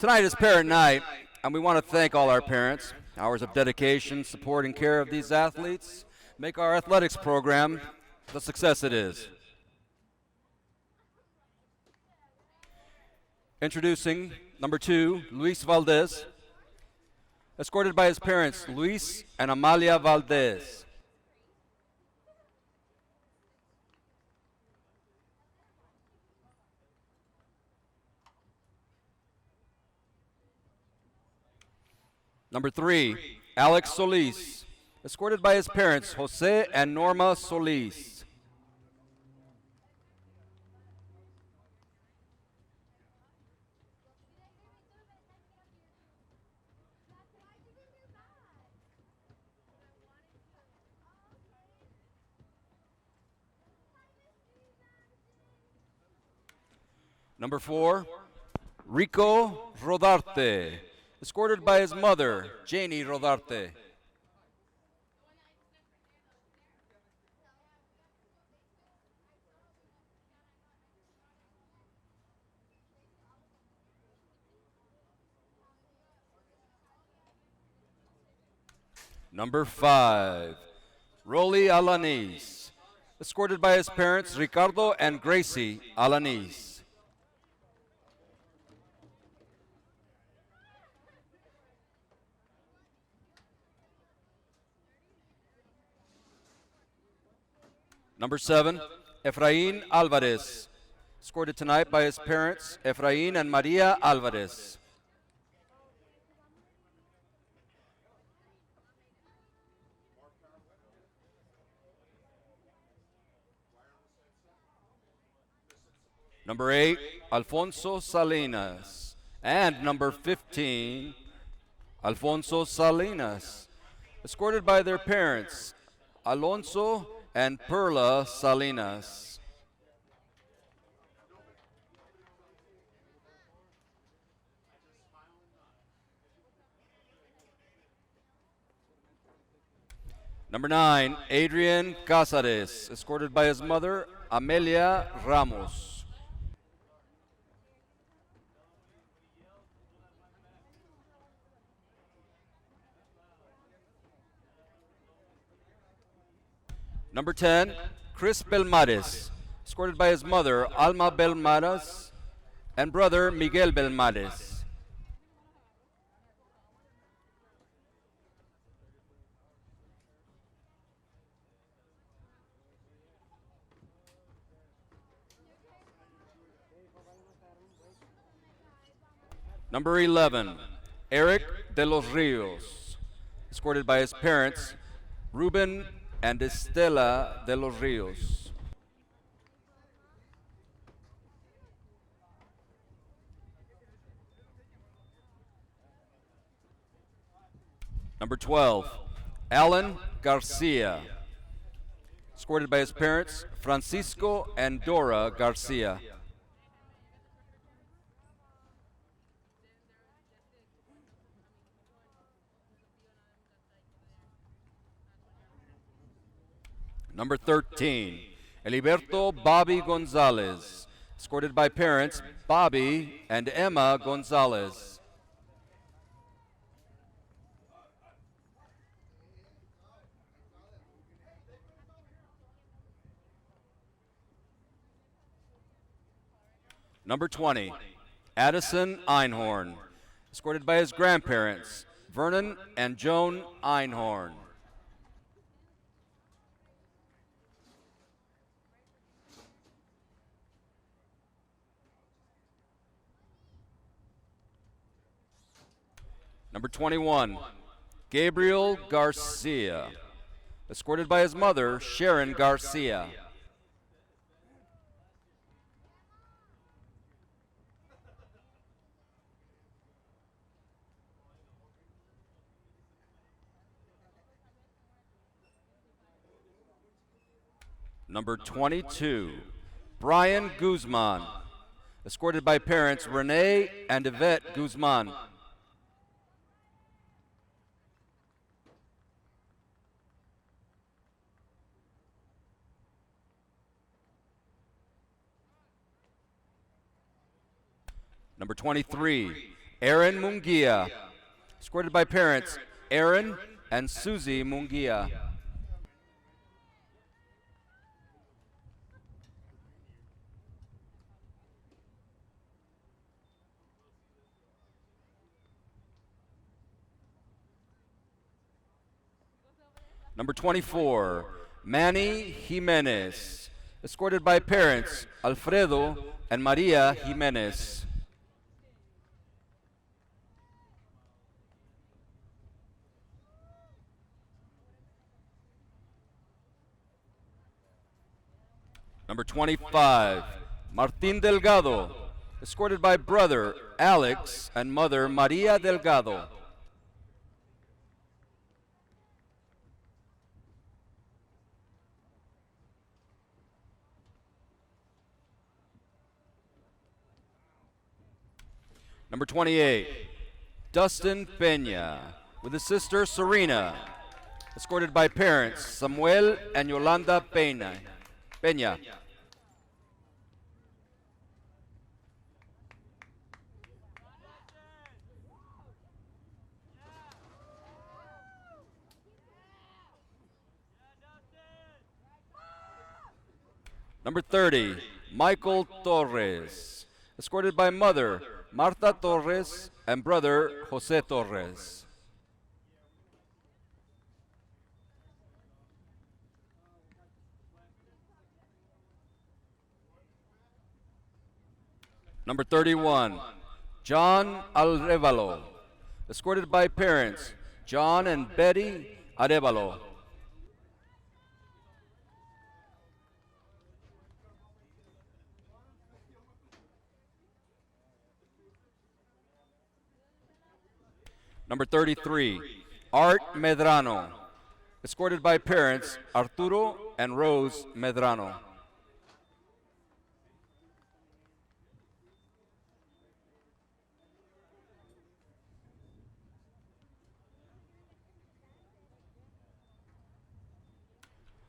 Tonight is parent night, and we want to thank all our parents. Hours of dedication, support, and care of these athletes make our athletics program the success it is. Introducing number 2, Luis Valdez, escorted by his parents, Luis and Amalia Valdez. Number 3, Alex Solis, escorted by his parents, Jose and Norma Solis. Number 4, Rico Rodarte, escorted by his mother, Janie Rodarte. Number 5, Rolly Alanis, escorted by his parents, Ricardo and Gracie Alanis. Number 7, Efrain Alvarez, escorted tonight by his parents, Efrain and Maria Alvarez. Number 8, Alfonso Salinas. And number 15, Alfonso Salinas, escorted by their parents, Alonso and Perla Salinas. Number 9, Adrian Casas, escorted by his mother, Amelia Ramos. Number 10, Chris Belmares, escorted by his mother, Alma Belmares, and brother, Miguel Belmares. Number 11, Erik de los Rios, escorted by his parents, Ruben and Estela de los Rios. Number 12, Alan Garcia, escorted by his parents, Francisco and Dora Garcia. Number 13, Eliberto Bobby Gonzales, escorted by parents Bobby and Emma Gonzales. Number 20, Addison Einhorn, escorted by his grandparents Vernon and Joan Einhorn. Number 21, Gabriel Garcia, escorted by his mother, Sharon Garcia. Number 22, Brian Guzman, escorted by parents Renee and Yvette Guzman. Number 23, Aaron Munguia, escorted by parents Aaron and Susie Munguia. Number 24, Manny Jimenez, escorted by parents Alfredo and Maria Jimenez. Number 25, Martin Delgado, escorted by brother Alex and mother Maria Delgado. Number 28, Dustin Peña, with his sister Serena, escorted by parents Samuel and Yolanda Peña. Number 30, Michael Torres, escorted by mother Marta Torres and brother Jose Torres. Number 31, John Arevalo, escorted by parents John and Betty Arevalo. Number 33, Art Medrano, escorted by parents Arturo and Rose Medrano.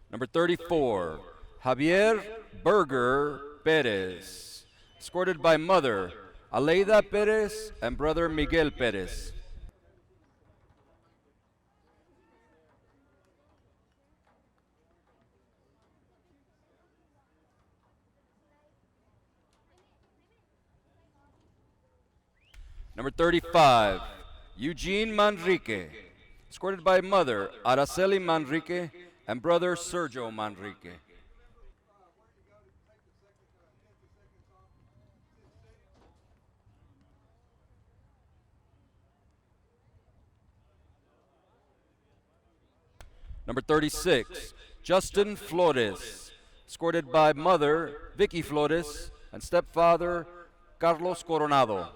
Number 34, Javier Berger Perez, escorted by mother Aleida Perez and brother Miguel Perez. Number 35, Eugene Manrique, escorted by mother Araceli Manrique and brother Sergio Manrique. Number 36, Justin Flores, escorted by mother Vicky Flores and stepfather Carlos Coronado.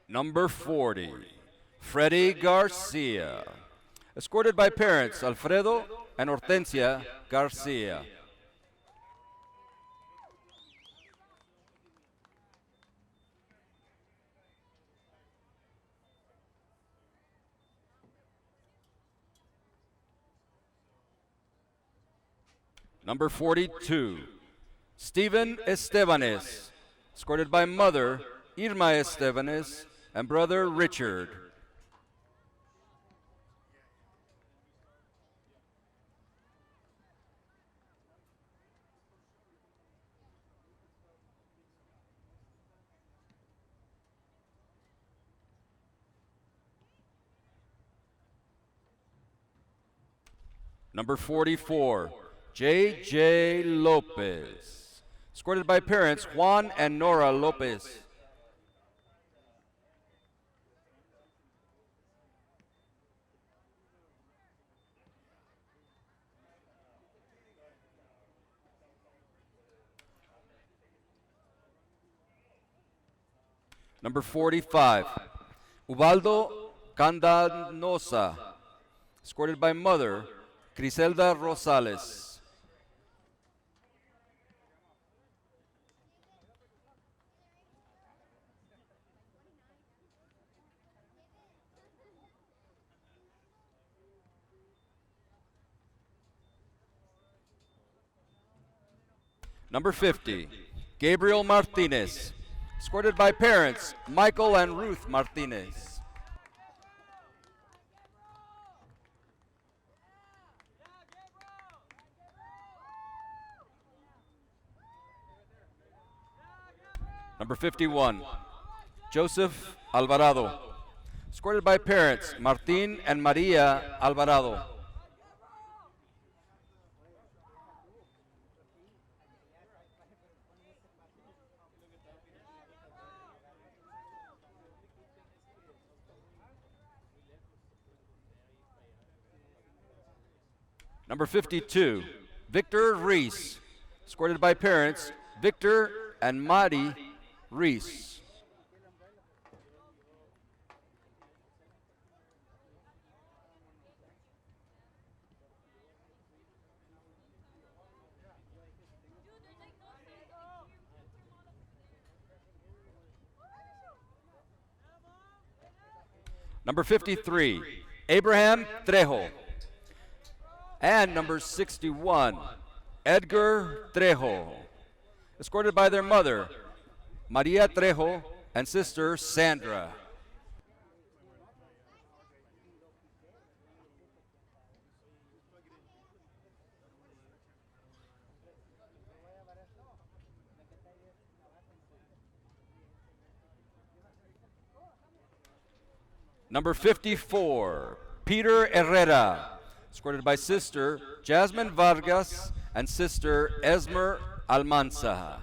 Number 40, Freddy Garcia, escorted by parents Alfredo and Hortensia Garcia. Number 42, Stephen Estebanes, escorted by mother Irma Estebanes and brother Richard. Number 44, J.J. Lopez, escorted by parents Juan and Nora Lopez. Number 45, Ubaldo Candanosa, escorted by mother Griselda Rosales. Number 50, Gabriel Martinez, escorted by parents Michael and Ruth Martinez. Number 51, Joseph Alvarado, escorted by parents Martin and Maria Alvarado. Number 52, Victor Reese, escorted by parents Victor and Madi Reese. Number 53, Abraham Trejo. And number 61, Edgar Trejo, escorted by their mother, Maria Trejo, and sister Sandra. Number 54, Peter Herrera, escorted by sister Jasmine Vargas and sister Esmer Almanza.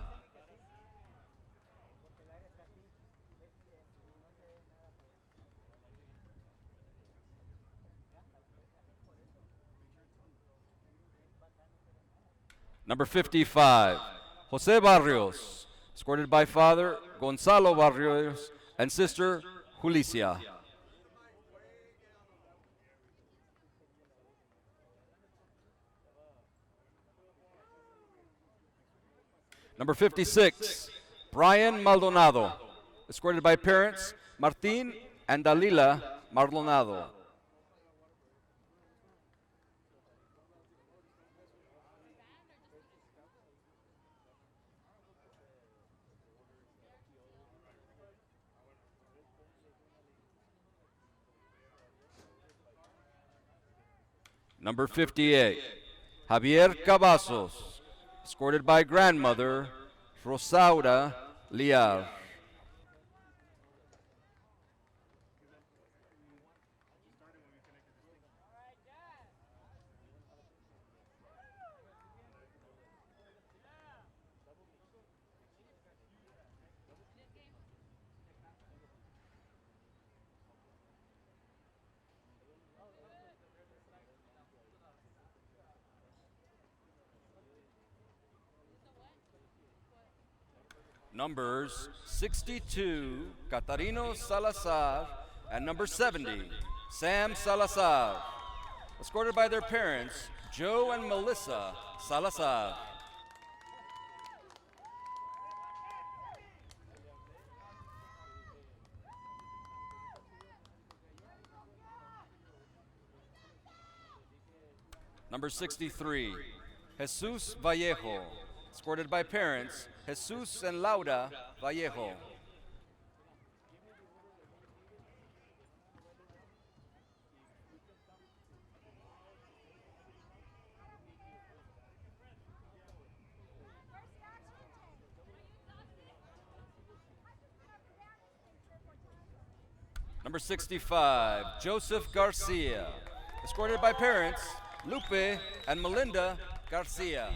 Number 55, Jose Barrios, escorted by father Gonzalo Barrios and sister Julicia. Number 56, Brian Maldonado, escorted by parents Martin and Dalila Maldonado. Number 58, Javier Cavazos, escorted by grandmother Rosaura Liar. Numbers 62, Catarino Salazar, and number 70, Sam Salazar, escorted by their parents, Joe and Melissa Salazar. Number 63, Jesus Vallejo, escorted by parents, Jesus and Laura Vallejo. Number 65, Joseph Garcia, escorted by parents, Lupe and Melinda Garcia.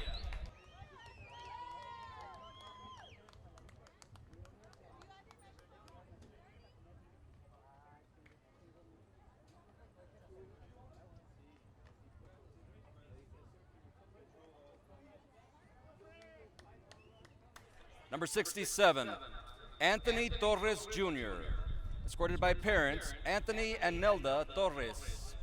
Number 67, Anthony Torres Jr., escorted by parents Anthony and Nelda Torres.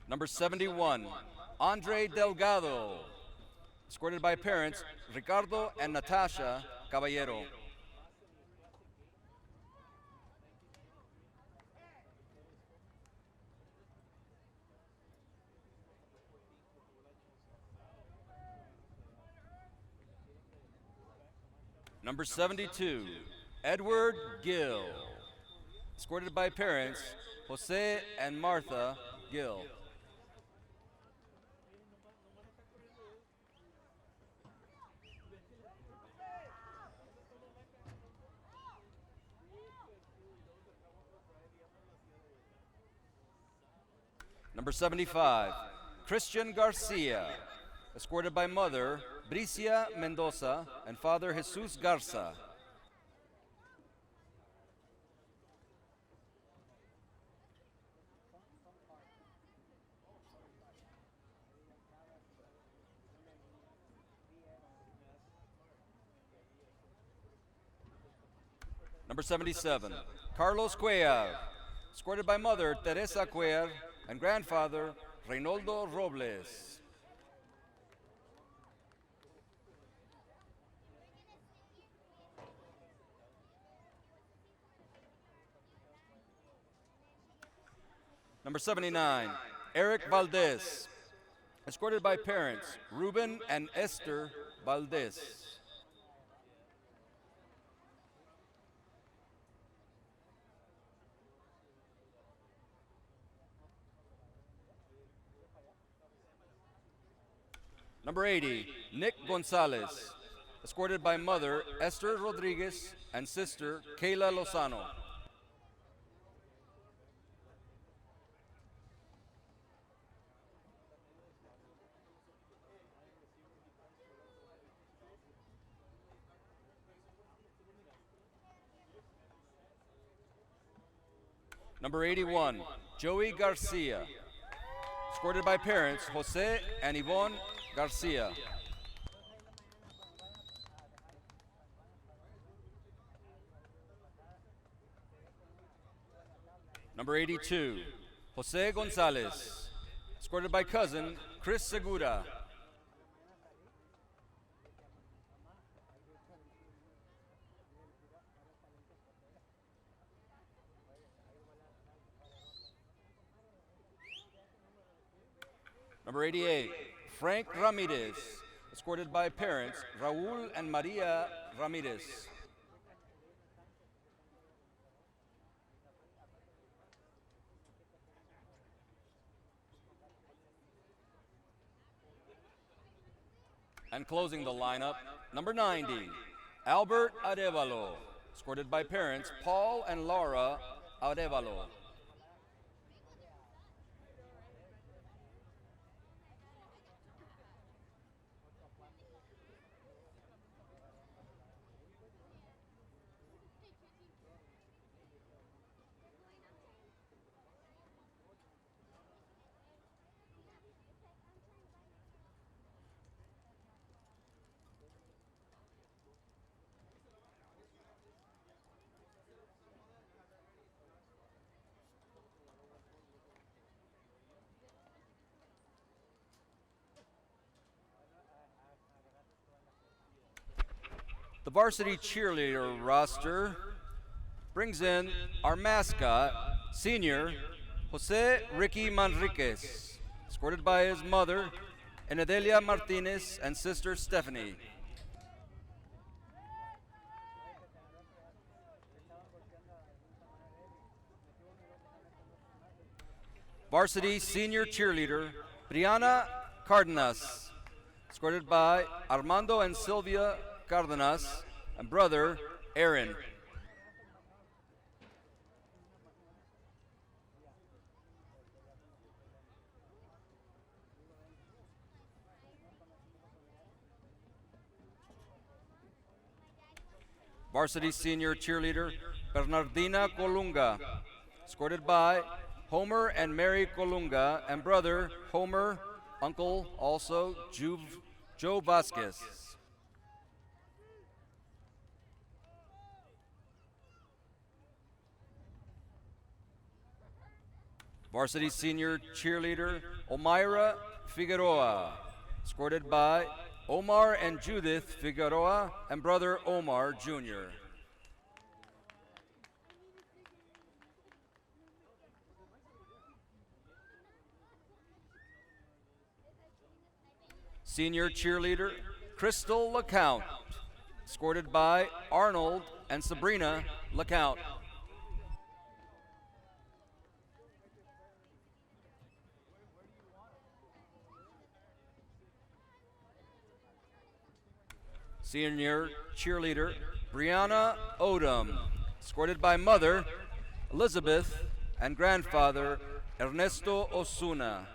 Number 71, Andre Delgado, escorted by parents Ricardo and Natasha Caballero. Number 72, Edward Gill, escorted by parents Jose and Martha Gill. Number 75, Christian Garcia, escorted by mother Bricia Mendoza and father Jesus Garza. Number 77, Carlos Cuellar, escorted by mother Teresa Cuellar and grandfather Reynoldo Robles. Number 79, Erik Valdez, escorted by parents Ruben and Esther Valdez. Number 80, Nick Gonzales, escorted by mother Esther Rodriguez and sister Kayla Lozano. Number 81, Joey Garcia, escorted by parents Jose and Yvonne Garcia. Number 82, Jose Gonzales, escorted by cousin Chris Segura. Number 88, Frank Ramirez, escorted by parents Raul and Maria Ramirez. And closing the lineup, number 90, Albert Arevalo, escorted by parents Paul and Laura Arevalo. The varsity cheerleader roster brings in our mascot, senior Jose Ricky Manriquez, escorted by his mother, Enedelia Martinez, and sister Stephanie. Varsity senior cheerleader, Brianna Cardenas, escorted by Armando and Sylvia Cardenas and brother Aaron. Varsity senior cheerleader Bernardina Colunga, escorted by Homer and Mary Colunga and brother Homer, uncle also Joe Vasquez. Varsity senior cheerleader Omaira Figueroa, escorted by Omar and Judith Figueroa, and brother Omar Jr. Senior cheerleader, Crystal LeCount, escorted by Arnold and Sabrina LeCount. Senior cheerleader, Brianna Odom, escorted by mother Elizabeth and grandfather Ernesto Osuna.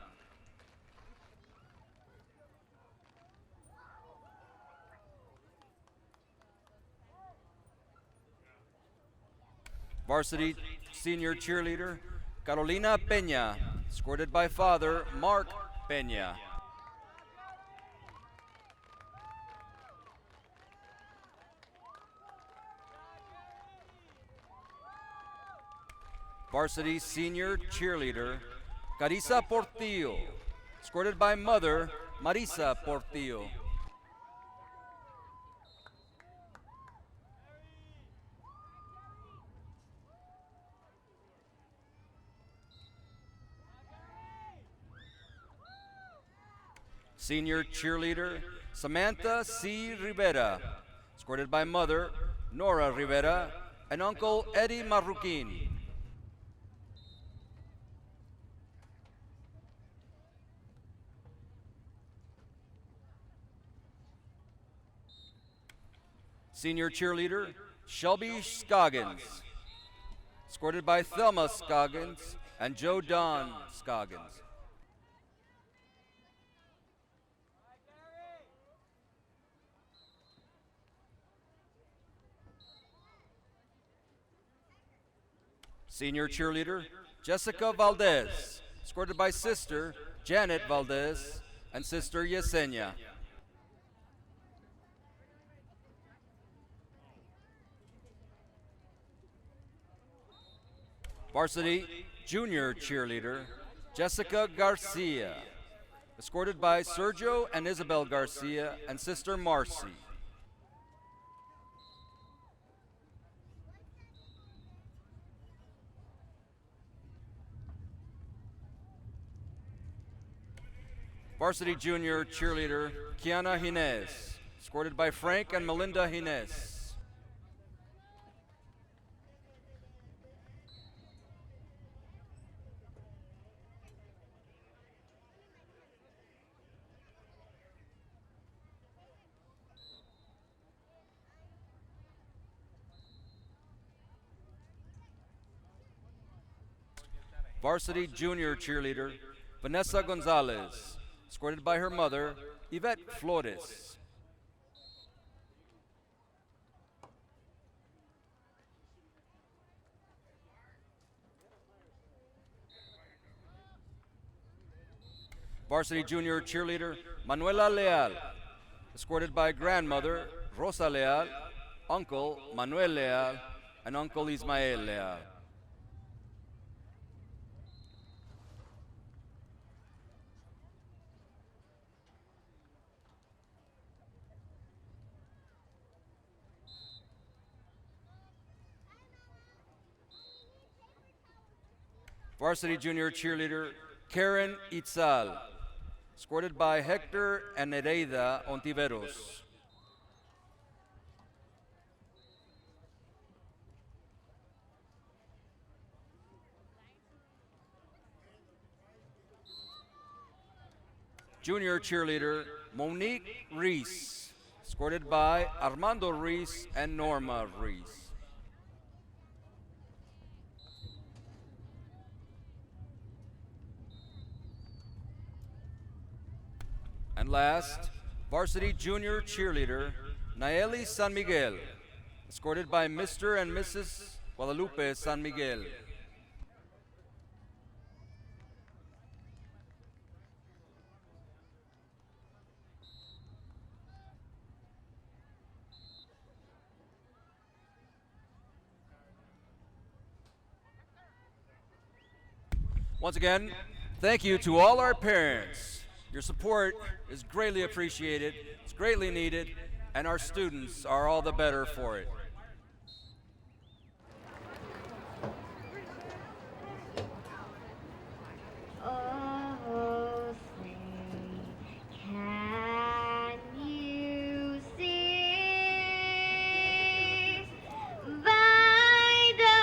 Varsity senior cheerleader, Carolina Peña, escorted by father Mark Peña. Varsity senior cheerleader, Carissa Portillo, escorted by mother Marisa Portillo. Senior cheerleader, Samantha C. Rivera, escorted by mother Nora Rivera and uncle Eddie Marroquin. Senior cheerleader, Shelby Scoggins, escorted by Thelma Scoggins and Joe Don Scoggins. Senior cheerleader, Jessica Valdez, escorted by sister Janet Valdez and sister Yesenia. Varsity junior cheerleader, Jessica Garcia, escorted by Sergio and Isabel Garcia and sister Marcy. Varsity junior cheerleader, Kiana Jinez, escorted by Frank and Melinda Jinez. Varsity junior cheerleader, Vanessa Gonzales, escorted by her mother, Yvette Flores. Varsity junior cheerleader, Manuela Leal, escorted by grandmother, Rosa Leal, uncle, Manuel Leal, and uncle Ismael Leal. Varsity junior cheerleader, Karen Itzal, escorted by Hector and Nereida Ontiveros. Junior cheerleader, Monique Reese, escorted by Armando Reese and Norma Reese. And last, varsity junior cheerleader, Nayeli San Miguel, escorted by Mr. and Mrs. Guadalupe San Miguel. Once again, thank you to all our parents, Your support is greatly appreciated, it's greatly needed, and our students are all the better for it. Oh, say, can you see by the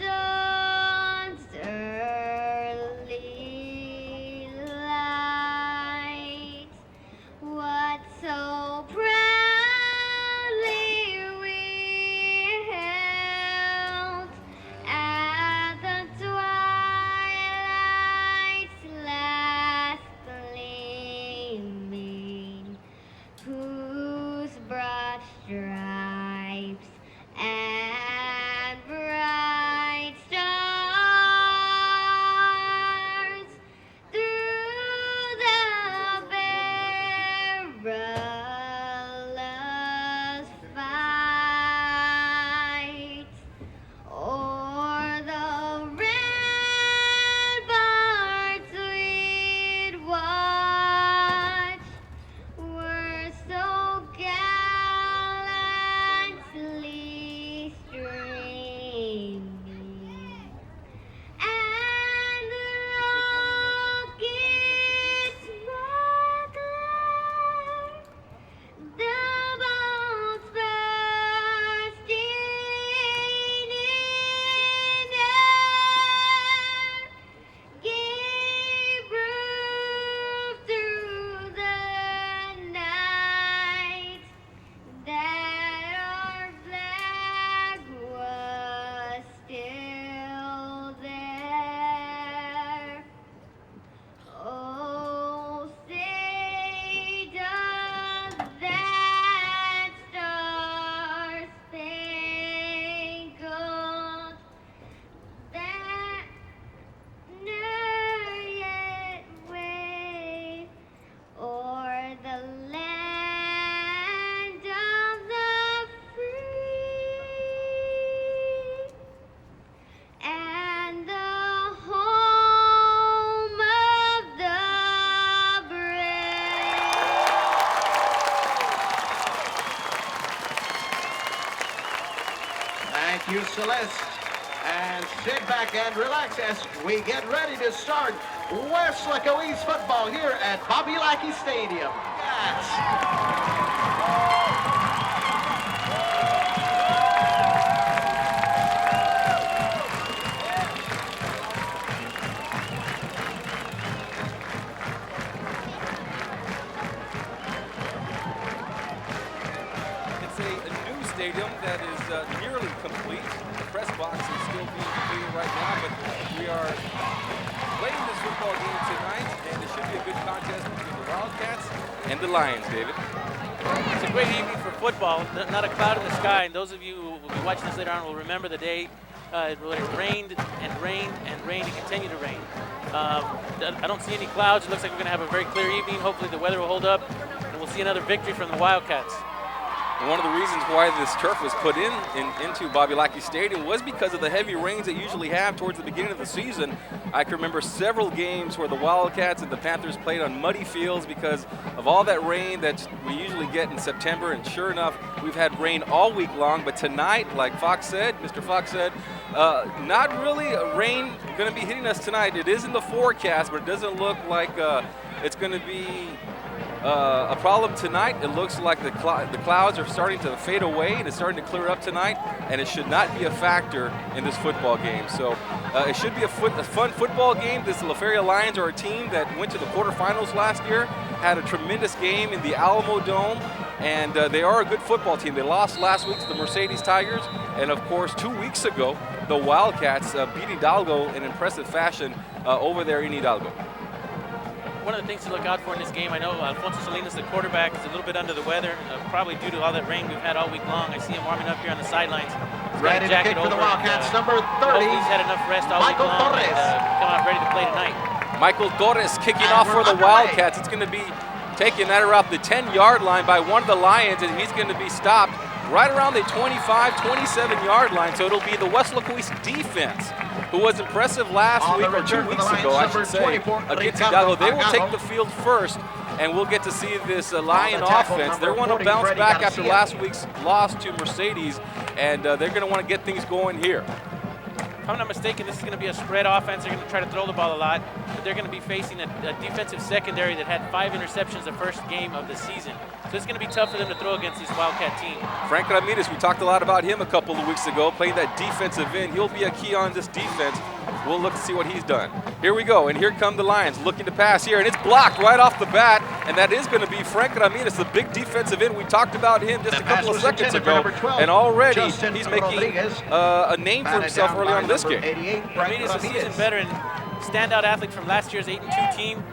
dawn's early light what so proudly we held at the twilight's last gleaming, whose broad stripes and bright stars through the perilous fight, o'er the ramparts we'd watch, were so gallantly streaming, and the rockets rattled, the bolts bursting in air, gave proof through the night that our flag was still there. Oh, say does that star-spangled banner yet wave o'er the land of the free and the home of the brave? Thank you, Celeste. And sit back and relax as we get ready to start Weslaco East football here at Bobby Lackey Stadium. Yes. It's a new stadium that is nearly complete. The press box is still being completed right now, but we are playing this football game tonight, and it should be a good contest between the Wildcats and the Lions, David. It's a great evening for football. Not a cloud in the sky, and those of you who will be watching this later on will remember the day when it rained and rained and rained and continued to rain. I don't see any clouds. It looks like we're going to have a very clear evening. Hopefully the weather will hold up, and we'll see another victory from the Wildcats. And one of the reasons why this turf was put into Bobby Lackey Stadium was because of the heavy rains that usually have towards the beginning of the season. I can remember several games where the Wildcats and the Panthers played on muddy fields because of all that rain that we usually get in September. And sure enough, we've had rain all week long. But tonight, like Mr. Fox said, not really a rain going to be hitting us tonight. It is in the forecast, but it doesn't look like it's going to be a problem tonight. It looks like the clouds are starting to fade away and it's starting to clear up tonight, and it should not be a factor in this football game. So it should be a fun football game. This Feria Lions are a team that went to the quarterfinals last year, had a tremendous game in the Alamo Dome, and they are a good football team. They lost last week to the Mercedes Tigers, and of course 2 weeks ago the Wildcats beat Hidalgo in impressive fashion over there in Hidalgo. One of the things to look out for in this game, I know Alfonso Salinas, the quarterback, is a little bit under the weather, probably due to all that rain we've had all week long. I see him warming up here on the sidelines. He's got a Ready to jacket kick for the over, Wildcats, and, number 30. hopefully he's had enough rest all Michael week long Torres. and come out ready to play tonight. Michael Torres kicking And off for we're the underway. Wildcats. It's going to be taken at around the 10-yard line by one of the Lions, and he's going to be stopped right around the 25, 27-yard line. So it'll be the Weslaco East defense, who was impressive last week or 2 weeks ago, I should say, against Hidalgo. They will take the field first, and we'll get to see this Lion offense. They want to bounce back after last week's loss to Mercedes, and they're going to want to get things going here. If I'm not mistaken, this is going to be a spread offense. They're going to try to throw the ball a lot, but they're going to be facing a defensive secondary that had 5 interceptions the first game of the season. So it's going to be tough for them to throw against this Wildcat team. Frank Ramirez, we talked a lot about him a couple of weeks ago, playing that defensive end. He'll be a key on this defense. We'll look to see what he's done. Here we go, and here come the Lions looking to pass here, and it's blocked right off the bat, and that is going to be Frank Ramirez, the big defensive end. We talked about him just a couple of seconds ago, and already he's making a name for himself early on in this game. Ramirez is a seasoned veteran, standout athlete from last year's 8-2 team,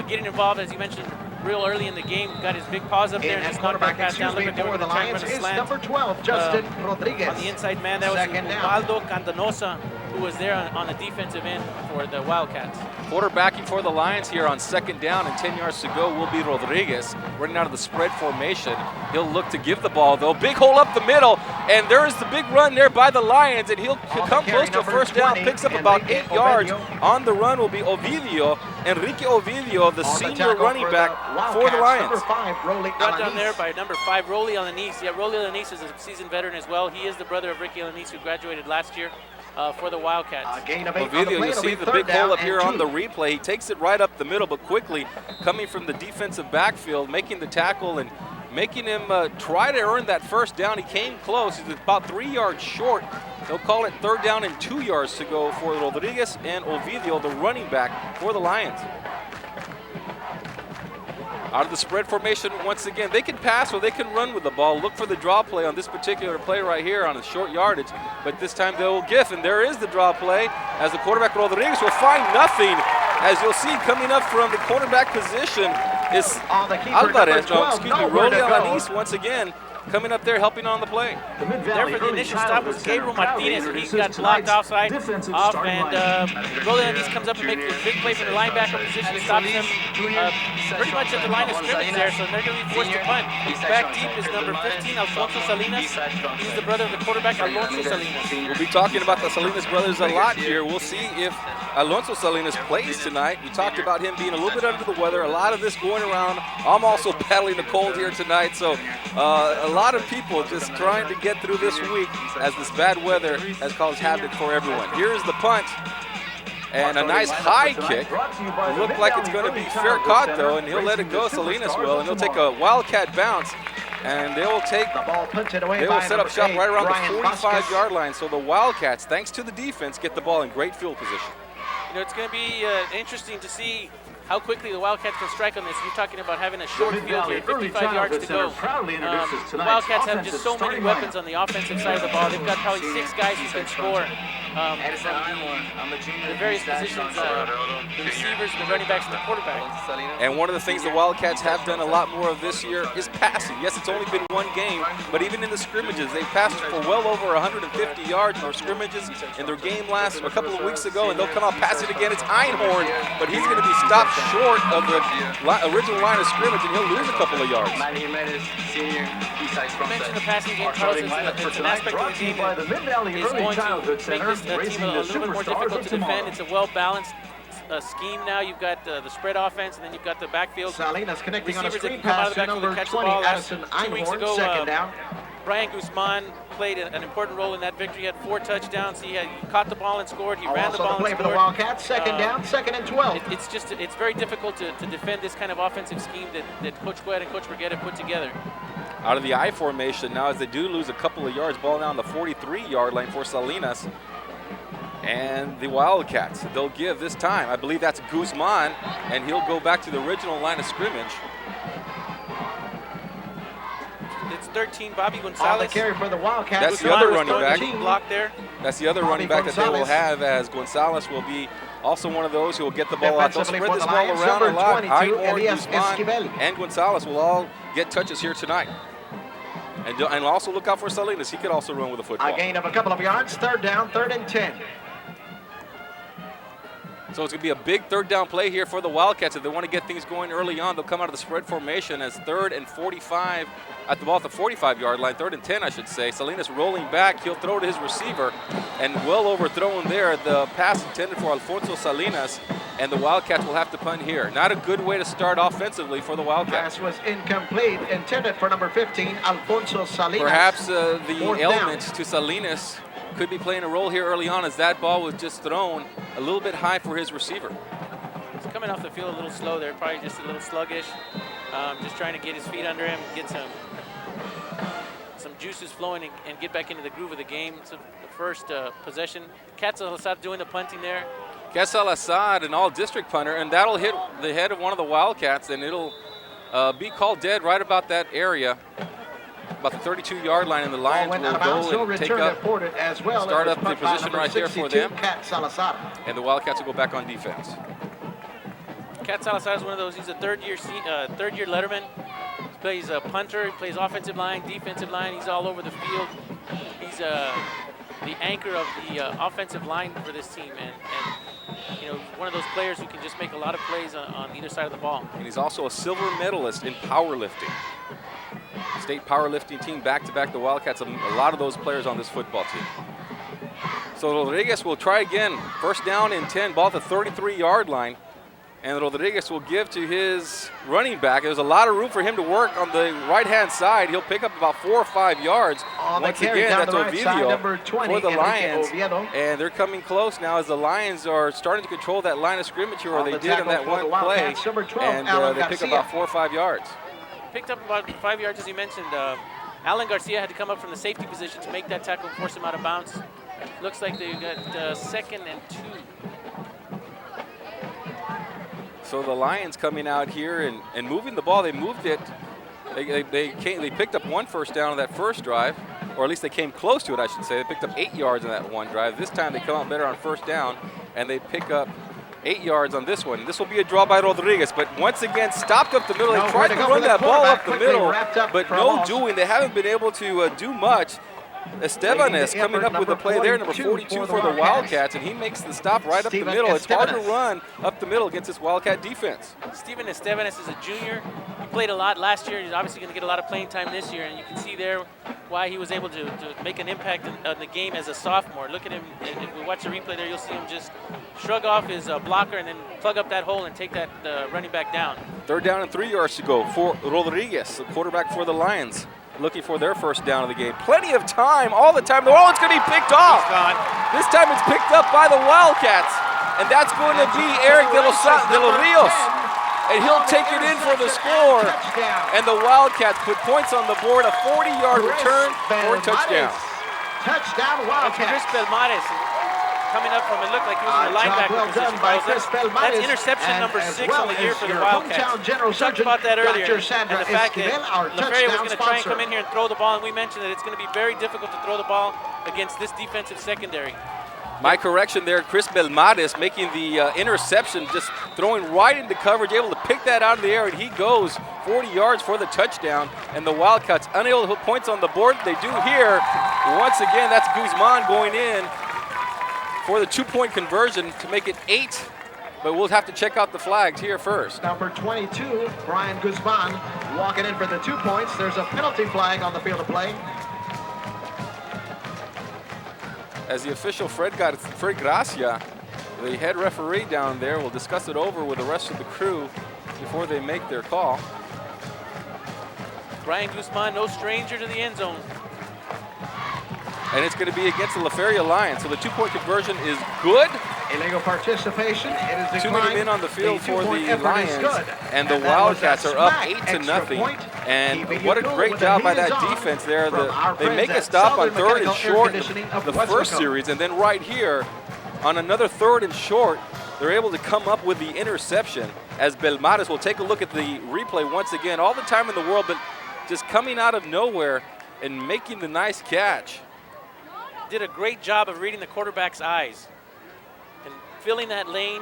getting involved, as you mentioned, real early in the game. Got his big paws up there and just knocked that pass down. Looked like they were going to try and run a slant. Number 12, Justin Rodriguez. On the inside man, that was Ubaldo Candanosa, who was there on the defensive end for the Wildcats. Quarterbacking for the Lions here on 2nd down and 10 yards to go will be Rodriguez, running out of the spread formation. He'll look to give the ball, though. Big hole up the middle, and there is the big run there by the Lions, and he'll come close to a first down, picks up about 8 yards. On the run will be Ovidio, Enrique Ovidio, the senior running back for the Lions. Got down there by number 5, Rolly Alanis. Yeah, Rolly Alanis is a seasoned veteran as well. He is the brother of Ricky Alanis, who graduated last year for the Wildcats. Ovidio, you see the big hole up here on the replay. He takes it right up the middle, but quickly coming from the defensive backfield, making the tackle and making him try to earn that first down. He came close. He's about 3 yards short. They'll call it 3rd down and 2 yards to go for Rodriguez and Ovidio, the running back for the Lions. Out of the spread formation once again. They can pass or they can run with the ball. Look for the draw play on this particular play right here on a short yardage, but this time they'll gift, and there is the draw play as the quarterback Rodriguez will find nothing. As you'll see, coming up from the quarterback position is Alvarez, Rolly Alanis once again, coming up there helping on the play. There for the initial stop was Gabriel Martinez. He got blocked off, and Rolly Alanis comes up and makes a big play for the linebacker position, stops him pretty much at the line of scrimmage there, so they're going to be forced to punt. Back deep is number 15, Alfonso Salinas. He's the brother of the quarterback, Alfonso Salinas. We'll be talking about the Salinas brothers a lot here. We'll see if Alfonso Salinas plays tonight. We talked about him being a little bit under the weather. A lot of this going around. I'm also battling the cold here tonight, so a lot of people just trying to get through this week as this bad weather has caused havoc for everyone. Here's the punt. And a nice high kick. It looked like it's going to be fair caught, though, and he'll let it go, Salinas will, and he'll take a Wildcat bounce, and they will set up shop right around the 45-yard line. So the Wildcats, thanks to the defense, get the ball in great field position. You know, it's going to be interesting to see how quickly the Wildcats can strike on this. You're talking about having a short field here, 55 yards to go. The Wildcats have just so many weapons on the offensive side of the ball. They've got probably 6 guys who can score from the various positions, the receivers, the running backs, and the quarterback. And one of the things the Wildcats have done a lot more of this year is passing. Yes, it's only been 1 game, but even in the scrimmages, they've passed for well over 150 yards in their scrimmages in their game a couple of weeks ago, and they'll come out passing again. It's Einhorn, but he's going to be stopped short of the original line of scrimmage, and he'll lose a couple of yards. You mentioned the passing game, Carlos. It's an aspect of the game that is going to make this team a little bit more difficult to defend. It's a well-balanced scheme now. You've got the spread offense, and then you've got the backfield. Salinas connecting on a Receivers that screen can come out pass of the to backfield number and catch the 20, ball. Addison 2 weeks Einhorn, ago, 2nd down. Brian Guzman played an important role in that victory. He had 4 touchdowns. He caught the ball and scored. He ran the ball and play scored. For the Wildcats, 2nd down, 2nd and 12. It's very difficult to defend this kind of offensive scheme that Coach Gued and Coach Brigetta put together. Out of the I formation now, as they do lose a couple of yards, ball down the 43-yard line for Salinas. And the Wildcats, they'll give this time. I believe that's Guzman, and he'll go back to the original line of scrimmage. It's 13, Bobby On the Gonzales. carry for the Wildcats. That's the other running back. Block there. That's the other running back that they will have, as Gonzales will be also one of those who will get the ball out. They'll spread this ball around a lot. Einhorn, Guzman, and Gonzales will all get touches here tonight. And also look out for Salinas. He could also run with the football. A gain of a couple of yards, 3rd down, 3rd and 10. So it's going to be a big third down play here for the Wildcats. If they want to get things going early on, they'll come out of the spread formation as 3rd and 45 at the ball at the 45-yard line, 3rd and 10, I should say. Salinas rolling back. He'll throw to his receiver, and well overthrown there. The pass intended for Alfonso Salinas, and the Wildcats will have to punt here. Not a good way to start offensively for the Wildcats. Pass was incomplete, intended for number 15, Alfonso Salinas. Perhaps the Fourth element down. to Salinas could be playing a role here early on, as that ball was just thrown a little bit high for his receiver. He's coming off the field a little slow there, probably just a little sluggish. Just trying to get his feet under him, get some juices flowing and get back into the groove of the game. So the first possession. Casas doing the punting there. Casas, an all-district punter, and that'll hit the head of one of the Wildcats, and it'll be called dead right about that area, about the 32-yard line, and the Lions will go and take up, start up the position right there for them, and the Wildcats will go back on defense. Cat Salazar is one of those. He's a third-year letterman. He plays a punter. He plays offensive line, defensive line. He's all over the field. He's the anchor of the offensive line for this team, and you know, one of those players who can just make a lot of plays on either side of the ball. And he's also a silver medalist in powerlifting. State powerlifting team back-to-back. The Wildcats, a lot of those players on this football team. So Rodriguez will try again. First down and 10, ball at the 33-yard line. And Rodriguez will give to his running back. There's a lot of room for him to work on the right-hand side. He'll pick up about 4 or 5 yards. Once again, that's Ovidio for the Lions. And they're coming close now as the Lions are starting to control that line of scrimmage here, or they did in that one play. And they pick up about 4 or 5 yards. Picked up about 5 yards, as you mentioned. Alan Garcia had to come up from the safety position to make that tackle and force him out of bounds. Looks like they got 2nd and 2. So the Lions coming out here and moving the ball. They moved it. They picked up 1 first down on that first drive, or at least they came close to it, I should say. They picked up 8 yards on that one drive. This time they come out better on first down, and they pick up 8 yards on this one. This will be a draw by Rodriguez, but once again stopped up the middle. They tried to run that ball up the middle, but no doing. They haven't been able to do much. Estebanes coming up with the play there, number 42 for the Wildcats, and he makes the stop right up the middle. It's hard to run up the middle against this Wildcat defense. Steven Estebanes is a junior. He played a lot last year. He's obviously going to get a lot of playing time this year, and you can see there why he was able to make an impact on the game as a sophomore. Look at him. If we watch the replay there, you'll see him just shrug off his blocker and then plug up that hole and take that running back down. 3rd down and 3 yards to go for Rodriguez, the quarterback for the Lions, looking for their first down of the game. Plenty of time, all the time. Oh, it's going to be picked off. This time it's picked up by the Wildcats, and that's going to be Erik de los Rios. And he'll take it in for the score. And the Wildcats put points on the board, a 40-yard return for a touchdown. Touchdown Wildcats. Chris Belmares coming up from, it looked like he was in the linebacker position. That's interception number 6 on the year for the Wildcats. We talked about that earlier, and the fact that Feria was going to try and come in here and throw the ball, and we mentioned that it's going to be very difficult to throw the ball against this defensive secondary. My correction there, Chris Belmares making the interception, just throwing right into coverage, able to pick that out of the air, and he goes 40 yards for the touchdown, and the Wildcats unable to put points on the board. They do here. Once again, that's Guzman going in for the 2-point conversion to make it 8, but we'll have to check out the flags here first. Number 22, Brian Guzman, walking in for the 2 points. There's a penalty flag on the field of play. As the official Freddy Garcia, the head referee down there, will discuss it over with the rest of the crew before they make their call. Brian Guzman, no stranger to the end zone. And it's going to be against the Feria Lions. So the 2-point conversion is good. Illegal participation. It is Too many men on the field for the Lions. And the Wildcats are up 8-0. And what a great job by that defense there. They make a stop on 3rd and short the first series. And then right here, on another 3rd and short, they're able to come up with the interception, as Belmares will take a look at the replay once again. All the time in the world, but just coming out of nowhere and making the nice catch. Did a great job of reading the quarterback's eyes and filling that lane.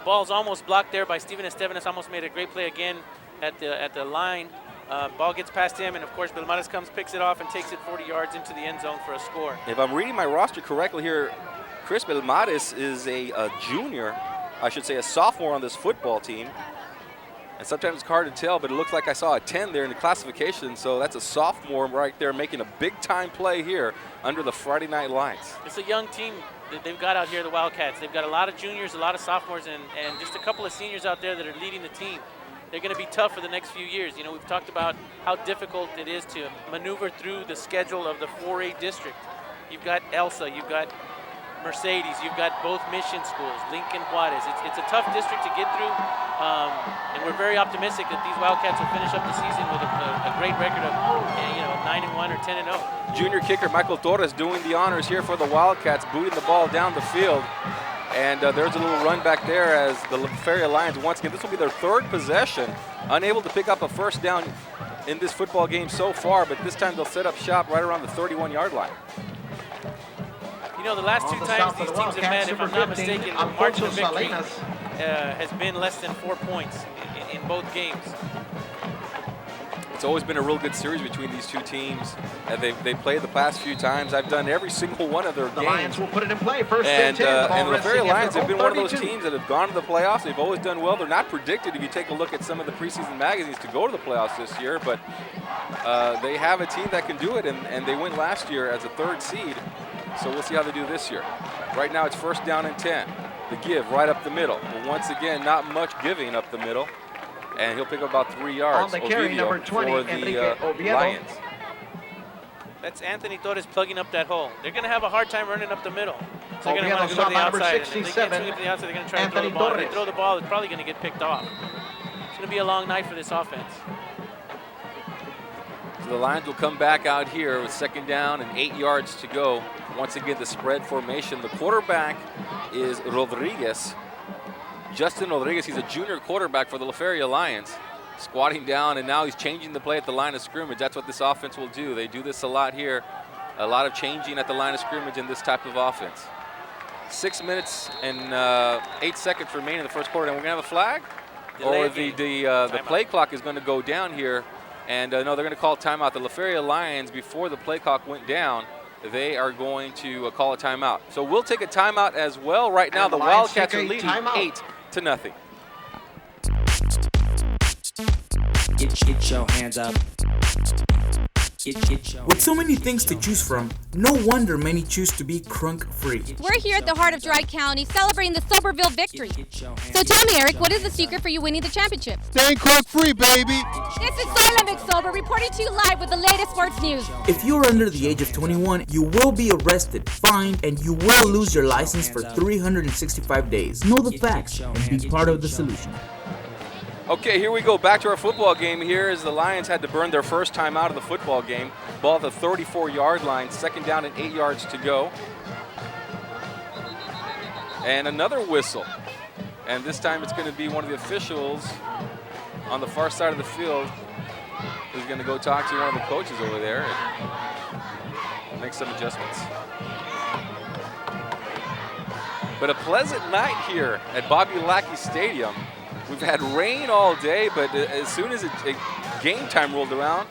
Ball's almost blocked there by Steven Estebanes. Almost made a great play again at the line. Ball gets past him, and of course Belmares comes, picks it off, and takes it 40 yards into the end zone for a score. If I'm reading my roster correctly here, Chris Belmares is a junior, I should say a sophomore on this football team. And sometimes it's hard to tell, but it looks like I saw a 10 there in the classification, so that's a sophomore right there making a big-time play here under the Friday Night Lights. It's a young team that they've got out here, the Wildcats. They've got a lot of juniors, a lot of sophomores, and just a couple of seniors out there that are leading the team. They're going to be tough for the next few years. You know, we've talked about how difficult it is to maneuver through the schedule of the 4A district. You've got Elsa, you've got Mercedes, you've got both mission schools, Lincoln, Juarez. It's a tough district to get through, and we're very optimistic that these Wildcats will finish up the season with a great record of 9-1 or 10-0. Junior kicker Michael Torres doing the honors here for the Wildcats, booting the ball down the field. And there's a little run back there as the Feria Lions, once again, this will be their third possession, unable to pick up a first down in this football game so far, but this time they'll set up shop right around the 31-yard line. You know, the last two times these teams have met, if I'm not mistaken, the margin of victory has been less than 4 points in both games. It's always been a real good series between these two teams. They played the past few times. I've done every single one of their games. The Lions will put it in play. First and the Feria Lions have been one of those 32. teams that have gone to the playoffs. They've always done well. They're not predicted, if you take a look at some of the preseason magazines, to go to the playoffs this year, but they have a team that can do it, and they went last year as a third seed. So we'll see how they do this year. Right now it's first down and 10. The give right up the middle. But once again, not much giving up the middle. And he'll pick up about 3 yards. On the carry, number 20, for the Lions. That's Anthony Torres plugging up that hole. They're going to have a hard time running up the middle. So they're going to Oviedo want to go to the shot by number outside. And if they 67, can't swing it to the outside, they're going to try to throw Anthony the ball. If they Torres. throw the ball, it's probably going to get picked off. It's going to be a long night for this offense. So the Lions will come back out here with second down and 8 yards to go. Once again, the spread formation. The quarterback is Rodriguez. Justin Rodriguez, he's a junior quarterback for the La Feria Lions. Squatting down, and now he's changing the play at the line of scrimmage. That's what this offense will do. They do this a lot here. A lot of changing at the line of scrimmage in this type of offense. 6 minutes and 8 seconds remaining in the first quarter. And we're going to have a flag? Or the play clock is going to go down here. And no, they're going to call timeout. The La Feria Lions, before the play clock went down, they are going to call a timeout. So we'll take a timeout as well. Right now, the Wildcats are leading 8-0. Get your hands up. With so many things to choose from, no wonder many choose to be crunk-free. We're here at the heart of Dry County celebrating the Soberville victory. So tell me, Eric, what is the secret for you winning the championship? Staying crunk-free, baby. This is Sola McSober reporting to you live with the latest sports news. If you're under the age of 21, you will be arrested, fined, and you will lose your license for 365 days. Know the facts and be part of the solution. Okay, here we go. Back to our football game here as the Lions had to burn their first time out of the football game. Ball at the 34-yard line, second down and 8 yards to go. And another whistle. And this time it's going to be one of the officials on the far side of the field who's going to go talk to one of the coaches over there and make some adjustments. But a pleasant night here at Bobby Lackey Stadium. We've had rain all day, but as soon as game time rolled around,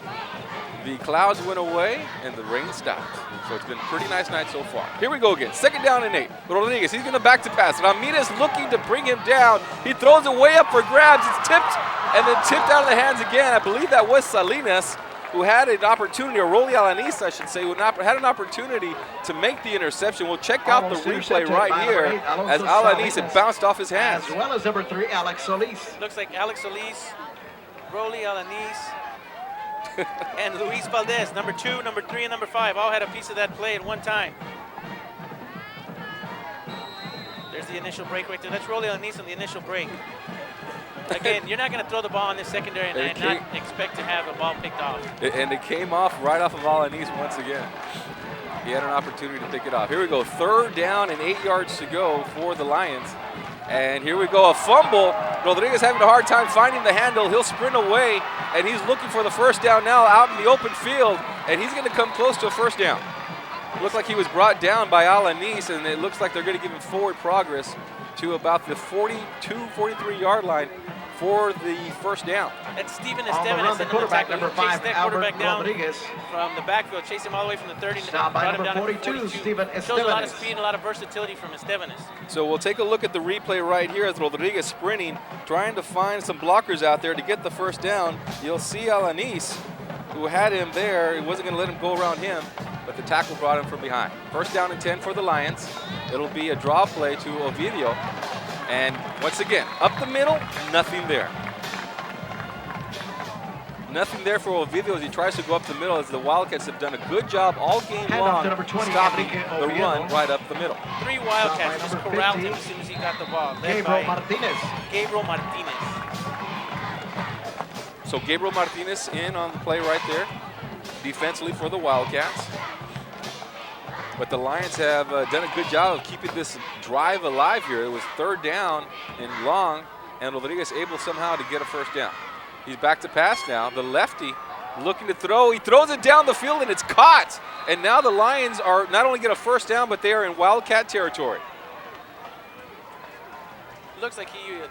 the clouds went away and the rain stopped. So it's been a pretty nice night so far. Here we go again, second down and 8. Rodriguez, he's going to back to pass. Ramirez looking to bring him down. He throws it way up for grabs. It's tipped and then tipped out of the hands again. I believe that was Salinas, who had an opportunity, or Rolly Alanis, I should say, who had an opportunity to make the interception. We'll check out the replay right here as Alanis had bounced off his hands. As well as number 3, Alex Solis. Looks like Alex Solis, Rolly Alanis, and Luis Valdez, number 2, number 3, and number 5, all had a piece of that play at one time. There's the initial break right there. That's Rolly Alanis on the initial break. Again, you're not going to throw the ball in this secondary and not expect to have a ball picked off. And it came off right off of Alanis once again. He had an opportunity to pick it off. Here we go, third down and 8 yards to go for the Lions. And here we go, a fumble. Rodriguez having a hard time finding the handle. He'll sprint away, and he's looking for the first down now out in the open field, and he's going to come close to a first down. It looked like he was brought down by Alanis, and it looks like they're going to give him forward progress to about the 42, 43-yard line. for the first down. That's Steven On the run, Esteves, the another quarterback, tackle. number He chased 5, that Albert quarterback down Rodriguez. from the backfield, chased him all the way from the 30 and Stop by brought him number down to 42, 42. Steven Shows a lot of Esteves. speed and a lot of versatility from Esteves. So we'll take a look at the replay right here as Rodriguez sprinting, trying to find some blockers out there to get the first down. You'll see Alanis, who had him there. He wasn't going to let him go around him, but the tackle brought him from behind. First down and 10 for the Lions. It'll be a draw play to Ovidio. And once again, up the middle, nothing there. Nothing there for Ovidio as he tries to go up the middle, as the Wildcats have done a good job all game Handoff long to number 20, stopping Enrique the Oviedo. run right up the middle. 3 Wildcats just number corralled 50, him as soon as he got the ball. Led Gabriel by Martinez. Gabriel Martinez. So Gabriel Martinez in on the play right there, defensively for the Wildcats. But the Lions have done a good job of keeping this drive alive here. It was third down and long, and Rodriguez able somehow to get a first down. He's back to pass now. The lefty looking to throw. He throws it down the field, and it's caught. And now the Lions are not only get a first down, but they are in Wildcat territory. Looks like he was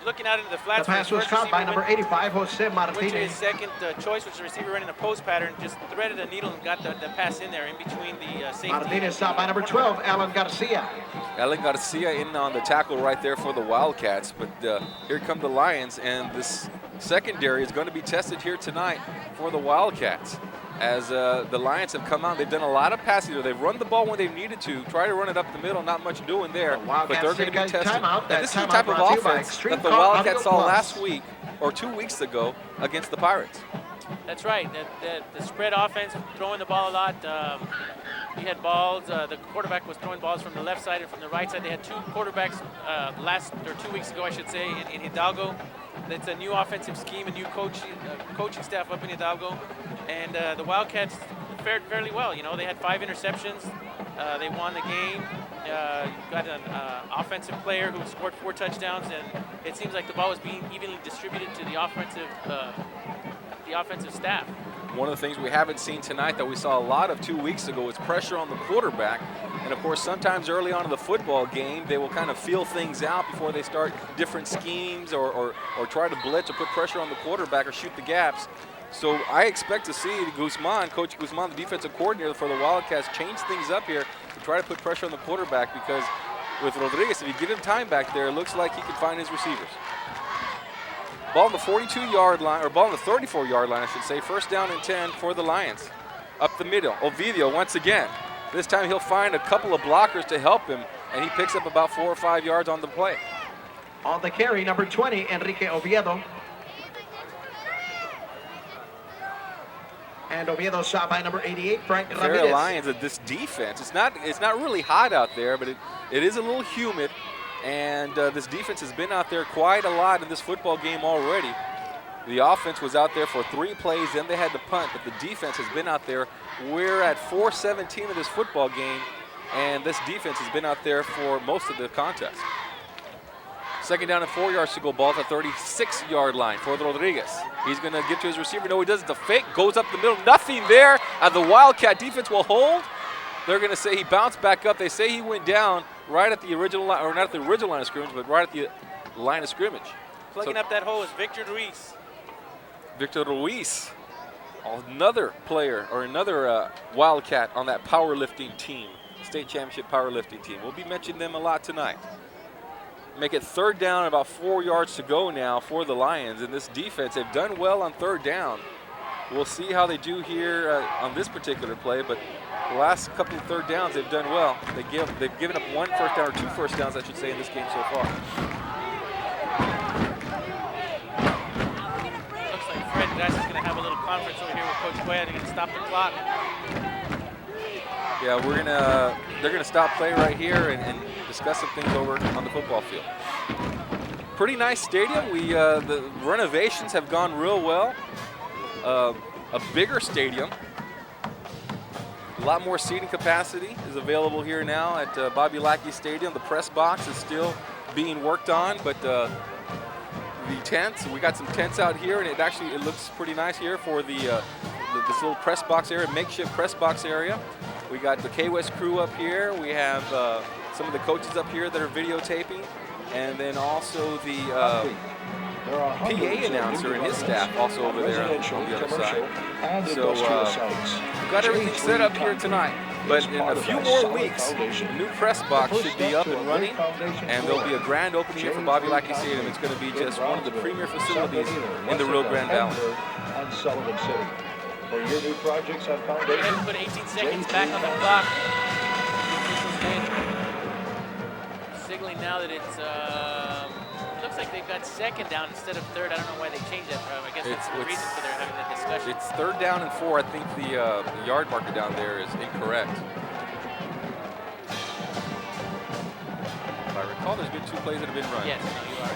looking out into the flats. The pass was caught by number 85, Jose Went to his Martinez. second choice, which is the receiver running a post pattern, just threaded a needle and got the pass in there in between the safety. Martinez stopped by number 12, Alan Garcia. Alan Garcia in on the tackle right there for the Wildcats. But here come the Lions, and this secondary is going to be tested here tonight for the Wildcats. As the Lions have come out, they've done a lot of passing there. They've run the ball when they've needed to, try to run it up the middle, not much doing there. But they're going to be tested. Timeout. And this is the type of offense that the Wildcats saw last week or 2 weeks ago against the Pirates. That's right. The spread offense, throwing the ball a lot. We had balls. The quarterback was throwing balls from the left side and from the right side. They had 2 quarterbacks 2 weeks ago, I should say, in Hidalgo. It's a new offensive scheme, a new coaching staff up in Hidalgo, and the Wildcats fared fairly well. You know, they had 5 interceptions. They won the game. Got an offensive player who scored 4 touchdowns, and it seems like the ball was being evenly distributed to the offensive staff. One of the things we haven't seen tonight that we saw a lot of 2 weeks ago is pressure on the quarterback. And of course, sometimes early on in the football game, they will kind of feel things out before they start different schemes or try to blitz or put pressure on the quarterback or shoot the gaps. So I expect to see Guzman, Coach Guzman, the defensive coordinator for the Wildcats, change things up here to try to put pressure on the quarterback, because with Rodriguez, if you give him time back there, it looks like he can find his receivers. Ball on the 42-yard line, or ball on the 34-yard line, I should say. First down and 10 for the Lions. Up the middle, Ovidio once again. This time he'll find a couple of blockers to help him, and he picks up about 4 or 5 yards on the play. On the carry, number 20, Enrique Oviedo. And Oviedo shot by number 88, Frank Feria Ramirez. Lions, this defense, it's not really hot out there, but it is a little humid. And this defense has been out there quite a lot in this football game already. The offense was out there for 3 plays, then they had to punt, but the defense has been out there. We're at 4:17 of this football game, and this defense has been out there for most of the contest. Second down and 4 yards to go, ball at the 36-yard line for Rodriguez. He's going to get to his receiver. No, he doesn't. The fake goes up the middle. Nothing there. The Wildcat defense will hold. They're going to say he bounced back up. They say he went down right at the original line, or not at the original line of scrimmage, but right at the line of scrimmage. Plugging up that hole is Victor Ruiz. Victor Ruiz, another player or another Wildcat on that powerlifting team, state championship powerlifting team. We'll be mentioning them a lot tonight. Make it third down, about 4 yards to go now for the Lions. And this defense, they've done well on third down. We'll see how they do here on this particular play, but the last couple of third downs, they've done well. They've given up 1 first down, or 2 first downs, I should say, in this game so far. Looks like Fred Garcia is going to have a little conference over here with Coach Cuellar. They're going to stop the clock. Yeah, they're gonna stop play right here and discuss some things over on the football field. Pretty nice stadium. The renovations have gone real well. A bigger stadium. A lot more seating capacity is available here now at Bobby Lackey Stadium. The press box is still being worked on, but the tents, we got some tents out here, and it looks pretty nice here for this little press box area, makeshift press box area. We got the K-West crew up here. We have some of the coaches up here that are videotaping, and then also the PA announcer and his staff also over there on the other side. So we've got everything set up here tonight. But in a few more weeks, the new press box should be up and running, and there'll be a grand opening here for Bobby Lackey Stadium. It's going to be just one of the premier facilities in the Rio Grande Valley. And Sullivan City. For your new projects and Go ahead foundations, and put 18 seconds back on the clock. Signaling now that it's, looks like they've got second down instead of third. I don't know why they changed that. I guess that's the reason for their having that discussion. It's 3rd down and 4. I think the yard marker down there is incorrect. If I recall, there's been 2 plays that have been run. Yes, no, you are.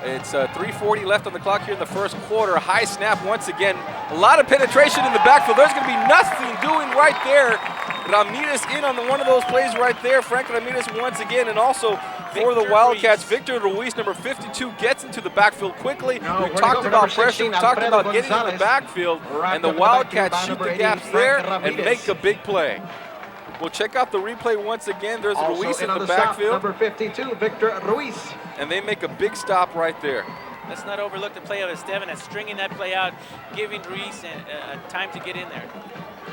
It's 3:40 left on the clock here in the first quarter. High snap once again. A lot of penetration in the backfield. There's going to be nothing doing right there. Ramirez in on one of those plays right there. Frank Ramirez once again, and also for the Wildcats, Victor Ruiz, number 52, gets into the backfield quickly. We talked about pressure. We talked about getting in the backfield, and the Wildcats shoot the gaps there and make a big play. We'll check out the replay once again. There's Ruiz in the backfield. Number 52, Victor Ruiz. And they make a big stop right there. Let's not overlook the play of Esteban as stringing that play out, giving Ruiz time to get in there.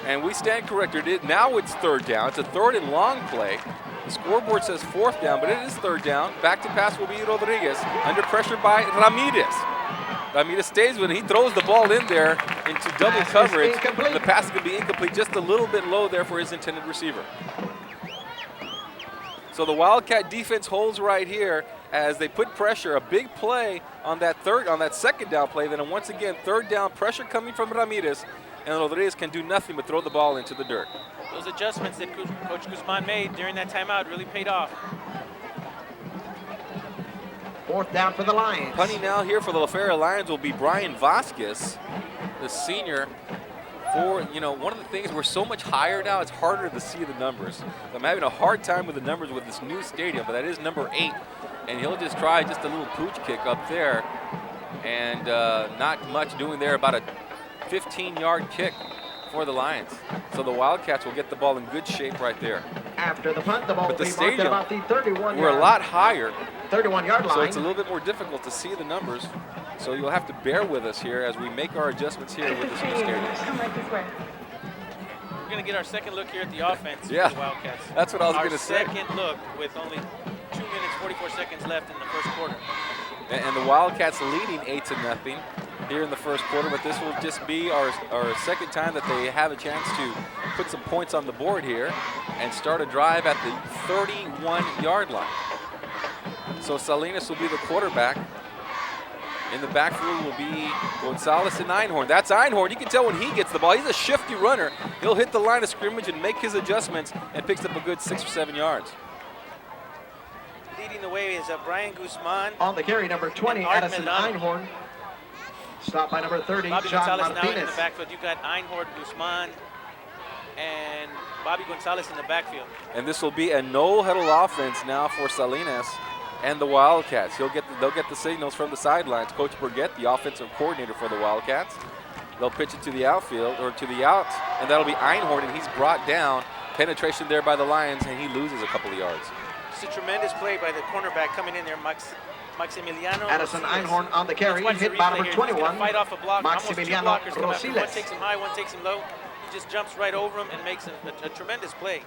And we stand corrected. Now it's 3rd down. It's a 3rd and long play. The scoreboard says 4th down, but it is 3rd down. Back to pass will be Rodriguez, under pressure by Ramirez. Ramirez stays with it. He throws the ball in there into double coverage. The pass is going to be incomplete, just a little bit low there for his intended receiver. So the Wildcat defense holds right here as they put pressure. A big play on that 2nd down play. Then once again, 3rd down, pressure coming from Ramirez, and Rodriguez can do nothing but throw the ball into the dirt. Those adjustments that Coach Guzman made during that timeout really paid off. 4th down for the Lions. Punting now here for the Feria Lions will be Brian Vasquez, the senior. One of the things, we're so much higher now, it's harder to see the numbers. I'm having a hard time with the numbers with this new stadium, but that is number 8. And he'll just try just a little pooch kick up there. And not much doing there, about a 15-yard kick for the Lions. So the Wildcats will get the ball in good shape right there. After the punt, the ball will But the be marked at stadium, about the 31 we're a lot higher. 31-yard line. So it's a little bit more difficult to see the numbers. So you'll have to bear with us here as we make our adjustments here with this new stadium. We're going to get our second look here at the offense Yeah, for the Wildcats. that's what I was going to say. Our second look with only 2 minutes, 44 seconds left in the first quarter. And the Wildcats leading 8-0 here in the first quarter, but this will just be our second time that they have a chance to put some points on the board here and start a drive at the 31-yard line. So Salinas will be the quarterback. In the backfield will be Gonzales and Einhorn. That's Einhorn. You can tell when he gets the ball. He's a shifty runner. He'll hit the line of scrimmage and make his adjustments and picks up a good 6 or 7 yards. Leading the way is Brian Guzman. On the carry, number 20, Addison Einhorn. Stopped by number 30, Bobby John Gonzales now in Martinez. the backfield. You've got Einhorn, Guzman, and Bobby Gonzales in the backfield. And this will be a no-huddle offense now for Salinas and the Wildcats. They'll get the signals from the sidelines. Coach Burgett, the offensive coordinator for the Wildcats. They'll pitch it to the outfield, or to the out, and that'll be Einhorn, and he's brought down. Penetration there by the Lions, and he loses a couple of yards. It's a tremendous play by the cornerback coming in there, Maximiliano. Addison Rosiles. Einhorn on the carry, hit by number 21. Fight off a block. Maximiliano Almost 2 blockers come after him. One Rosiles. takes him high, one takes him low. He just jumps right over him and makes a tremendous play.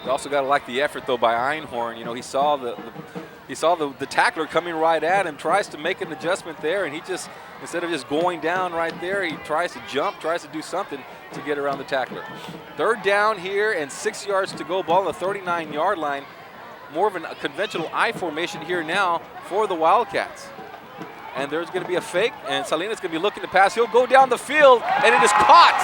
You also got to like the effort though by Einhorn. You know, he saw the tackler coming right at him, tries to make an adjustment there, and he just, instead of just going down right there, he tries to jump, tries to do something to get around the tackler. 3rd down here and 6 yards to go. Ball on the 39-yard line. More of a conventional I formation here now for the Wildcats. And there's going to be a fake, and Salinas going to be looking to pass. He'll go down the field, and it is caught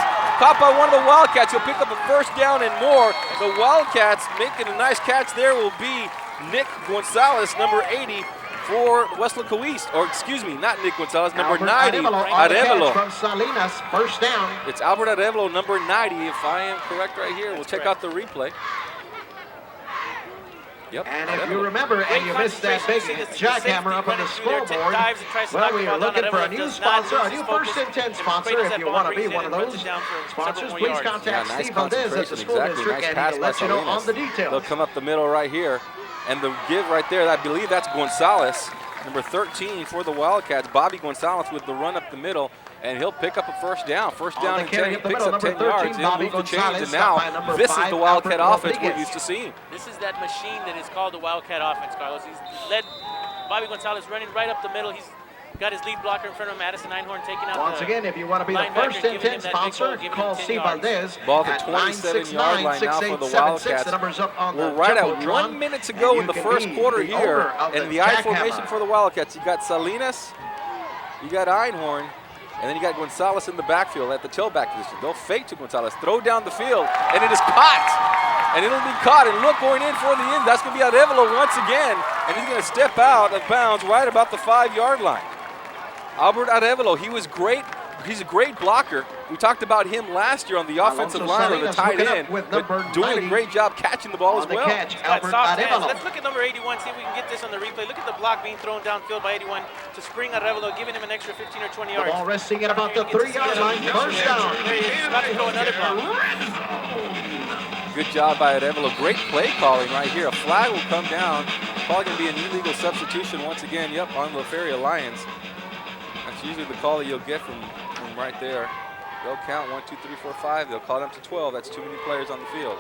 by one of the Wildcats. He'll pick up a 1st down and more. The Wildcats making a nice catch there will be Nick Gonzales, number 80 for Weslaco East. Or excuse me, not Nick Gonzales, number 90, Arevalo. From Salinas, 1st down. It's Albert Arevalo, number 90, if I am correct right here. We'll check out the replay. Yep. And if you remember and you missed that big jackhammer up on the scoreboard, well, we are looking for a new sponsor, a new 1st and 10 sponsor. If you want to be one of those sponsors, please contact Steve Valdez at the school district, and he'll let you know on the details. They'll come up the middle right here. And the give right there, I believe that's Gonzales. Number 13 for the Wildcats, Bobby Gonzales with the run up the middle, and he'll pick up a first down. First down and 10, he picks up 10 yards. He'll move the chains, and now this is the Wildcat offense we're used to seeing. This is that machine that is called the Wildcat offense, Carlos. He's led Bobby Gonzales running right up the middle. He's got his lead blocker in front of him, Addison Einhorn, taking out Once again, if you want to be the first and 10 sponsor, call C. Valdez. Ball at the 27-yard line now for the Wildcats. We're right at 1 minute to go in the first quarter here. And the I formation for the Wildcats, you got Salinas, you got Einhorn, and then you got Gonzales in the backfield at the tailback position. They'll fake to Gonzales, throw down the field, and it is caught. And it'll be caught, and look, going in for the end. That's going to be Arevalo once again, and he's going to step out of bounds right about the 5-yard line. Albert Arevalo, he was great. He's a great blocker. We talked about him last year on the offensive line or the tight end, but doing a great job catching the ball as well. Let's look at number 81, see if we can get this on the replay. Look at the block being thrown downfield by 81 to spring Arevalo, giving him an extra 15 or 20 yards. The ball resting at about the 3-yard line. First down. About to throw another block. Good job by Arevalo. Great play calling right here. A flag will come down. Probably going to be an illegal substitution once again. Yep, on the Feria Lions. That's usually the call that you'll get from right there. They'll count 1, 2, 3, 4, 5. They'll call it up to 12. That's too many players on the field.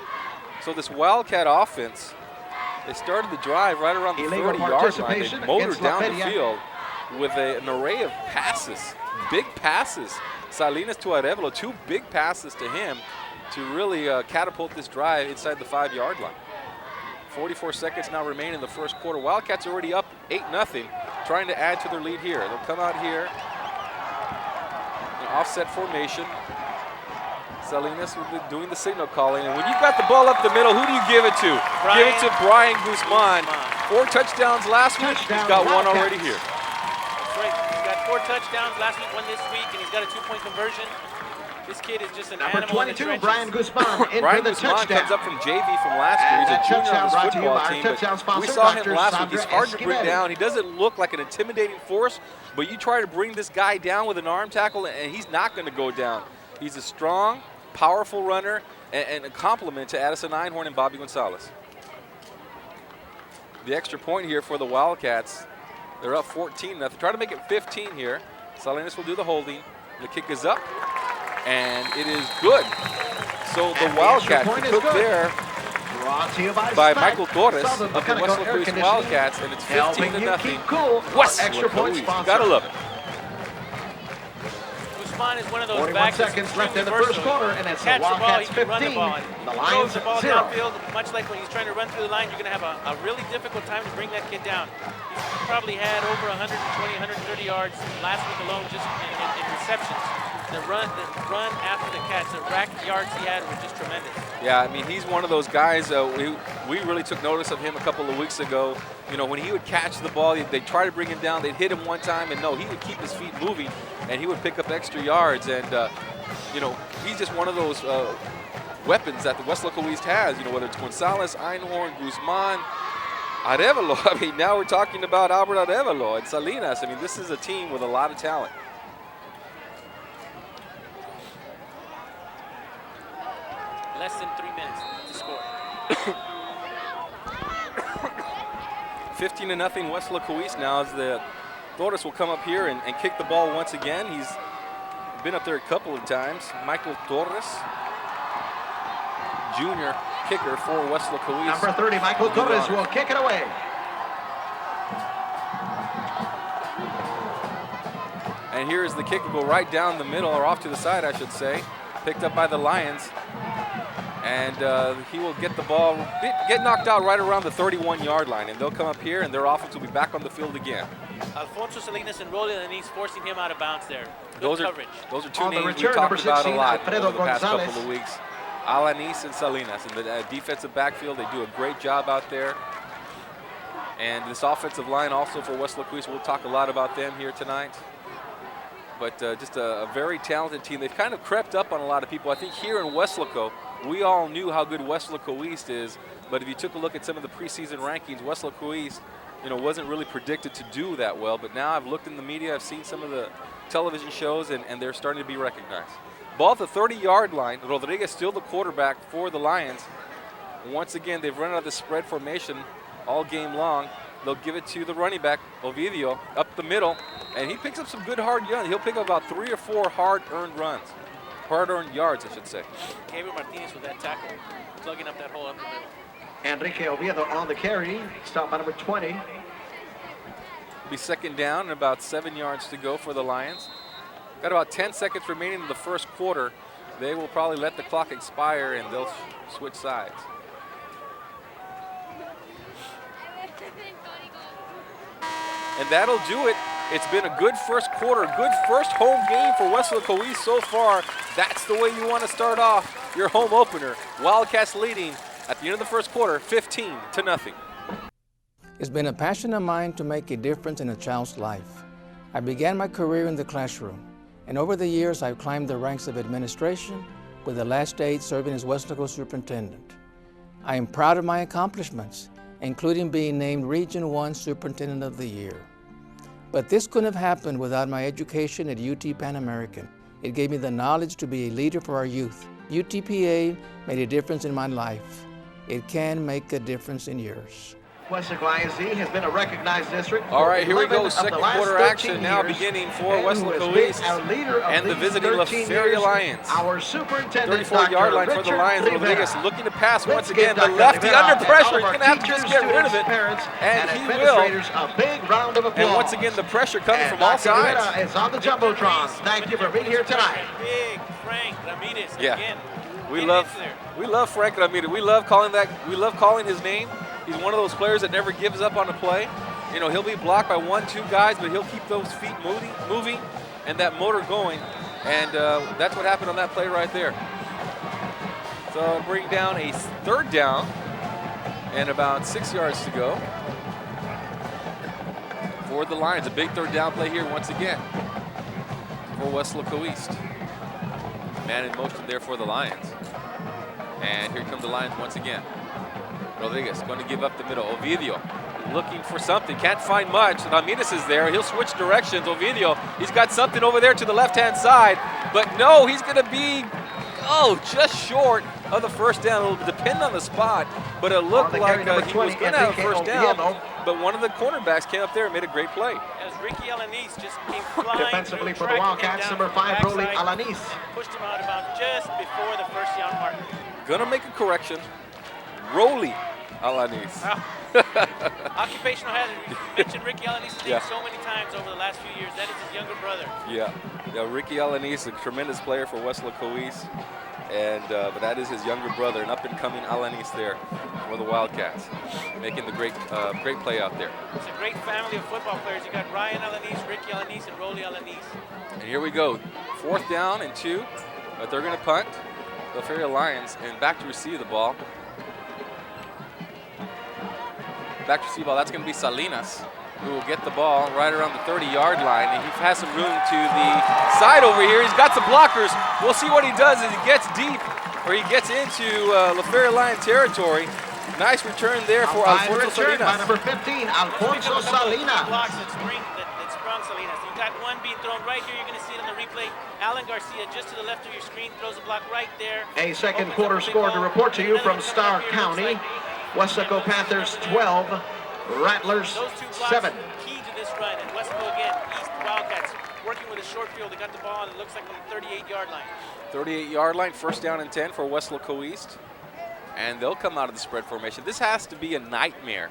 So this Wildcat offense, they started the drive right around the 30-yard line. They motored down the field with an array of passes, big passes. Salinas to Arevalo, 2 big passes to him to really catapult this drive inside the 5-yard line. 44 seconds now remain in the first quarter. Wildcats are already up 8-0, trying to add to their lead here. They'll come out here. Offset formation. Salinas will be doing the signal calling. And when you've got the ball up the middle, who do you give it to? Give it to Brian Guzman. 4 touchdowns last week. He's got 1 already here. That's right. He's got 4 touchdowns last week, 1 this week, and he's got a 2-point conversion. This kid is just an Number animal. 22, Brian Guzman. Brian Guzman comes up from JV from last year. He's a junior on this football team. But we saw him last week. He's hard to bring down. He doesn't look like an intimidating force, but you try to bring this guy down with an arm tackle, and he's not going to go down. He's a strong, powerful runner, and a compliment to Addison Einhorn and Bobby Gonzales. The extra point here for the Wildcats. They're up 14-0. Try to make it 15 here. Salinas will do the holding. The kick is up, and it is good. So the Wildcats took there by Michael Torres of the Weslaco Wildcats, and it's 15-0. Weslaco, gotta love it. Guzman is one of those 41 backs seconds left in the first quarter, and it's the Wildcats 15, the Lions 0. Downfield, much like when he's trying to run through the line, you're going to have a really difficult time to bring that kid down. He's probably had over 120, 130 yards last week alone just in receptions. The run after the catch, the rack yards he had were just tremendous. Yeah, I mean, he's one of those guys, we really took notice of him a couple of weeks ago. You know, when he would catch the ball, they'd try to bring him down, they'd hit him one time, and no, he would keep his feet moving, and he would pick up extra yards. And, you know, he's just one of those weapons that the Weslaco East has, you know, whether it's Gonzales, Einhorn, Guzman, Arevalo. I mean, now we're talking about Albert Arevalo and Salinas. I mean, this is a team with a lot of talent. Less than 3 minutes to score. 15-0 Weslaco East now, as the Torres will come up here and kick the ball once again. He's been up there a couple of times. Michael Torres, junior kicker for Weslaco East. Number 30, Michael Torres will kick it away. And here is the kick. Will go right down the middle, or off to the side, I should say. Picked up by the Lions. And he will get the ball, get knocked out right around the 31-yard line. And they'll come up here, and their offense will be back on the field again. Alfonso Salinas and Rolly, and he's forcing him out of bounds there. Those are two names we talked about a lot over the past couple of weeks. Alanis and Salinas. In the defensive backfield, they do a great job out there. And this offensive line also for Weslaco East, we'll talk a lot about them here tonight. But just a very talented team. They've kind of crept up on a lot of people. I think here in Weslaco, we all knew how good Weslaco East is, but if you took a look at some of the preseason rankings, Weslaco East, you know, wasn't really predicted to do that well. But now I've looked in the media, I've seen some of the television shows, and they're starting to be recognized. Ball at the 30-yard line. Rodriguez still the quarterback for the Lions. Once again, they've run out of the spread formation all game long. they'll give it to the running back, Ovidio, up the middle, and he picks up some good hard yards. He'll pick up about 3 or 4 hard-earned runs. Hard-earned yards, I should say. Gabriel Martinez with that tackle, plugging up that hole up the middle. Enrique Oviedo on the carry, stop by number 20. It'll be second down and about 7 yards to go for the Lions. Got about 10 seconds remaining in the first quarter. They will probably let the clock expire and they'll switch sides. And that'll do it. It's been a good first quarter, good first home game for Weslaco East so far. That's the way you want to start off your home opener. Wildcats leading at the end of the first quarter, 15-0. It's been a passion of mine to make a difference in a child's life. I began my career in the classroom, and over the years I've climbed the ranks of administration, with the last 8 serving as Weslaco superintendent. I am proud of my accomplishments, including being named Region 1 Superintendent of the Year. But this couldn't have happened without my education at UT Pan American. It gave me the knowledge to be a leader for our youth. UTPA made a difference in my life. It can make a difference in yours. Weslaco ISD has been a recognized district. All right, here we go. Second quarter action now beginning for Weslaco East and the visiting Feria Lions. Our superintendent, 34-yard line for the Lions. Rodriguez looking to pass once again. The lefty under pressure. He's going to have to just get rid of it. And he will. A big round of applause. And once again, the pressure coming from all sides. It's on the Jumbotron. Thank you for being here tonight. Big Frank Ramirez again. We love Frank Ramirez. We love calling his name. He's one of those players that never gives up on a play. You know, he'll be blocked by 1-2 guys, but he'll keep those feet moving and that motor going. And that's what happened on that play right there. So bring down a third down and about 6 yards to go for the Lions. A big third down play here once again for Weslaco East. Man in motion there for the Lions. And here come the Lions once again. Rodriguez going to give up the middle. Ovidio looking for something. Can't find much. Ramirez is there. He'll switch directions. Ovidio, he's got something over there to the left-hand side. But no, he's going to be, just short of the first down. It'll depend on the spot. But it looked like he was going to have a first down. But one of the cornerbacks came up there and made a great play. As Ricky Alanis just came flying. Defensively for the Wildcats, number 5, Rolly Alanis. Pushed him out about just before the first down mark. Gonna make a correction. Rolly Alanis. Occupational hazard. You mentioned Ricky Alanis' name so many times over the last few years. That is his younger brother. Yeah, Ricky Alanis, a tremendous player for Weslaco East. And but that is his younger brother, an up-and-coming Alanis there for the Wildcats, making the great play out there. It's a great family of football players. You got Ryan Alanis, Ricky Alanis, and Rolly Alanis. And here we go, 4th down and 2, but they're going to punt the Feria Lions and back to receive the ball. Back to receive ball. That's going to be Salinas, who will get the ball right around the 30-yard line. And he has some room to the side over here. He's got some blockers. We'll see what he does as he gets deep, or he gets into the Feria Lion territory. Nice return there for Alfonso Salinas. By number 15, Alfonso Salinas. Blocks that sprung Salinas. You've got one being thrown right here. You're going to see it on the replay. Alan Garcia, just to the left of your screen, throws a block right there. A second quarter score to report to you from Starr County. Weslaco Panthers 12, Rattlers 7. Key to this run, and Weslaco again, East Wildcats working with a short field. They got the ball, and it looks like on the 38-yard line. 38-yard line, 1st down and 10 for Weslaco East. And they'll come out of the spread formation. This has to be a nightmare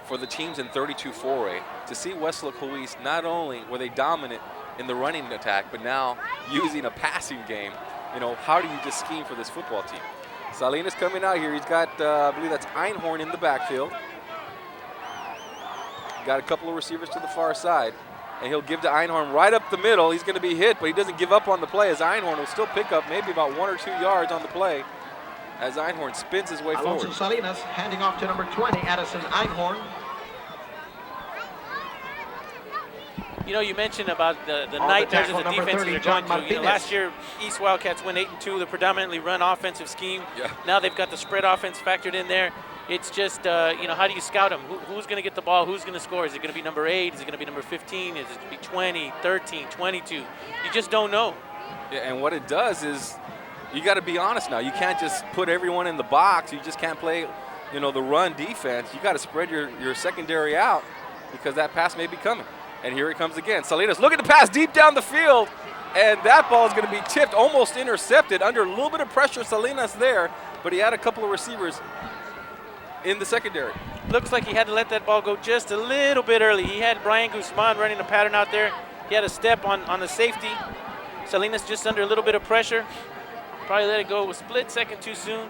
for the teams in 32-4A to see Weslaco East. Not only were they dominant in the running attack, but now using a passing game. You know, how do you just scheme for this football team? Salinas coming out here. He's got, I believe that's Einhorn in the backfield. Got a couple of receivers to the far side. And he'll give to Einhorn right up the middle. He's going to be hit, but he doesn't give up on the play, as Einhorn will still pick up maybe about 1 or 2 yards on the play as Einhorn spins his way Alfonso forward. Salinas handing off to number 20, Addison Einhorn. You know, you mentioned about the nightmares of the defenses they're going through. You know, last year, East Wildcats went 8-2, the predominantly run offensive scheme. Yeah. Now they've got the spread offense factored in there. It's just, you know, how do you scout them? Who's going to get the ball? Who's going to score? Is it going to be number 8? Is it going to be number 15? Is it going to be 20, 13, 22? You just don't know. Yeah, and what it does is you got to be honest now. You can't just put everyone in the box. You just can't play you know, the run defense, you got to spread your secondary out because that pass may be coming. And here it comes again. Salinas looking to pass deep down the field, and that ball is going to be tipped, almost intercepted under a little bit of pressure. Salinas there, but he had a couple of receivers in the secondary. Looks like he had to let that ball go just a little bit early. He had Brian Guzman running a pattern out there. He had a step on the safety. Salinas just under a little bit of pressure. Probably let it go a split second too soon.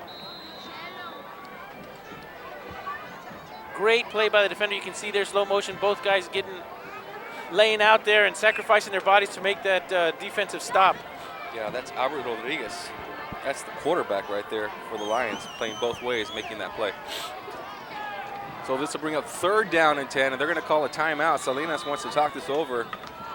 Great play by the defender. You can see there, slow motion, both guys laying out there and sacrificing their bodies to make that defensive stop. Yeah, that's Albert Rodriguez. That's the quarterback right there for the Lions, playing both ways, making that play. So this will bring up 3rd down and 10, and they're going to call a timeout. Salinas wants to talk this over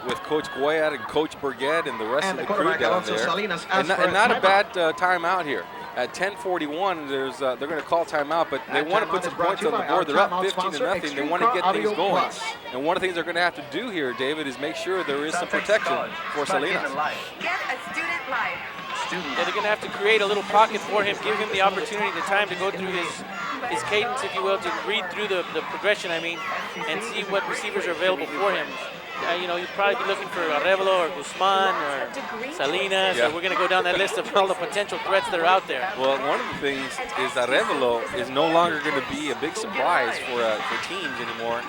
with Coach Goyat and Coach Burgett and the rest of the crew down there. And not a bad timeout here. At 10:41, they're going to call timeout, but they want to put some points on the board. They're up 15-0. They want to get things going. And one of the things they're going to have to do here, David, is make sure there is some protection for Salinas. Get a student life. Yeah, they're going to have to create a little pocket for him, give him the opportunity, the time to go through his cadence, if you will, to read through the progression, I mean, and see what receivers are available for him. You know, you'd probably be looking for Arevalo or Guzman or Salinas. Yeah. So we're going to go down that list of all the potential threats that are out there. Well, one of the things is Arevalo is no longer going to be a big surprise for teams anymore.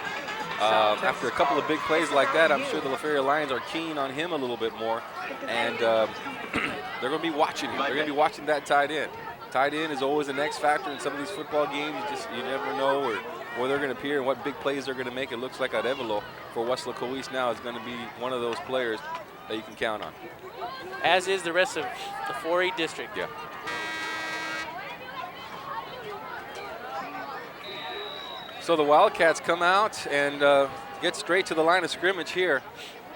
After a couple of big plays like that, I'm sure the Feria Lions are keen on him a little bit more. And they're going to be watching him. They're going to be watching that tight end. Tight end is always an X factor in some of these football games. You never know where they're going to appear and what big plays they're going to make. It looks like Arevalo for Weslaco East now is going to be one of those players that you can count on. As is the rest of the 4A district. Yeah. So the Wildcats come out and get straight to the line of scrimmage here.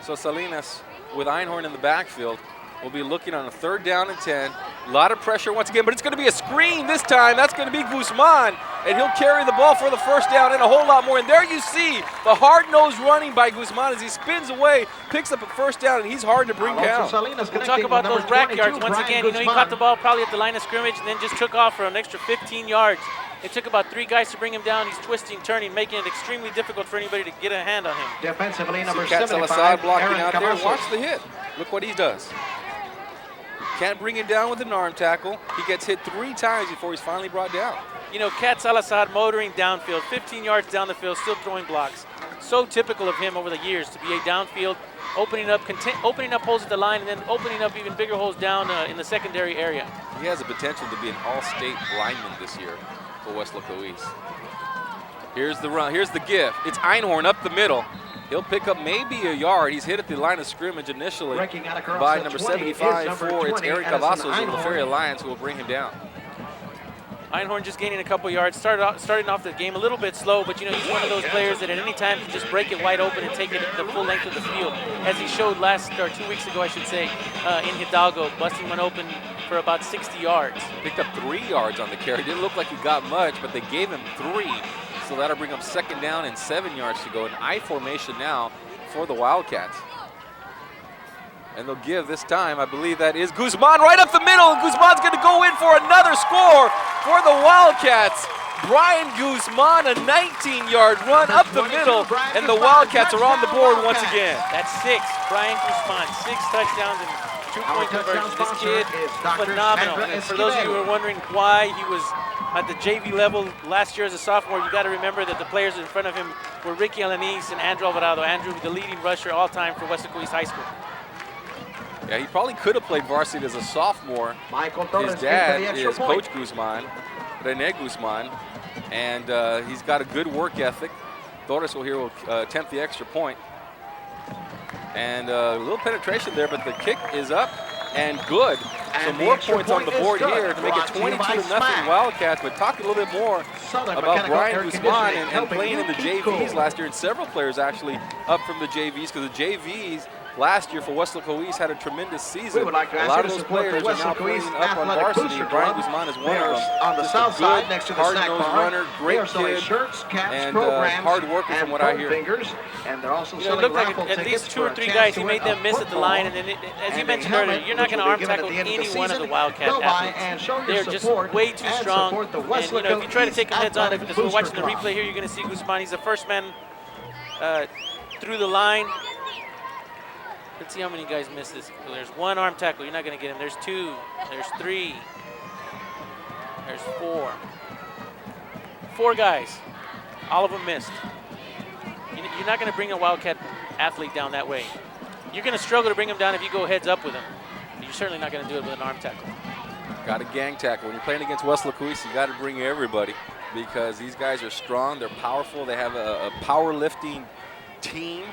So Salinas with Einhorn in the backfield will be looking on a 3rd down and 10. A lot of pressure once again, but it's going to be a screen this time. That's going to be Guzman, and he'll carry the ball for the 1st down and a whole lot more. And there you see the hard-nosed running by Guzman as he spins away, picks up a 1st down, and he's hard to bring down. We'll talk about those rack yards once again. You know, he caught the ball probably at the line of scrimmage and then just took off for an extra 15 yards. It took about 3 guys to bring him down. He's twisting, turning, making it extremely difficult for anybody to get a hand on him. Defensively, number Cat 75, blocking Aaron out there. Cavazos. Watch the hit. Look what he does. Can't bring him down with an arm tackle. He gets hit 3 times before he's finally brought down. You know, Cat Salazar motoring downfield, 15 yards down the field, still throwing blocks. So typical of him over the years to be a downfield, opening up holes at the line and then opening up even bigger holes down in the secondary area. He has the potential to be an all-state lineman this year for Weslaco East. Here's the run. Here's the give. It's Einhorn up the middle. He'll pick up maybe a yard. He's hit at the line of scrimmage initially by number 75 for it's Erik Valdez of the Feria Lions who will bring him down. Einhorn just gaining a couple yards, starting off the game a little bit slow, but you know, he's one of those players that at any time can just break it wide open and take it the full length of the field, as he showed 2 weeks ago, I should say, in Hidalgo, busting one open for about 60 yards. Picked up 3 yards on the carry. Didn't look like he got much, but they gave him 3. So that'll bring up 2nd down and 7 yards to go. An I formation now for the Wildcats. And they'll give this time, I believe that is Guzman right up the middle. And Guzman's going to go in for another score for the Wildcats. Brian Guzman, a 19-yard run up the middle, and the Wildcats are on the board once again. That's 6. Brian Guzman, 6 touchdowns and 2-point conversions. This kid, phenomenal. And for those of you who are wondering why he was at the JV level last year as a sophomore, you got to remember that the players in front of him were Ricky Alanis and Andrew Alvarado. Andrew, the leading rusher all time for Weslaco East High School. Yeah, he probably could have played varsity as a sophomore. His dad is Coach Guzman, Rene Guzman, and he's got a good work ethic. Torres will attempt the extra point. And a little penetration there, but the kick is up and good. So more points on the board here to make it 22-0 Wildcats. But talk a little bit more about Brian Guzman and playing in the JVs last year, and several players actually up from the JVs, because the JVs last year for Weslaco East had a tremendous season. We would like to a ask lot you of to those support the players are now Weslaco playing East up on Athletic varsity. Booster Brian Club. Guzman is They one of are them. on the Just south a good, side next to the snack hard-nosed bar. runner, They great are selling kid, shirts, caps, and programs, hard worker and from what I foam hear. fingers. And they're also It selling looked like raffle at tickets least 2 or for a 3 chance guys to he win made them a miss at the football line, and then as you and a mentioned helmet, earlier, you're not which going to will arm be given at tackle the end of the any one of the season. Wildcat Go by athletes. and show your They're just support way too and strong. support the And you know, if you try to Weslaco take them heads on, Athletic as we're watching the Booster replay here, you're going to see Guzman. He's the first man through the line. Let's see how many guys miss this. There's 1 arm tackle. You're not going to get him. There's 2. There's 3. There's 4. 4 guys. All of them missed. You're not going to bring a Wildcat athlete down that way. You're going to struggle to bring him down if you go heads up with him. But you're certainly not going to do it with an arm tackle. Got a gang tackle. When you're playing against Weslaco East, you got to bring everybody because these guys are strong. They're powerful. They have a powerlifting team,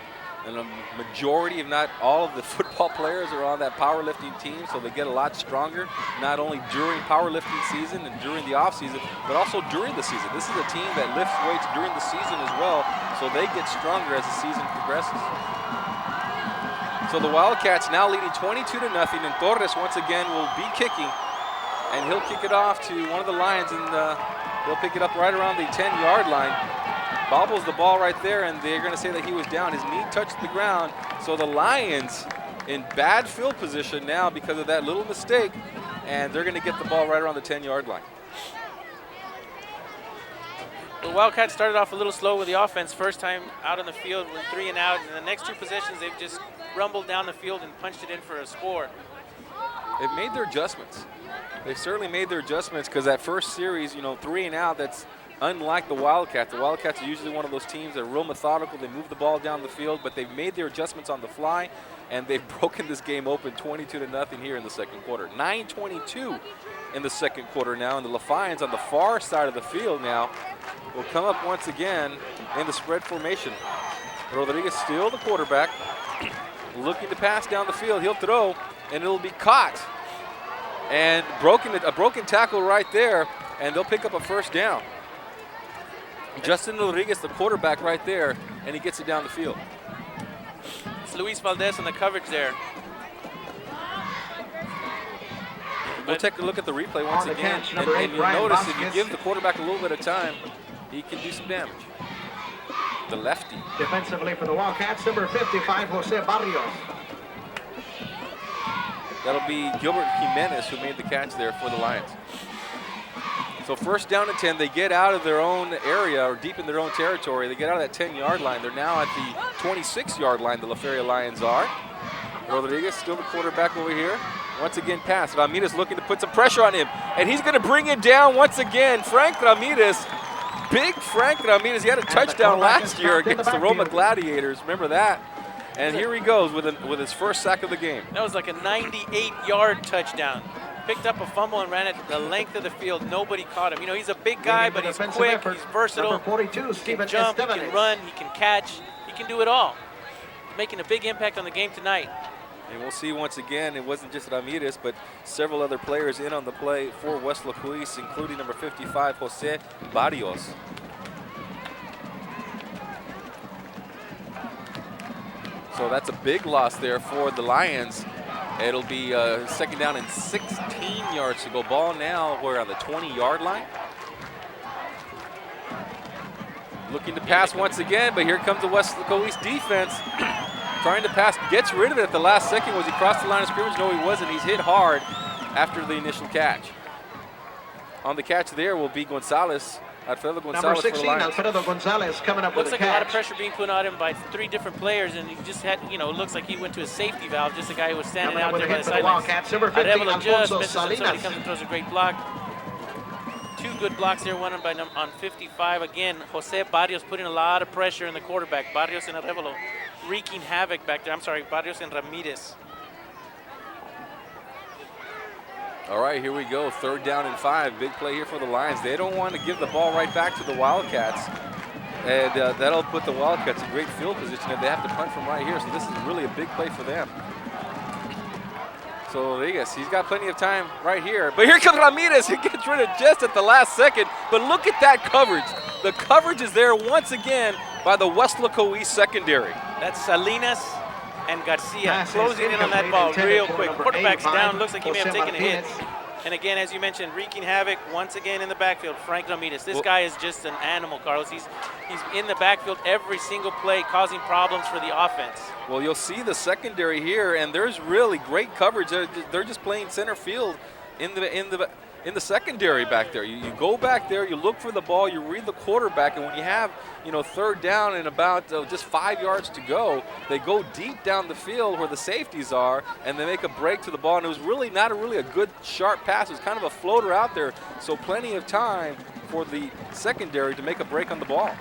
and a majority, if not all, of the football players are on that powerlifting team, so they get a lot stronger, not only during powerlifting season and during the off season, but also during the season. This is a team that lifts weights during the season as well, so they get stronger as the season progresses. So the Wildcats now leading 22-0, and Torres once again will be kicking, and he'll kick it off to one of the Lions, and they'll pick it up right around the 10-yard line. Bobbles the ball right there, and they're going to say that he was down. His knee touched the ground, so the Lions in bad field position now because of that little mistake, and they're going to get the ball right around the 10-yard line. The Wildcats started off a little slow with the offense. First time out on the field with 3 and out, and the next 2 possessions they've just rumbled down the field and punched it in for a score. They've made their adjustments. They've certainly made their adjustments because that first series, 3 and out, that's unlike the Wildcats. The Wildcats are usually one of those teams that are real methodical. They move the ball down the field, but they've made their adjustments on the fly, and they've broken this game open 22-0 here in the second quarter. 9:22 in the second quarter now, and the Lions on the far side of the field now will come up once again in the spread formation. Rodriguez still the quarterback, looking to pass down the field. He'll throw, and it'll be caught. And a broken tackle right there, and they'll pick up a first down. Justin Rodriguez, the quarterback right there, and he gets it down the field. It's Luis Valdez on the coverage there. We'll take a look at the replay once again, and you'll notice if you give the quarterback a little bit of time, he can do some damage. The lefty. Defensively for the Wildcats, number 55, Jose Barrios. That'll be Gilbert Jimenez who made the catch there for the Lions. So first down and 10, they get out of their own area or deep in their own territory. They get out of that 10-yard line. They're now at the 26-yard line, the Feria Lions are. Rodriguez still the quarterback over here. Once again pass. Ramirez looking to put some pressure on him, and he's going to bring it down once again. Frank Ramirez, big Frank Ramirez. He had a touchdown last year against the Roma Gladiators. Remember that? And here he goes with his first sack of the game. That was like a 98-yard touchdown. Picked up a fumble and ran it the length of the field. Nobody caught him. He's a big guy, but he's quick, he's versatile. Number 42, he can jump, he can run, he can catch, he can do it all. Making a big impact on the game tonight. And we'll see once again, it wasn't just Ramirez, but several other players in on the play for Weslaco East, including number 55, Jose Barrios. So that's a big loss there for the Lions. It'll be second down and 16 yards to go. Ball now, we're on the 20-yard line. Looking to pass once again, but here comes the Weslaco East defense. Trying to pass, gets rid of it at the last second. Was he crossed the line of scrimmage? No, he wasn't. He's hit hard after the initial catch. On the catch there will be Gonzales. Alfredo Gonzales number 16, for the Lions. Alfredo Gonzales coming up with Looks a like catch. a lot of pressure being put on him by 3 different players, and he just had, looks like he went to a safety valve, just a guy who was standing out there by the sidelines. Number 50, Arevalo just Alfonso misses him. Somebody Salinas. comes and throws a great block. 2 good blocks there, one on 55. Again, Jose Barrios putting a lot of pressure on the quarterback. Barrios and Arevalo wreaking havoc back there. I'm sorry, Barrios and Ramirez. All right, here we go. Third down and 5. Big play here for the Lions. They don't want to give the ball right back to the Wildcats. And that'll put the Wildcats in great field position if they have to punt from right here. So this is really a big play for them. So Rodriguez, he's got plenty of time right here. But here comes Ramirez. He gets rid of just at the last second. But look at that coverage. The coverage is there once again by the Weslaco East secondary. That's Salinas, and Garcia closing in on that ball real quick. Quarterback's down, looks like he may have taken a hit. And again, as you mentioned, wreaking havoc once again in the backfield, Frank Ramirez. This guy is just an animal, Carlos. He's in the backfield every single play, causing problems for the offense. Well, you'll see the secondary here, and there's really great coverage. They're just playing center field in the secondary back there. You go back there, you look for the ball, you read the quarterback, and when you have, third down and about just 5 yards to go, they go deep down the field where the safeties are, and they make a break to the ball. And it was really not a good sharp pass. It was kind of a floater out there, so plenty of time for the secondary to make a break on the ball.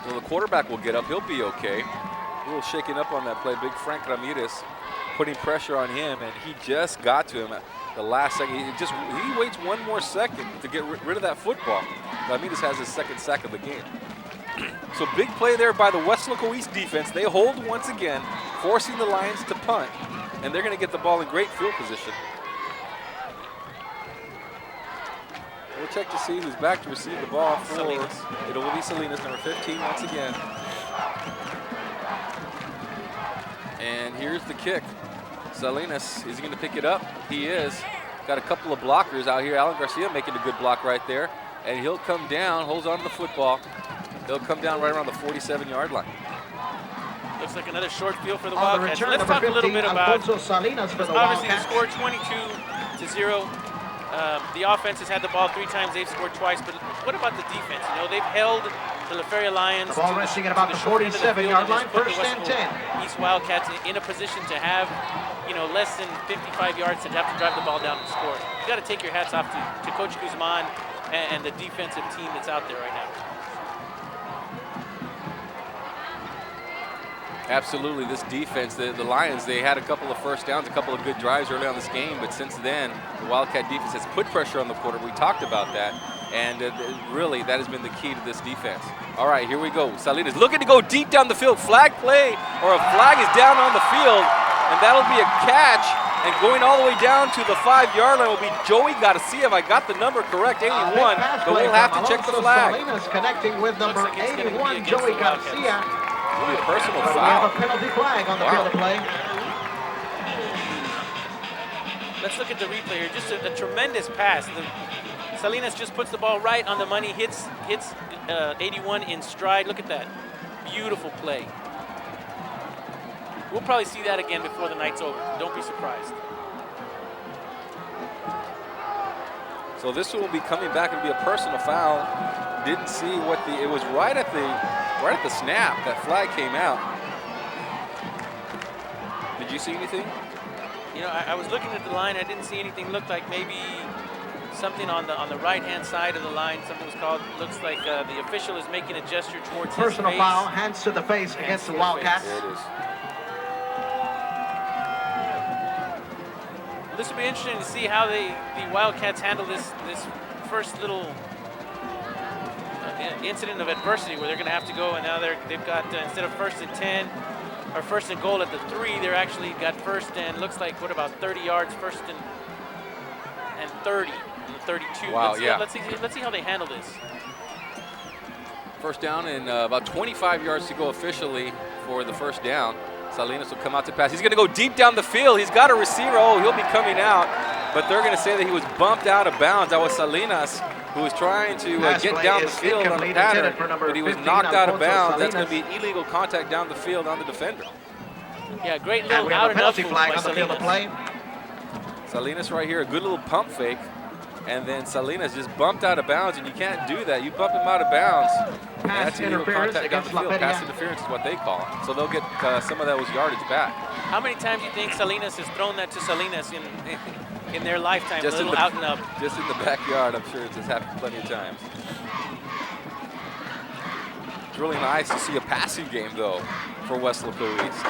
Well, the quarterback will get up. He'll be okay. A little shaken up on that play. Big Frank Ramirez putting pressure on him, and he just got to him at the last second. He waits one more second to get rid of that football. Ramirez has his second sack of the game. So big play there by the Weslaco East defense. They hold once again, forcing the Lions to punt, and they're going to get the ball in great field position. We'll check to see who's back to receive the ball for Salinas. It will be Salinas, number 15 once again. And here's the kick. Salinas, is he going to pick it up? He is. Got a couple of blockers out here. Alan Garcia making a good block right there. And he'll come down, holds on to the football. He'll come down right around the 47-yard line. Looks like another short field for the Wildcats. So let's talk a little bit about Alfonso Salinas for the obviously Wildcats. the score 22-0. The offense has had the ball 3 times. They've scored twice. But what about the defense? They've held the Feria Lions. The ball resting at about the 47-yard line, first and 10. East Wildcats in a position to have, less than 55 yards to have to drive the ball down and score. You got to take your hats off to Coach Guzman and the defensive team that's out there right now. Absolutely, this defense, the Lions, they had a couple of first downs, a couple of good drives early on this game, but since then, the Wildcat defense has put pressure on the quarterback. We talked about that, and really, that has been the key to this defense. All right, here we go. Salinas looking to go deep down the field. Flag play, or a flag is down on the field, and that'll be a catch, and going all the way down to the 5-yard line will be Joey Garcia, if I got the number correct, 81, but we'll have to check the flag. Salinas connecting with number 81, Joey Garcia. It'll be a personal foul. We have a penalty flag on the field of play. Let's look at the replay here. Just a tremendous pass. Salinas just puts the ball right on the money, hits 81 in stride. Look at that. Beautiful play. We'll probably see that again before the night's over. Don't be surprised. So this one will be coming back. It'll be a personal foul. Didn't see what it was right at the snap that flag came out. Did you see anything? I was looking at the line. I didn't see anything. Looked like maybe something on the right-hand side of the line. Something was called. Looks like the official is making a gesture towards personal his face. foul, hands to the face against the Wildcats. There it is. This will be interesting to see how the Wildcats handle this first little incident of adversity where they're going to have to go, and now they've got instead of first and 10 or first and goal at the 3, they're actually got first and looks like what about 30 yards, first and 30, and 32. Wow, let's see how they handle this. First down and about 25 yards to go officially for the first down. Salinas will come out to pass. He's going to go deep down the field. He's got a receiver. Oh, he'll be coming out, but they're going to say that he was bumped out of bounds. That was Salinas, who was trying to get down the field on the pattern, but he was knocked out of bounds. That's going to be illegal contact down the field on the defender. Yeah, great little out and up flag on the field of play. Salinas right here, a good little pump fake, and then Salinas just bumped out of bounds, and you can't do that. You bump him out of bounds. That's illegal contact down the field. Pass interference is what they call it. So they'll get some of those yardage back. How many times do you think Salinas has thrown that to Salinas in their lifetime? Just a little out and up. Just in the backyard, I'm sure it's just happened plenty of times. It's really nice to see a passing game, though, for Weslaco East.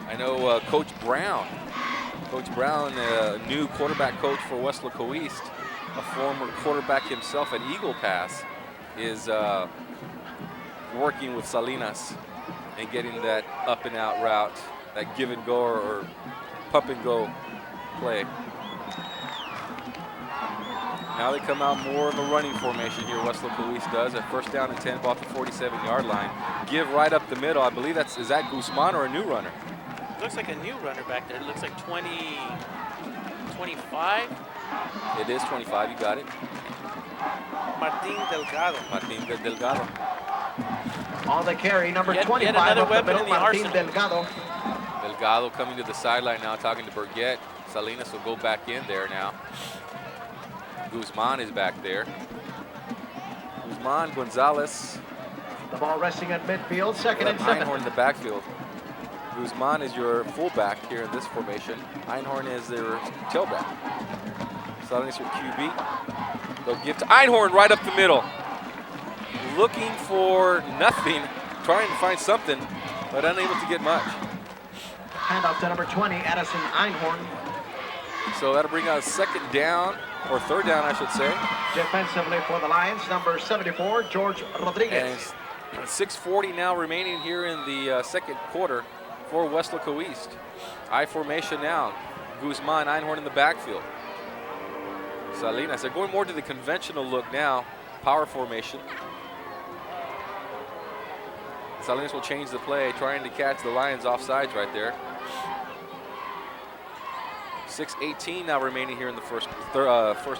I know Coach Brown, new quarterback coach for Weslaco East, a former quarterback himself at Eagle Pass, is working with Salinas and getting that up and out route, that give and go or pump and go play. Now they come out more of a running formation here. Weslaco East does at 1st down and 10, ball at the 47-yard line. Give right up the middle. I believe is that Guzman or a new runner? Looks like a new runner back there. It looks like 25. It is 25. You got it. Martin Delgado. Martin Delgado. On the carry, number Yet 25 another up the weapon middle, in the Martin arsenal. Delgado. Delgado coming to the sideline now, talking to Burgett. Salinas will go back in there now. Guzman is back there. Guzman, Gonzales. The ball resting at midfield, 2nd and 7. Einhorn in the backfield. Guzman is your fullback here in this formation. Einhorn is their tailback. Salinas your QB. They'll give to Einhorn right up the middle. Looking for nothing, trying to find something, but unable to get much. Handoff to number 20, Addison Einhorn. So that'll bring out a 2nd down, or 3rd down, I should say. Defensively for the Lions, number 74, George Rodriguez. And 6:40 now remaining here in the 2nd quarter for Weslaco East. I formation now. Guzman, Einhorn in the backfield. Salinas, they're going more to the conventional look now. Power formation. Salinas will change the play, trying to catch the Lions offsides right there. 6:18 now remaining here in the first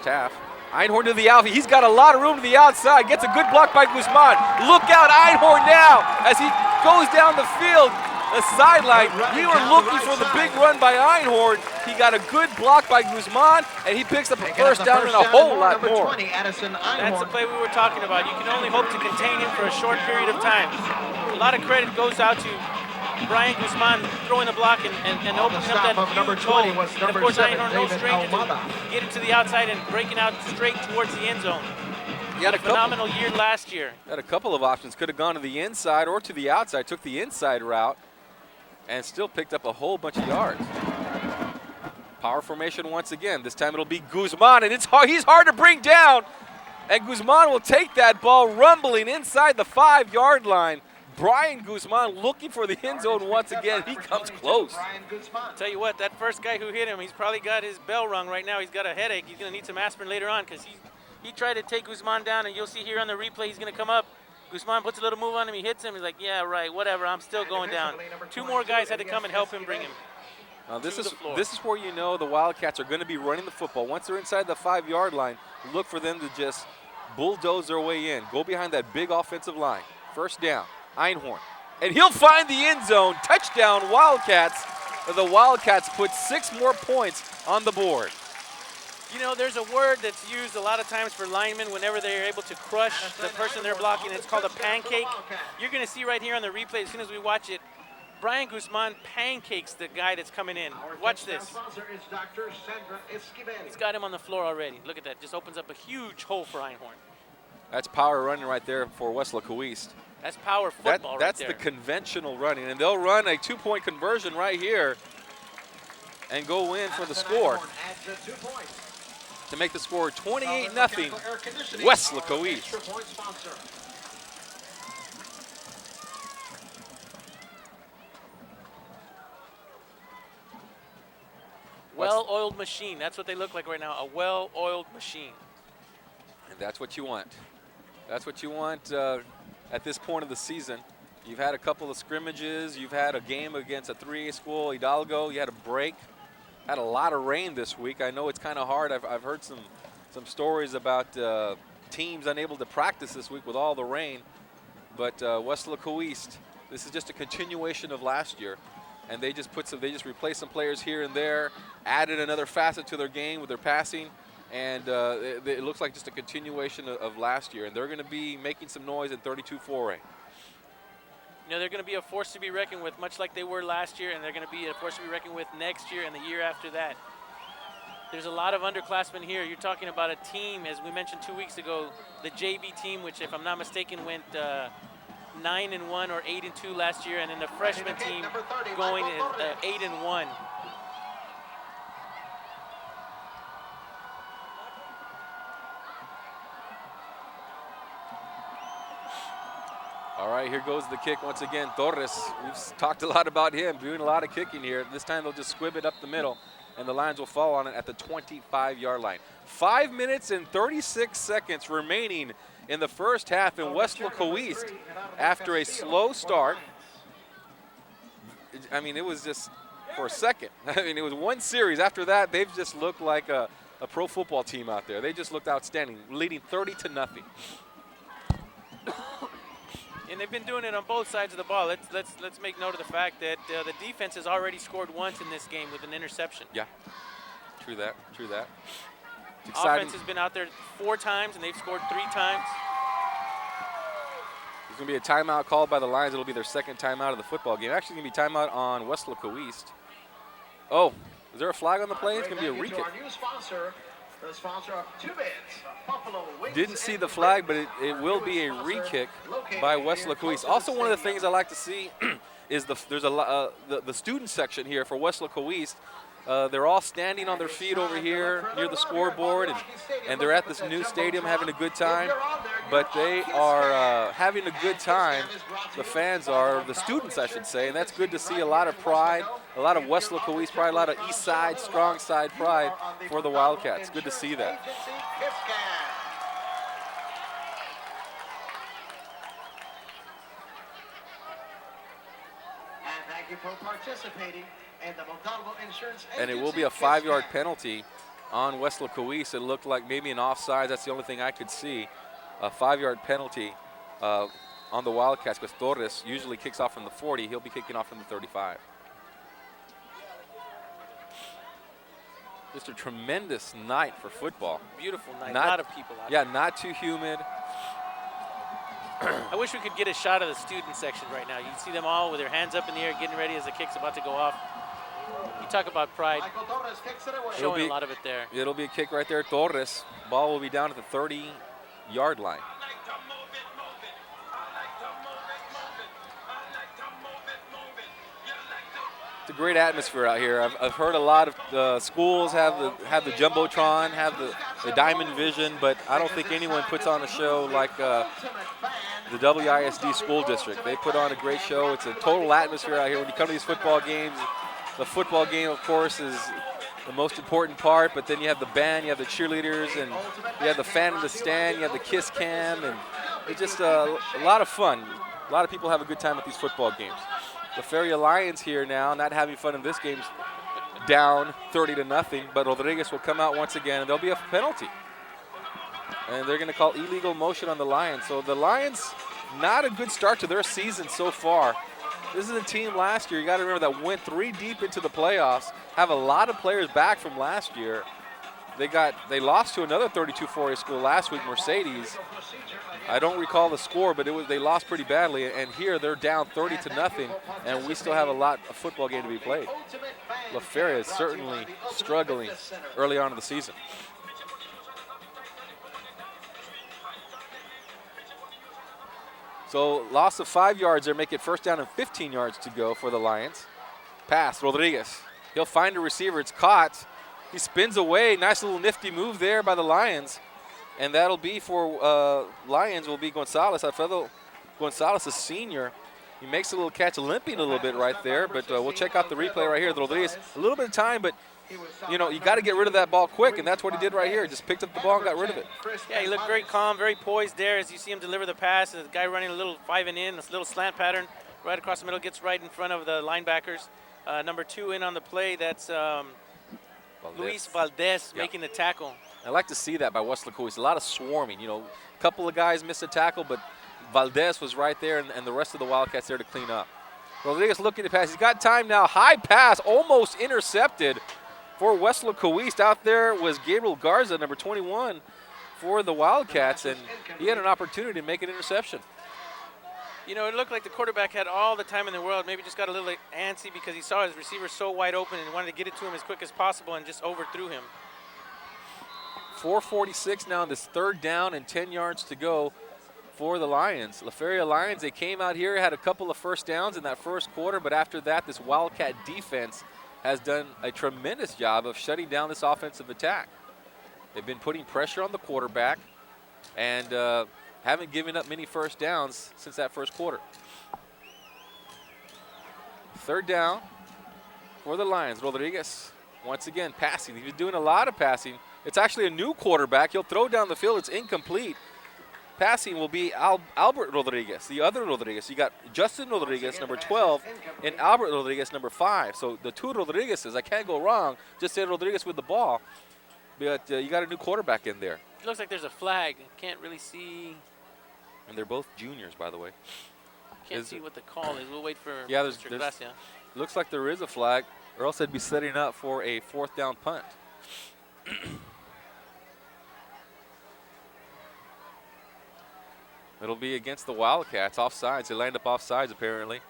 half. Einhorn to the out. He's got a lot of room to the outside. Gets a good block by Guzman. Look out, Einhorn now as he goes down the field, the sideline. We were looking for the big run by Einhorn. He got a good block by Guzman, and he picks up a 1st down and a whole lot more. 20, Addison Einhorn. That's the play we were talking about. You can only hope to contain him for a short period of time. A lot of credit goes out to Brian Guzman throwing the block and opening up that huge hole. And of course, Einhorn, no stranger to get it to the outside and breaking out straight towards the end zone. He had a phenomenal year last year. Had a couple of options. Could have gone to the inside or to the outside. Took the inside route and still picked up a whole bunch of yards. Power formation once again. This time it'll be Guzman, and he's hard to bring down. And Guzman will take that ball rumbling inside the 5-yard line. Brian Guzman looking for the end zone once again. He comes close. Tell you what, that first guy who hit him, he's probably got his bell rung right now. He's got a headache. He's going to need some aspirin later on because he tried to take Guzman down, and you'll see here on the replay he's going to come up. Guzman puts a little move on him. He hits him. He's like, yeah, right, whatever. I'm still going down. 2 more guys had to come and help him bring him. Now this is where you know the Wildcats are going to be running the football. Once they're inside the 5-yard line, look for them to just bulldoze their way in. Go behind that big offensive line. 1st down. Einhorn, and he'll find the end zone. Touchdown, Wildcats. The Wildcats put 6 more points on the board. You know, there's a word that's used a lot of times for linemen whenever they're able to crush the person they're blocking. It's called a pancake. You're going to see right here on the replay as soon as we watch it, Brian Guzman pancakes the guy that's coming in. Watch this. He's got him on the floor already. Look at that. Just opens up a huge hole for Einhorn. That's power running right there for Weslaco East. That's power football that's right there. the conventional running, and they'll run a 2-point conversion right here and go in for the score to make the score 28-0 Weslaco East. Well-oiled machine. That's what they look like right now, a well-oiled machine. And that's what you want. That's what you want at this point of the season. You've had a couple of scrimmages. You've had a game against a 3A school, Hidalgo. You had a break. Had a lot of rain this week. I know it's kind of hard. I've heard some stories about teams unable to practice this week with all the rain. But Weslaco East, this is just a continuation of last year. And they just replaced some players here and there, added another facet to their game with their passing. And it looks like just a continuation of last year. And they're going to be making some noise in 32-4A. You know, they're going to be a force to be reckoned with, much like they were last year, and they're going to be a force to be reckoned with next year and the year after that. There's a lot of underclassmen here. You're talking about a team, as we mentioned 2 weeks ago, the JV team, which, if I'm not mistaken, went 9-1 or 8-2 last year, and then the freshman team going 8-1. All right, here goes the kick once again. Torres, we've talked a lot about him, doing a lot of kicking here. This time they'll just squib it up the middle. and the Lions will fall on it at the 25-yard line. 5 minutes and 36 seconds remaining in the first half, in Weslaco East, after a slow start. I mean, it was just for a second. I mean, it was one series. After that, they've just looked like a pro football team out there. They just looked outstanding, leading 30-0. And they've been doing it on both sides of the ball. Let's make note of the fact that the defense has already scored once in this game with an interception. Yeah, true that, true that. It's exciting. Offense has been out there 4 times, and they've scored 3 times. There's going to be a timeout called by the Lions. It'll be their second timeout of the football game. Actually, going to be timeout on Weslaco East. Oh, is there a flag on the play? It's going to be a re-kick. The sponsor of 2 Bits, Buffalo Wings. Didn't see the flag, but it will be a re-kick by Weslaco East. Also, one of the things I like to see is there's the student section here for Weslaco East. They're all standing on their feet over here near the scoreboard, and they're at this new stadium having a good time. But they are having a good time. The fans are, the students, I should say, and that's good to see. A lot of pride, a lot of Weslaco East pride, a lot of East Side, strong side pride for the Wildcats. Good to see that. And thank you for participating. And it will be a 5-yard penalty on Weslaco East. It looked like maybe an offside. That's the only thing I could see. A 5-yard penalty on the Wildcats, because Torres usually kicks off from the 40. He'll be kicking off from the 35. Just a tremendous night for football. Beautiful night. A lot of people out there. Yeah, not too humid. I wish we could get a shot of the student section right now. You can see them all with their hands up in the air, getting ready as the kick's about to go off. You talk about pride, showing a lot of it there. It'll be a kick right there, Torres. Ball will be down at the 30-yard line. It's a great atmosphere out here. I've heard a lot of schools have the Jumbotron, have the Diamond Vision, but I don't think anyone puts on a show like the WISD School District. They put on a great show. It's a total atmosphere out here. When you come to these football games, the football game, of course, is the most important part, but then you have the band, you have the cheerleaders, and you have the fan in the stand, you have the kiss cam, and it's just a lot of fun. A lot of people have a good time at these football games. The Feria Lions here now, not having fun in this game, down 30-0, but Rodriguez will come out once again, and there'll be a penalty. And they're going to call illegal motion on the Lions. So the Lions, not a good start to their season so far. This is a team last year, you got to remember, that went 3 deep into the playoffs, have a lot of players back from last year. They lost to another 32-4A school last week, Mercedes. I don't recall the score, but they lost pretty badly. And here they're down 30-0, and we still have a lot of football game to be played. La Feria is certainly struggling early on in the season. So loss of 5 yards there, make it first down and 15 yards to go for the Lions. Pass, Rodriguez. He'll find a receiver. It's caught. He spins away. Nice little nifty move there by the Lions. And that'll be for Lions will be Gonzales. Alfredo Gonzales, a senior. He makes a little catch, limping a little bit right there, but we'll check out the replay right here. Rodriguez, a little bit of time, but you know, you got to get rid of that ball quick, and that's what he did right here. He just picked up the ball and got rid of it. Yeah, he looked very calm, very poised there as you see him deliver the pass. The guy running a little 5 and in, a little slant pattern right across the middle, gets right in front of the linebackers. Number 2 in on the play, that's Luis Valdez making the tackle. I like to see that by Weslaco. It's a lot of swarming. You know, a couple of guys missed a tackle, but Valdez was right there, and the rest of the Wildcats there to clean up. Rodriguez looking to pass. He's got time now. High pass, almost intercepted for Weslaco East. Out there was Gabriel Garcia, number 21, for the Wildcats, and he had an opportunity to make an interception. You know, it looked like the quarterback had all the time in the world, maybe just got a little antsy because he saw his receiver so wide open and wanted to get it to him as quick as possible and just overthrew him. 4:46 now, this 3rd down and 10 yards to go for the Lions. La Feria Lions, they came out here, had a couple of first downs in that first quarter, but after that, this Wildcat defense has done a tremendous job of shutting down this offensive attack. They've been putting pressure on the quarterback and haven't given up many first downs since that first quarter. 3rd down for the Lions. Rodriguez Once again, passing. He's been doing a lot of passing. It's actually a new quarterback. He'll throw down the field. It's incomplete. Passing will be Albert Rodriguez, the other Rodriguez. You got Justin Rodriguez, number 12, and Albert Rodriguez, number 5. So the two Rodriguezes, I can't go wrong. Just say Rodriguez with the ball. But you got a new quarterback in there. It looks like there's a flag. Can't really see. And they're both juniors, by the way. Can't see what the call is. We'll wait for Mr. Gracia. Looks like there is a flag, or else they'd be setting up for a 4th down punt. It'll be against the Wildcats, offsides. They lined up offsides, apparently.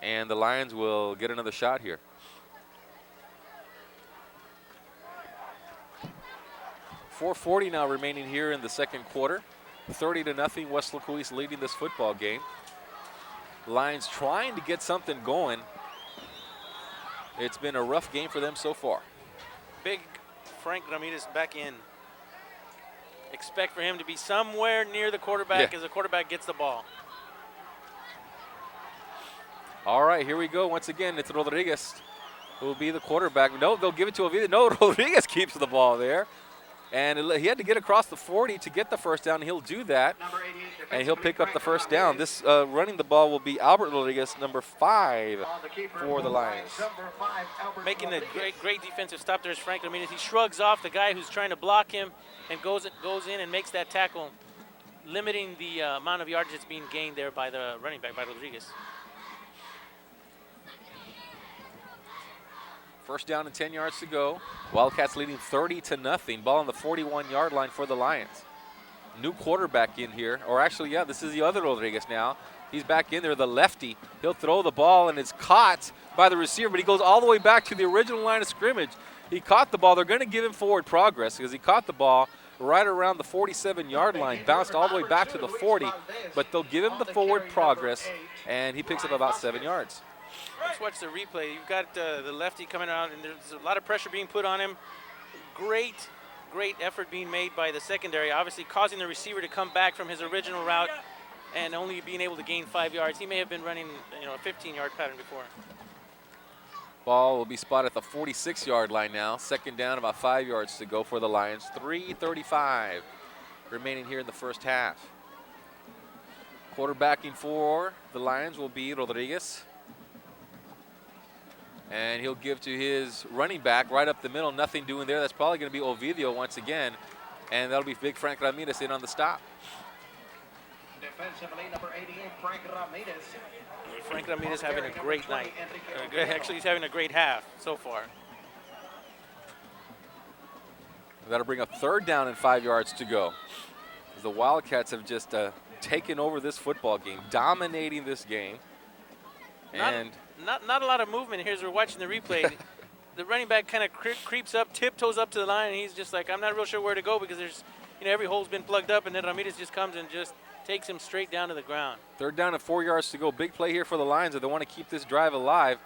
And the Lions will get another shot here. .440 now remaining here in the second quarter. 30-0, Weslaco East leading this football game. Lions trying to get something going. It's been a rough game for them so far. Big Frank Ramirez back in. Expect for him to be somewhere near the quarterback as the quarterback gets the ball. All right, here we go. Once again, it's Rodriguez who will be the quarterback. No, they'll give it to Ovidio. No, Rodriguez keeps the ball there. And he had to get across the 40 to get the first down. He'll do that, and he'll pick up the first down. This running the ball will be Albert Rodriguez, number 5 for the Lions. Making a great defensive stop there is Frank Ramirez. He shrugs off the guy who's trying to block him and goes in and makes that tackle, limiting the amount of yards that's being gained there by the running back, by Rodriguez. First down and 10 yards to go. Wildcats leading 30-0. Ball on the 41-yard line for the Lions. New quarterback in here. Or actually, yeah, this is the other Rodriguez now. He's back in there, the lefty. He'll throw the ball, and it's caught by the receiver, but he goes all the way back to the original line of scrimmage. He caught the ball. They're going to give him forward progress because he caught the ball right around the 47-yard line, bounced all the way back to the 40, but they'll give him the forward progress, and he picks up about 7 yards. Let's watch the replay. You've got the lefty coming out, and there's a lot of pressure being put on him. Great effort being made by the secondary, obviously causing the receiver to come back from his original route and only being able to gain 5 yards. He may have been running, a 15-yard pattern before. Ball will be spotted at the 46-yard line now. Second down, about 5 yards to go for the Lions. 3:35 remaining here in the first half. Quarterbacking for the Lions will be Rodriguez. And he'll give to his running back right up the middle. Nothing doing there. That's probably going to be Ovidio once again. And that'll be big Frank Ramirez in on the stop. Defensively, number 88, Frank Ramirez. Frank Ramirez having a great night. Actually, he's having a great half so far. That'll bring up 3rd down and 5 yards to go. The Wildcats have just taken over this football game, dominating this game. And not a lot of movement here as we're watching the replay. The running back kind of creeps up, tiptoes up to the line, and he's just like, I'm not real sure where to go because there's, every hole's been plugged up, and then Ramirez just comes and just takes him straight down to the ground. 3rd down and 4 yards to go. Big play here for the Lions if they want to keep this drive alive.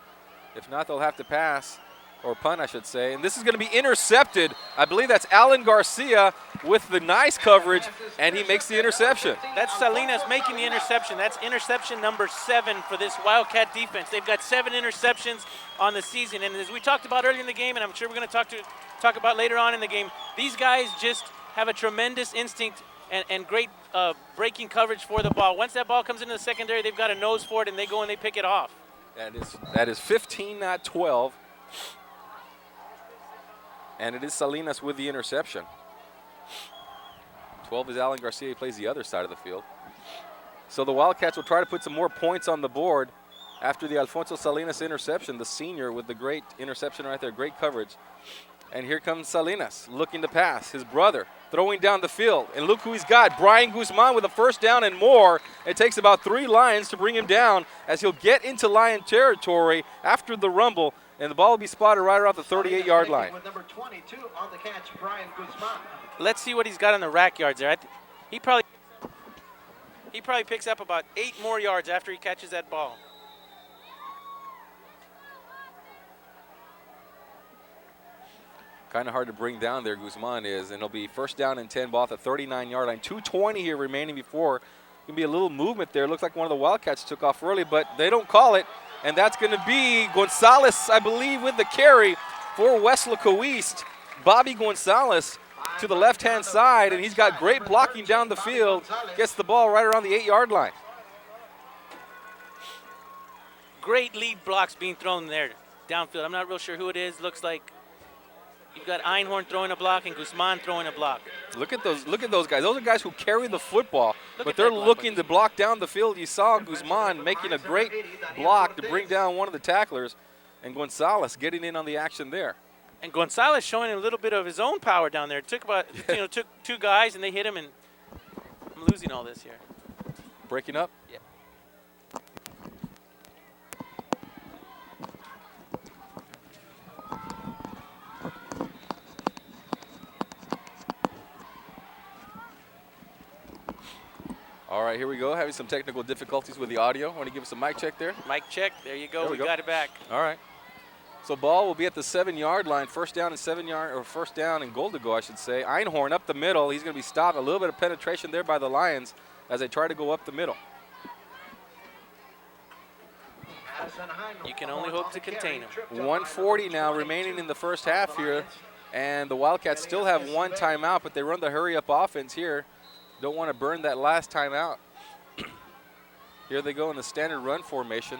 If not, they'll have to pass, or punt, I should say. And this is going to be intercepted. I believe that's Adrian Garcia with the nice coverage, and he makes the interception. That's Salinas making the interception. That's interception number 7 for this Wildcat defense. They've got 7 interceptions on the season. And as we talked about earlier in the game, and I'm sure we're going to talk about later on in the game, these guys just have a tremendous instinct and great breaking coverage for the ball. Once that ball comes into the secondary, they've got a nose for it, and they go and they pick it off. That is 15, not 12. And it is Salinas with the interception. 12 is Adrian Garcia. He plays the other side of the field. So the Wildcats will try to put some more points on the board after the Alfonso Salinas interception, the senior with the great interception right there, great coverage. And here comes Salinas looking to pass. His brother throwing down the field. And look who he's got, Brian Guzman with a first down and more. It takes about 3 Lions to bring him down as he'll get into Lion territory after the rumble. And the ball will be spotted right around the 38-yard line. With number 22 on the catch, Brian Guzman. Let's see what he's got on the rack yards there. He probably picks up about 8 more yards after he catches that ball. Kind of hard to bring down there, Guzman is. And it'll be first down and 10, ball at the 39-yard line. 2:20 here remaining before. Going to be a little movement there. Looks like one of the Wildcats took off early, but they don't call it. And that's going to be Gonzales, I believe, with the carry. for Weslaco East, Bobby Gonzales to the left-hand side, and he's got great blocking down the field. Gets the ball right around the 8-yard line. Great lead blocks being thrown there downfield. I'm not real sure who it is. Looks like you've got Einhorn throwing a block and Guzman throwing a block. Look at those guys. Those are guys who carry the football, but they're looking to block down the field. You saw Guzman making a great block to bring down one of the tacklers, and Gonzales getting in on the action there. And Gonzales showing a little bit of his own power down there. It took about took two guys and they hit him, and I'm losing all this here. Breaking up? Yeah. All right, here we go. Having some technical difficulties with the audio. Want to give us a mic check there? Mic check. There you go. There we got it back. All right. So ball will be at the 7-yard line. First down and goal to go, I should say. Einhorn up the middle. He's going to be stopped. A little bit of penetration there by the Lions as they try to go up the middle. You can only hope to contain him. 1:40 now remaining in the first half here. And the Wildcats still have one timeout, but they run the hurry-up offense here. Don't want to burn that last timeout. Here they go in the standard run formation.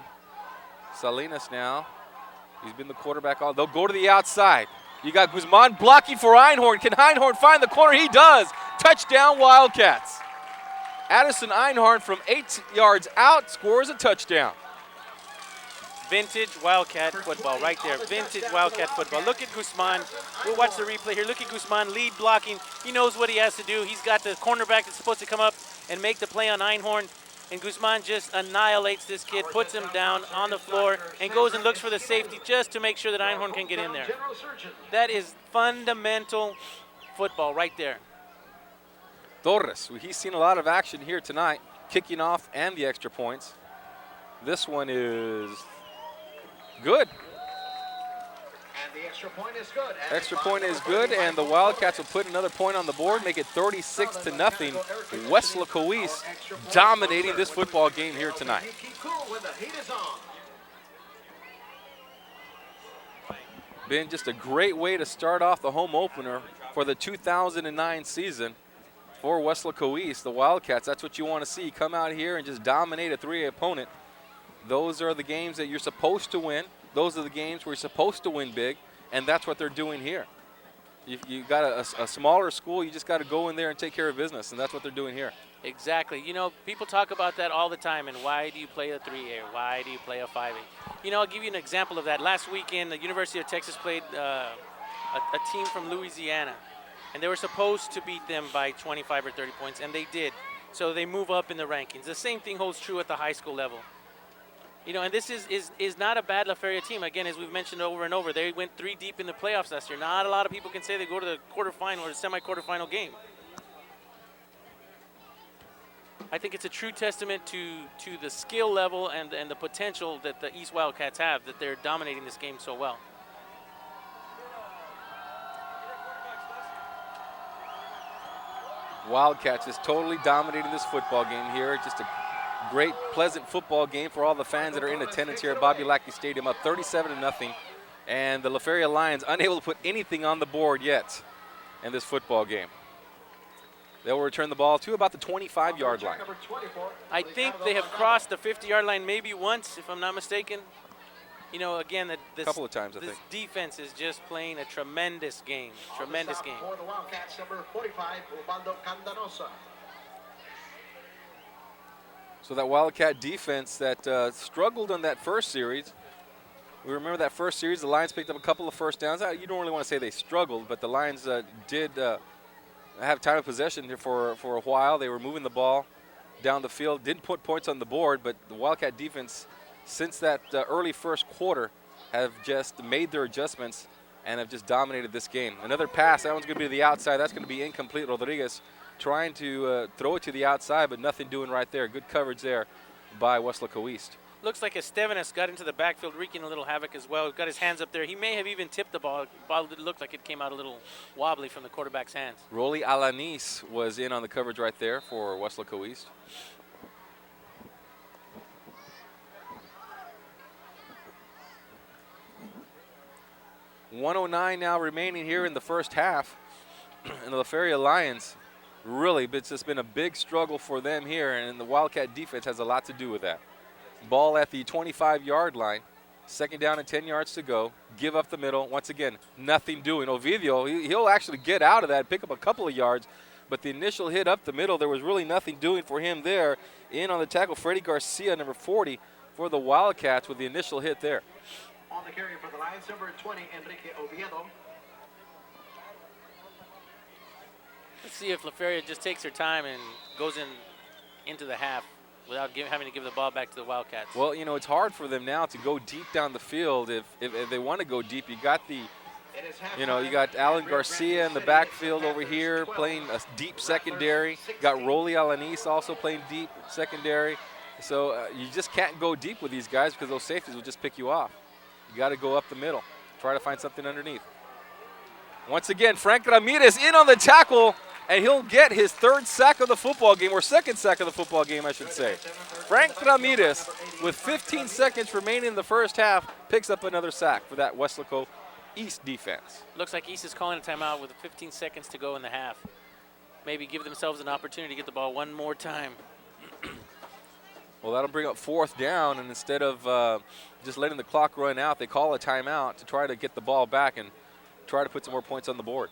Salinas now. He's been the quarterback all. They'll go to the outside. You got Guzman blocking for Einhorn. Can Einhorn find the corner? He does. Touchdown, Wildcats. Addison Einhorn from 8 yards out scores a touchdown. Vintage Wildcat football right there. Vintage Wildcat football. Look at Guzman. We'll watch the replay here. Look at Guzman lead blocking. He knows what he has to do. He's got the cornerback that's supposed to come up and make the play on Einhorn. And Guzman just annihilates this kid, puts him down on the floor, and goes and looks for the safety just to make sure that Einhorn can get in there. That is fundamental football right there. Torres, he's seen a lot of action here tonight, kicking off and the extra points. This one is good. And the extra point is good. Extra point is good, and the Wildcats will put another point on the board, make it 36-0. Weslaco East dominating this football game here tonight. Been just a great way to start off the home opener for the 2009 season for Weslaco East. The Wildcats, that's what you want to see. Come out here and just dominate a 3A opponent. Those are the games that you're supposed to win. Those are the games where you're supposed to win big, and that's what they're doing here. You got a smaller school, you just got to go in there and take care of business, and that's what they're doing here. Exactly. You know, people talk about that all the time, and why do you play a 3A or why do you play a 5A? You know, I'll give you an example of that. Last weekend, the University of Texas played a team from Louisiana, and they were supposed to beat them by 25 or 30 points, and they did. So they move up in the rankings. The same thing holds true at the high school level. You know, and this is not a bad La Feria team. Again, as we've mentioned over and over, they went 3 deep in the playoffs last year. Not a lot of people can say they go to the quarterfinal or the semi-quarterfinal game. I think it's a true testament to the skill level and the potential that the East Wildcats have, that they're dominating this game so well. Wildcats is totally dominating this football game here. Just a great, pleasant football game for all the fans that are in attendance here at Bobby Lackey Stadium, up 37-0. And the La Feria Lions unable to put anything on the board yet in this football game. They will return the ball to about the 25-yard line. I think they have crossed the 50-yard line maybe once, if I'm not mistaken. You know, again, a couple of times, I think. This defense is just playing a tremendous game. Tremendous game. For the Wildcats, number 45, Ubaldo Candanosa. So that Wildcat defense that struggled on that first series. We remember that first series, the Lions picked up a couple of first downs. You don't really want to say they struggled, but the Lions did have time of possession here for a while. They were moving the ball down the field, didn't put points on the board, but the Wildcat defense, since that early first quarter, have just made their adjustments and have just dominated this game. Another pass, that one's going to be to the outside. That's going to be incomplete. Rodriguez trying to throw it to the outside, but nothing doing right there. Good coverage there by Weslaco East. Looks like Estevanes got into the backfield, wreaking a little havoc as well. Got his hands up there. He may have even tipped the ball. The ball looked like it came out a little wobbly from the quarterback's hands. Rolly Alanis was in on the coverage right there for Weslaco East. 1:09 now remaining here in the first half. And the Feria Lions, really, it's just been a big struggle for them here, and the Wildcat defense has a lot to do with that. Ball at the 25-yard line. 2nd down and 10 yards to go. Give up the middle. Once again, nothing doing. Ovidio, he'll actually get out of that, pick up a couple of yards, but the initial hit up the middle, there was really nothing doing for him there. In on the tackle, Freddy Garcia, number 40, for the Wildcats with the initial hit there. On the carry for the Lions, number 20, Enrique Oviedo. Let's see if La Feria just takes her time and goes into the half without having to give the ball back to the Wildcats. Well, you know, it's hard for them now to go deep down the field. If they want to go deep, you got you got Alan Garcia in the backfield over here playing a deep secondary. Got Rolly Alanis also playing deep secondary. So you just can't go deep with these guys because those safeties will just pick you off. You got to go up the middle, try to find something underneath. Once again, Frank Ramirez in on the tackle, and he'll get his 3rd sack of the football game, or 2nd sack of the football game, I should say. Frank Ramirez, with 15 seconds remaining in the first half, picks up another sack for that Weslaco East defense. Looks like East is calling a timeout with 15 seconds to go in the half. Maybe give themselves an opportunity to get the ball one more time. Well, that'll bring up 4th down, and instead of just letting the clock run out, they call a timeout to try to get the ball back and try to put some more points on the board.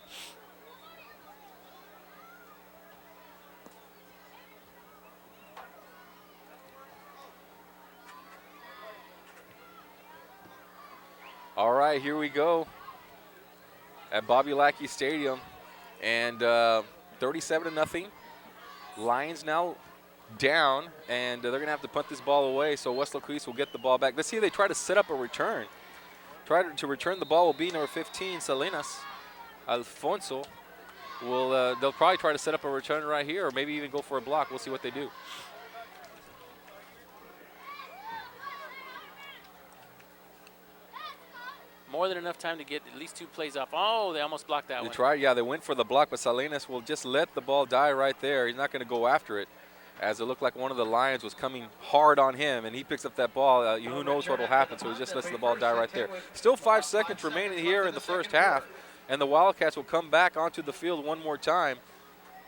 All right, here we go at Bobby Lackey Stadium, and 37-0. Lions now down, and they're going to have to punt this ball away, so Weslaco East will get the ball back. Let's see if they try to set up a return. Try to return the ball will be number 15, Salinas. Alfonso they'll probably try to set up a return right here, or maybe even go for a block. We'll see what they do. More than enough time to get at least 2 plays off. Oh, they almost blocked that one. They tried, yeah, they went for the block, but Salinas will just let the ball die right there. He's not going to go after it, as it looked like one of the Lions was coming hard on him, and he picks up that ball. Who knows what will happen, so he just lets the ball die right there. Still 5 seconds remaining here in the first half, and the Wildcats will come back onto the field one more time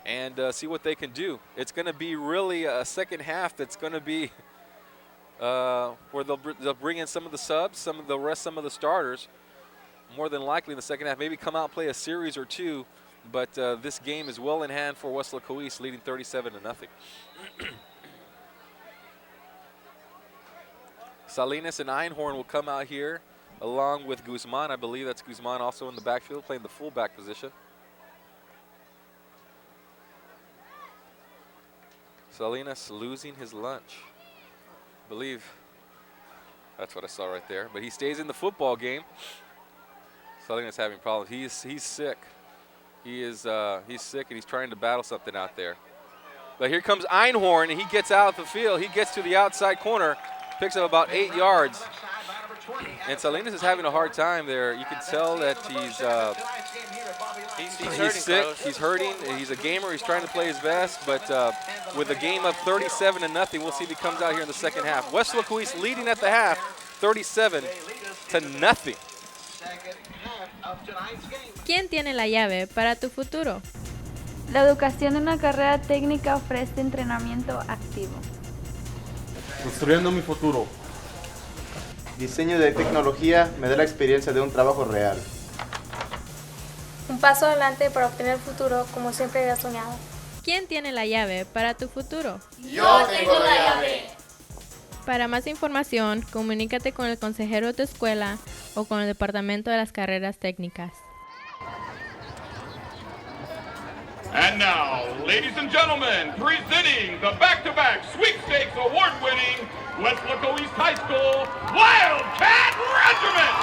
and see what they can do. It's going to be really a second half that's going to be where they'll bring in some of the subs, some of the starters, more than likely in the second half. Maybe come out and play a series or 2, but this game is well in hand for Weslaco East, leading 37-0. Salinas and Einhorn will come out here along with Guzman. I believe that's Guzman also in the backfield, playing the fullback position. Salinas losing his lunch. I believe that's what I saw right there. But he stays in the football game. Salinas having problems. He's sick. He's sick, and he's trying to battle something out there. But here comes Einhorn, and he gets out of the field. He gets to the outside corner, picks up about 8 yards. And Salinas is having a hard time there. You can tell that he's sick, he's hurting, he's a gamer, he's trying to play his best, but with the game up 37-0, we'll see if he comes out here in the second half. Weslaco East leading at the half, 37-0. ¿Quién tiene la llave para tu futuro? La educación en una carrera técnica ofrece entrenamiento activo. Construyendo mi futuro. Diseño de tecnología me da la experiencia de un trabajo real. Un paso adelante para obtener el futuro como siempre había soñado. ¿Quién tiene la llave para tu futuro? Yo tengo la llave. Para más información, comunícate con el consejero de tu escuela o con el departamento de las carreras técnicas. And now, ladies and gentlemen, presenting the back-to-back sweepstakes award-winning Weslaco East High School Wildcat Regiment!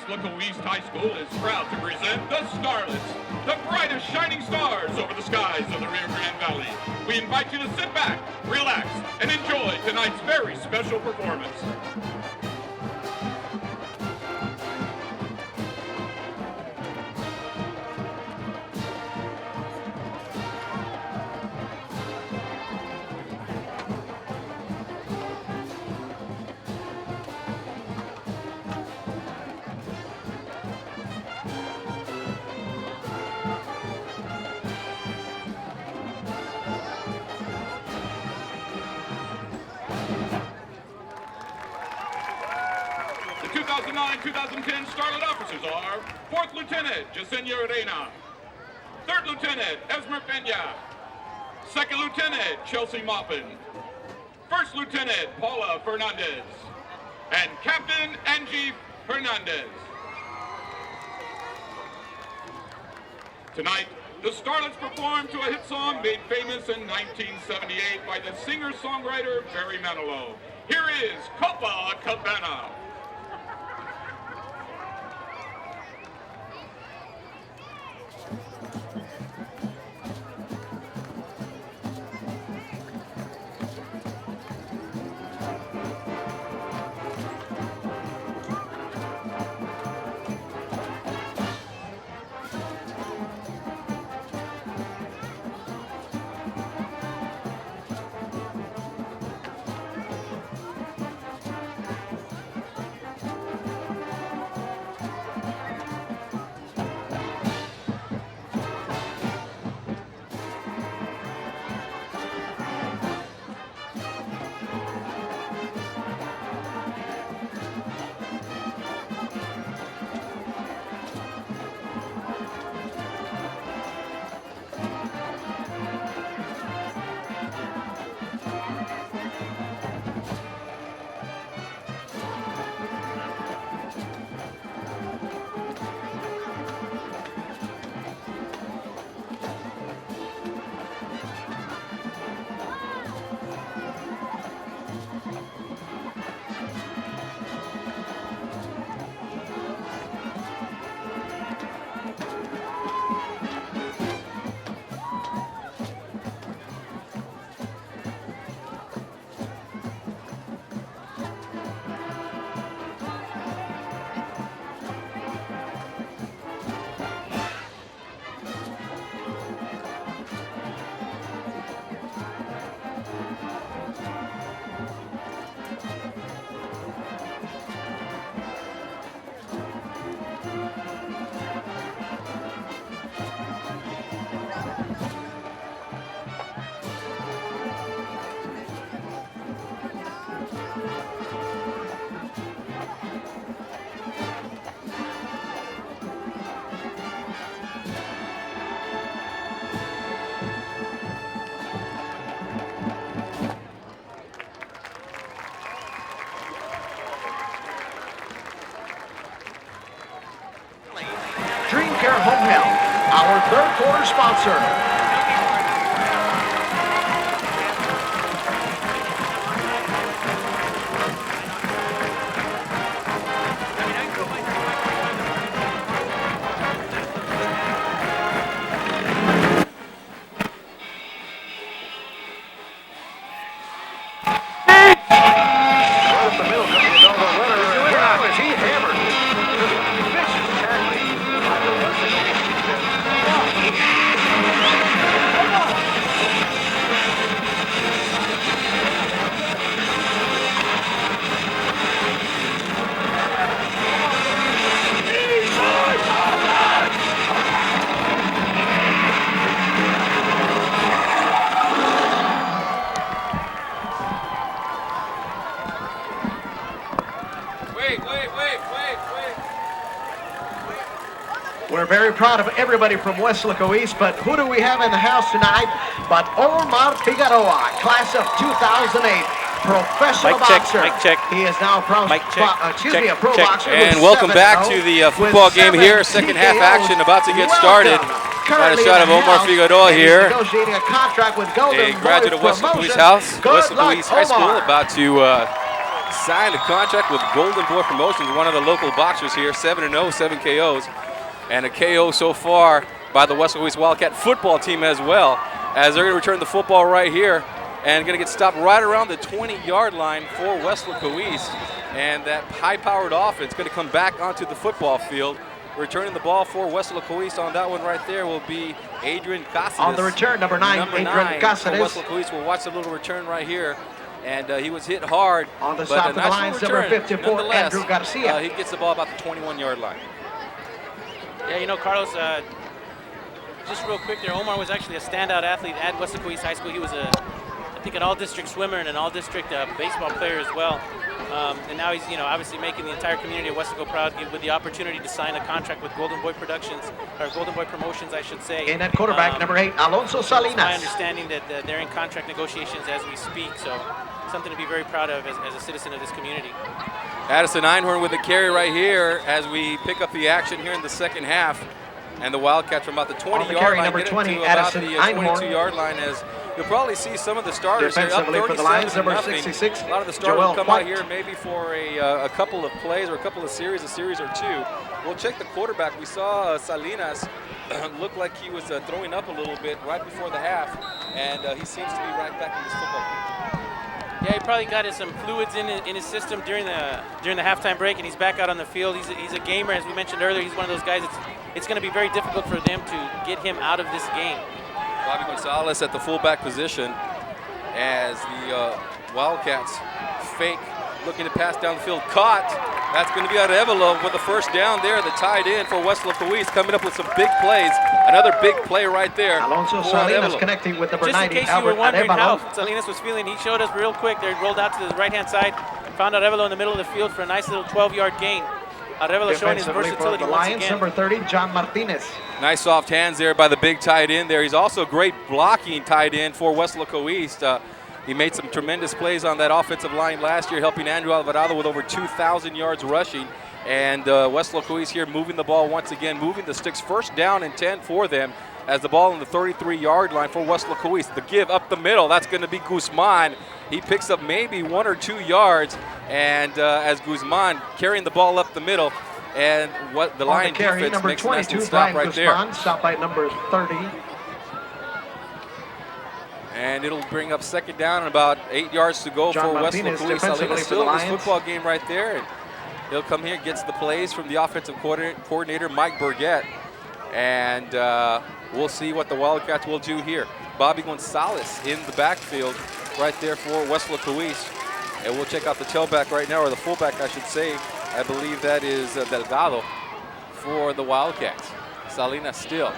Weslaco East High School is proud to present the Starlets, the brightest shining stars over the skies of the Rio Grande Valley. We invite you to sit back, relax, and enjoy tonight's very special performance. The 2009-2010 Starlet officers are 4th Lieutenant Jasenia Reina, 3rd Lieutenant Esmer Peña, 2nd Lieutenant Chelsea Maupin, 1st Lieutenant Paula Fernandez, and Captain Angie Fernandez. Tonight, the Starlets perform to a hit song made famous in 1978 by the singer-songwriter Barry Manilow. Here is Copacabana. Home Health, our third quarter sponsor. We're very proud of everybody from Weslaco East, but who do we have in the house tonight but Omar Figueroa, class of 2008, professional boxer. Mic check. He is now a pro, a pro boxer. And welcome back to the football game here. Second half action about to get started. Got a shot of Omar Figueroa here, negotiating a contract with a graduate of Weslaco East High School, about to signed a contract with Golden Boy Promotions, one of the local boxers here, 7-0, 7 KOs, and a KO so far by the Weslaco East Wildcat football team as well, as they're going to return the football right here and going to get stopped right around the 20-yard line for Weslaco East. And that high-powered offense going to come back onto the football field. Returning the ball for Weslaco East on that one right there will be Adrian Casas. On the return, number 9, Adrian Casas. Weslaco East will watch the little return right here. And he was hit hard. On the stop of the lines, number 54, Adrian Garcia. He gets the ball about the 21-yard line. Yeah, you know, Carlos, just real quick there, Omar was actually a standout athlete at Weslaco East High School. He was, I think, an all-district swimmer and an all-district baseball player as well. And now he's, you know, obviously making the entire community of Weslaco proud with the opportunity to sign a contract with Golden Boy Productions, or Golden Boy Promotions, I should say. And at quarterback, number 8, Alfonso Salinas. It's my understanding that they're in contract negotiations as we speak, so something to be very proud of as a citizen of this community. Addison Einhorn with the carry right here as we pick up the action here in the second half. And the Wildcats from about the 20-yard line number get 20, to about Addison the Einhorn. 22-yard line, as you'll probably see some of the starters here up Defensively for the Lions, number 37-0. 66, A lot of the starters Joel will come White. out here maybe for a couple of plays or a couple of series, a series or two. We'll check the quarterback. We saw Salinas look like he was throwing up a little bit right before the half, and he seems to be right back in this football game. Yeah, he probably got some fluids in his system during the halftime break, and he's back out on the field. He's a gamer, as we mentioned earlier. He's one of those guys it's going to be very difficult for them to get him out of this game. Bobby Gonzales at the fullback position as the Wildcats fake, looking to pass down the field. Caught. That's going to be Arevalo with the first down there, the tight end for Weslaco East, coming up with some big plays. Another big play right there. Alfonso Salinas connecting with number 90, Just in case you were wondering how Salinas was feeling, he showed us real quick. They rolled out to the right-hand side, found Arevalo in the middle of the field for a nice little 12-yard gain. Arevalo showing his versatility for the once Lions, again. number 30, John Martinez. Nice soft hands there by the big tight end there. He's also a great blocking tight end for Weslaco East. He made some tremendous plays on that offensive line last year, helping Andrew Alvarado with over 2,000 yards rushing. And Weslaco East here moving the ball once again, moving the sticks. First down and 10 for them as the ball on the 33-yard line for Weslaco East. The give up the middle, that's going to be Guzman. He picks up maybe 1 or 2 yards, and as Guzman carrying the ball up the middle, and what the Lion defense number makes 22, a nice stop Brian right Guzman, there. stopped by number 30. And it'll bring up second down and about 8 yards to go John for Martinez, Weslaco East. defensively Salinas for still the in this Lions. football game right there. And he'll come here, gets the plays from the offensive coordinator, Mike Burgett. And we'll see what the Wildcats will do here. Bobby Gonzales in the backfield right there for Weslaco East. And we'll check out the tailback right now, or the fullback, I should say. I believe that is Delgado for the Wildcats. Salinas still.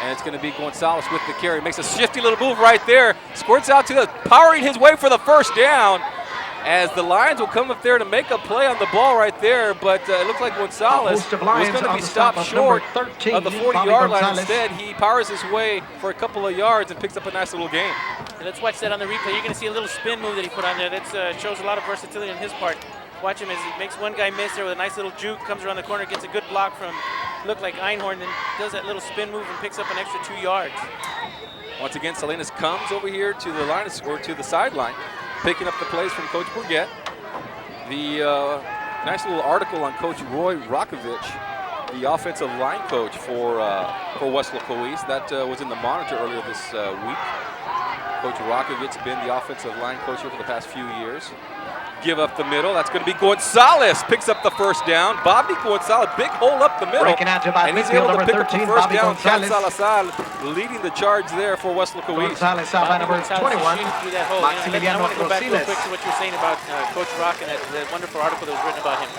And it's going to be Gonzales with the carry. Makes a shifty little move right there. Squirts out to the, powering his way for the first down. As the Lions will come up there to make a play on the ball right there. But it looks like Gonzales was going to be stopped short of the 40-yard line. Instead, he powers his way for a couple of yards and picks up a nice little gain. And let's watch that on the replay. You're going to see a little spin move that he put on there. That shows a lot of versatility on his part. Watch him as he makes one guy miss there with a nice little juke, comes around the corner, gets a good block from, looked like Einhorn, then does that little spin move and picks up an extra 2 yards. Once again, Salinas comes over here to the line, or to the sideline, picking up the plays from Coach Burgett. The nice little article on Coach Roy Rakovich, the offensive line coach for Weslaco East. That was in the Monitor earlier this week. Coach Rakovich has been the offensive line coach here for the past few years. Give up the middle. That's going to be Gonzales. Picks up the first down. Bobby Gonzales, big hole up the middle. And he's able to pick up the first down. Cat Salazar leading the charge there for Weslaco East. Gonzales out by number 21. I want to go back real quick to what you were saying about Coach Rock and that wonderful article that was written about him.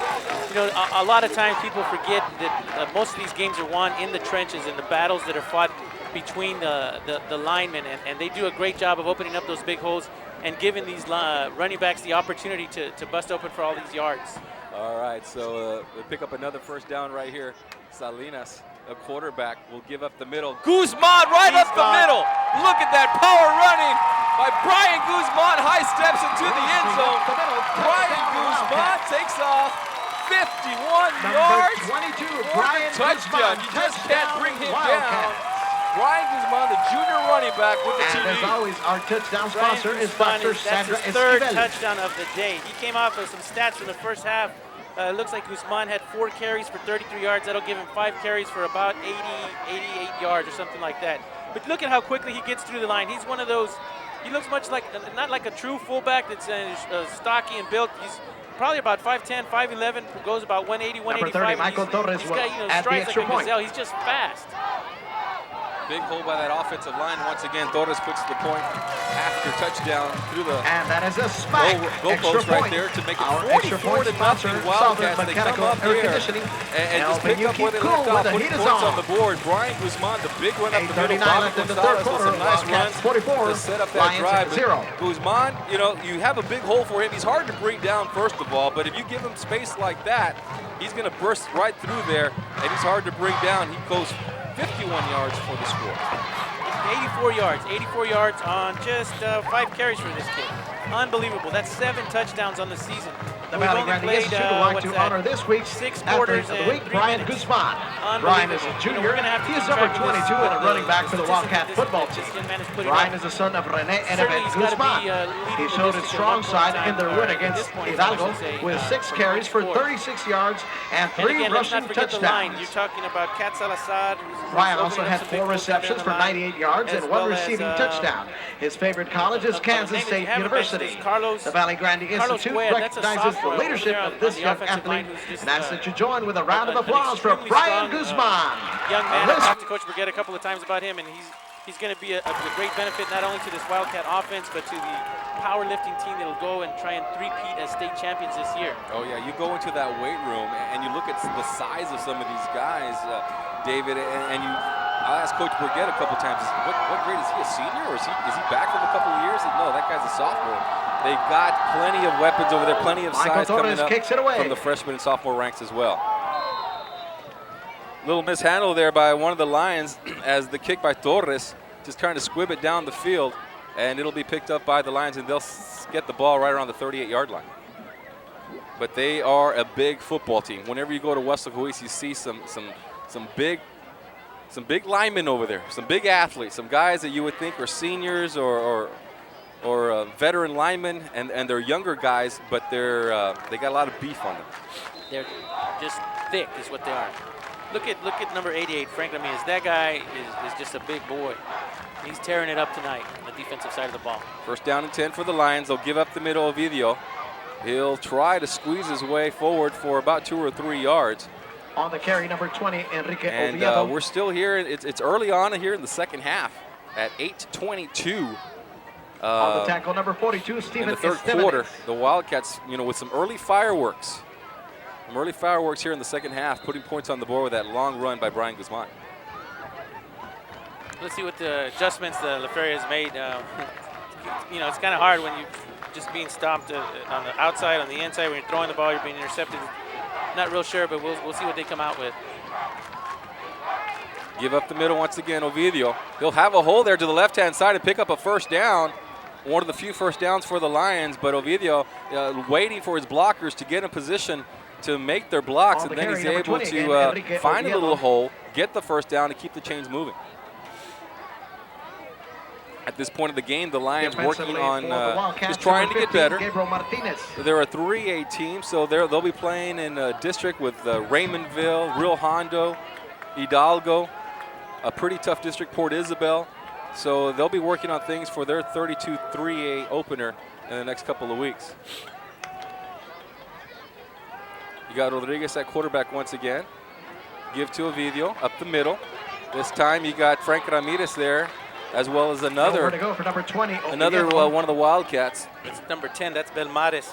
You know, a lot of times people forget that most of these games are won in the trenches, in the battles that are fought between the linemen, and they do a great job of opening up those big holes and giving these running backs the opportunity to bust open for all these yards. All right, so we pick up another first down right here. Salinas, a quarterback, will give up the middle. Guzman right up the middle. Look at that power running by Brian Guzman. High steps into the end zone. Brian Guzman takes off 51 yards. 22, Brian touchdown. You just can't bring him down. Brian Guzman, the junior running back with the And TD. as always, our touchdown sponsor is Dr. That's Sandra his third Esquivel. touchdown of the day. He came off of some stats from the first half. It looks like Guzman had 4 carries for 33 yards. That'll give him 5 carries for about 88 yards or something like that. But look at how quickly he gets through the line. He's one of those, he looks much like, not like a true fullback that's stocky and built. He's probably about 5'10", 5'11", goes about 180, 185. Number 30, Michael Torres he's got, at the strides extra like a point. gazelle. He's just fast. Big hole by that offensive line. Once again, Torres puts the point after touchdown through the And that is a smack. goal Extra post right point. there to make it Our extra 44 point to sponsor, nothing. Southern Wildcats, they come Mechanical up Air here Conditioning. and just Helping pick you up where keep they cool left when off, the putting heat is points on. on the board. Brian Guzman, the big run up the middle. 8:39 left in the third Gonzales with quarter. some nice runs Wildcats 44. to set up that Lions drive. 0. Guzman, you know, you have a big hole for him. He's hard to bring down, first of all, but if you give him space like that, he's going to burst right through there, and he's hard to bring down. He goes 51 yards for the score. 84 yards on just 5 carries for this kid. Unbelievable. That's 7 touchdowns on the season. The We've Valley only Grande played, Institute would like what's to that? honor this week's 6 athlete quarters of the and week, 3 Brian minutes. Guzman. Brian is a Unbelievable. junior. We're gonna have to He is keep number track of this, 22 and a running back for the statistics Wildcat that football this team. young man is putting Brian up. is the son of Rene and Certainly Evan he's gotta Guzman. be, leading He the showed his district strong at one side point in their in win time, against at this point, Hidalgo I should say, with 6 from carries for 24. 36 yards and And 3 again, let's rushing not forget the line. touchdowns. You're talking about Kat Salazar. Brian also had 4 receptions for 98 yards and 1 receiving touchdown. His favorite college is Kansas State University. The Valley Grande Institute recognizes the leadership of this young athlete and asks that you join with a round of applause for Brian Guzman. Young man, I talked to Coach Brigette a couple of times about him, and he's going to be a great benefit not only to this Wildcat offense, but to the powerlifting team that'll go and try and three-peat as state champions this year. Oh yeah, you go into that weight room and you look at the size of some of these guys, David, and I asked Coach Brigette a couple times, what grade is he, a senior, or is he back from a couple of years? No, that guy's a sophomore. They've got plenty of weapons over there, plenty of size coming up from the freshman and sophomore ranks as well. Little mishandle there by one of the Lions as the kick by Torres, just trying to squib it down the field, and it'll be picked up by the Lions, and they'll get the ball right around the 38-yard line. But they are a big football team. Whenever you go to Weslaco, you see some big linemen over there, some big athletes, some guys that you would think are seniors or veteran linemen, and they're younger guys, but they got a lot of beef on them. They're just thick is what they are. Look at number 88, Frank Ramirez. That guy is just a big boy. He's tearing it up tonight on the defensive side of the ball. First down and 10 for the Lions. They'll give up the middle of Ovidio. He'll try to squeeze his way forward for about 2 or 3 yards. On the carry, number 20, Enrique And Oviedo. we're still here. It's early on here in the second half at 8:22. On the tackle, number 42, Steven in the third Esteban. quarter, the Wildcats, with some early fireworks. Some early fireworks here in the second half, putting points on the board with that long run by Brian Guzman. Let's see what the adjustments that La Feria has made. It's kind of hard when you're just being stopped on the outside, on the inside. When you're throwing the ball, you're being intercepted. Not real sure, but we'll see what they come out with. Give up the middle once again, Ovidio. He'll have a hole there to the left-hand side and pick up a first down. One of the few first downs for the Lions, but Ovidio waiting for his blockers to get in position to make their blocks, and then he's able to find a little hole, get the first down, and keep the chains moving. At this point of the game, the Lions working on just trying to get better. They're a 3A team, so they'll be playing in a district with Raymondville, Rio Hondo, Hidalgo, a pretty tough district, Port Isabel. So they'll be working on things for their 32 3A opener in the next couple of weeks. You got Rodriguez at quarterback once again. Give to Ovidio up the middle. This time you got Frank Ramirez there, as well as another to go for number 20, one of the Wildcats. It's number 10. That's Belmares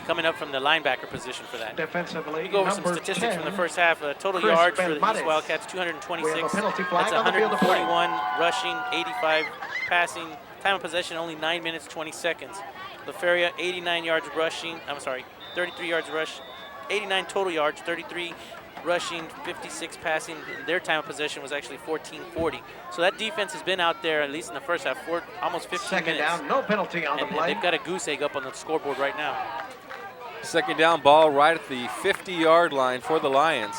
coming up from the linebacker position for that. Defensively, we go over some statistics from the first half. Total Chris yards for Belmares. these Wildcats, 226. We have a penalty flag That's on the field of play. 141 rushing, 85 passing. Time of possession only 9 minutes, 20 seconds. La Feria, 89 yards rushing. 33 yards rush, 89 total yards, 33 rushing, 56 passing. Their time of possession was actually 14:40. So that defense has been out there, at least in the first half, for almost 15 minutes. Second down, no penalty on the play. And they've got a goose egg up on the scoreboard right now. Second down ball right at the 50-yard line for the Lions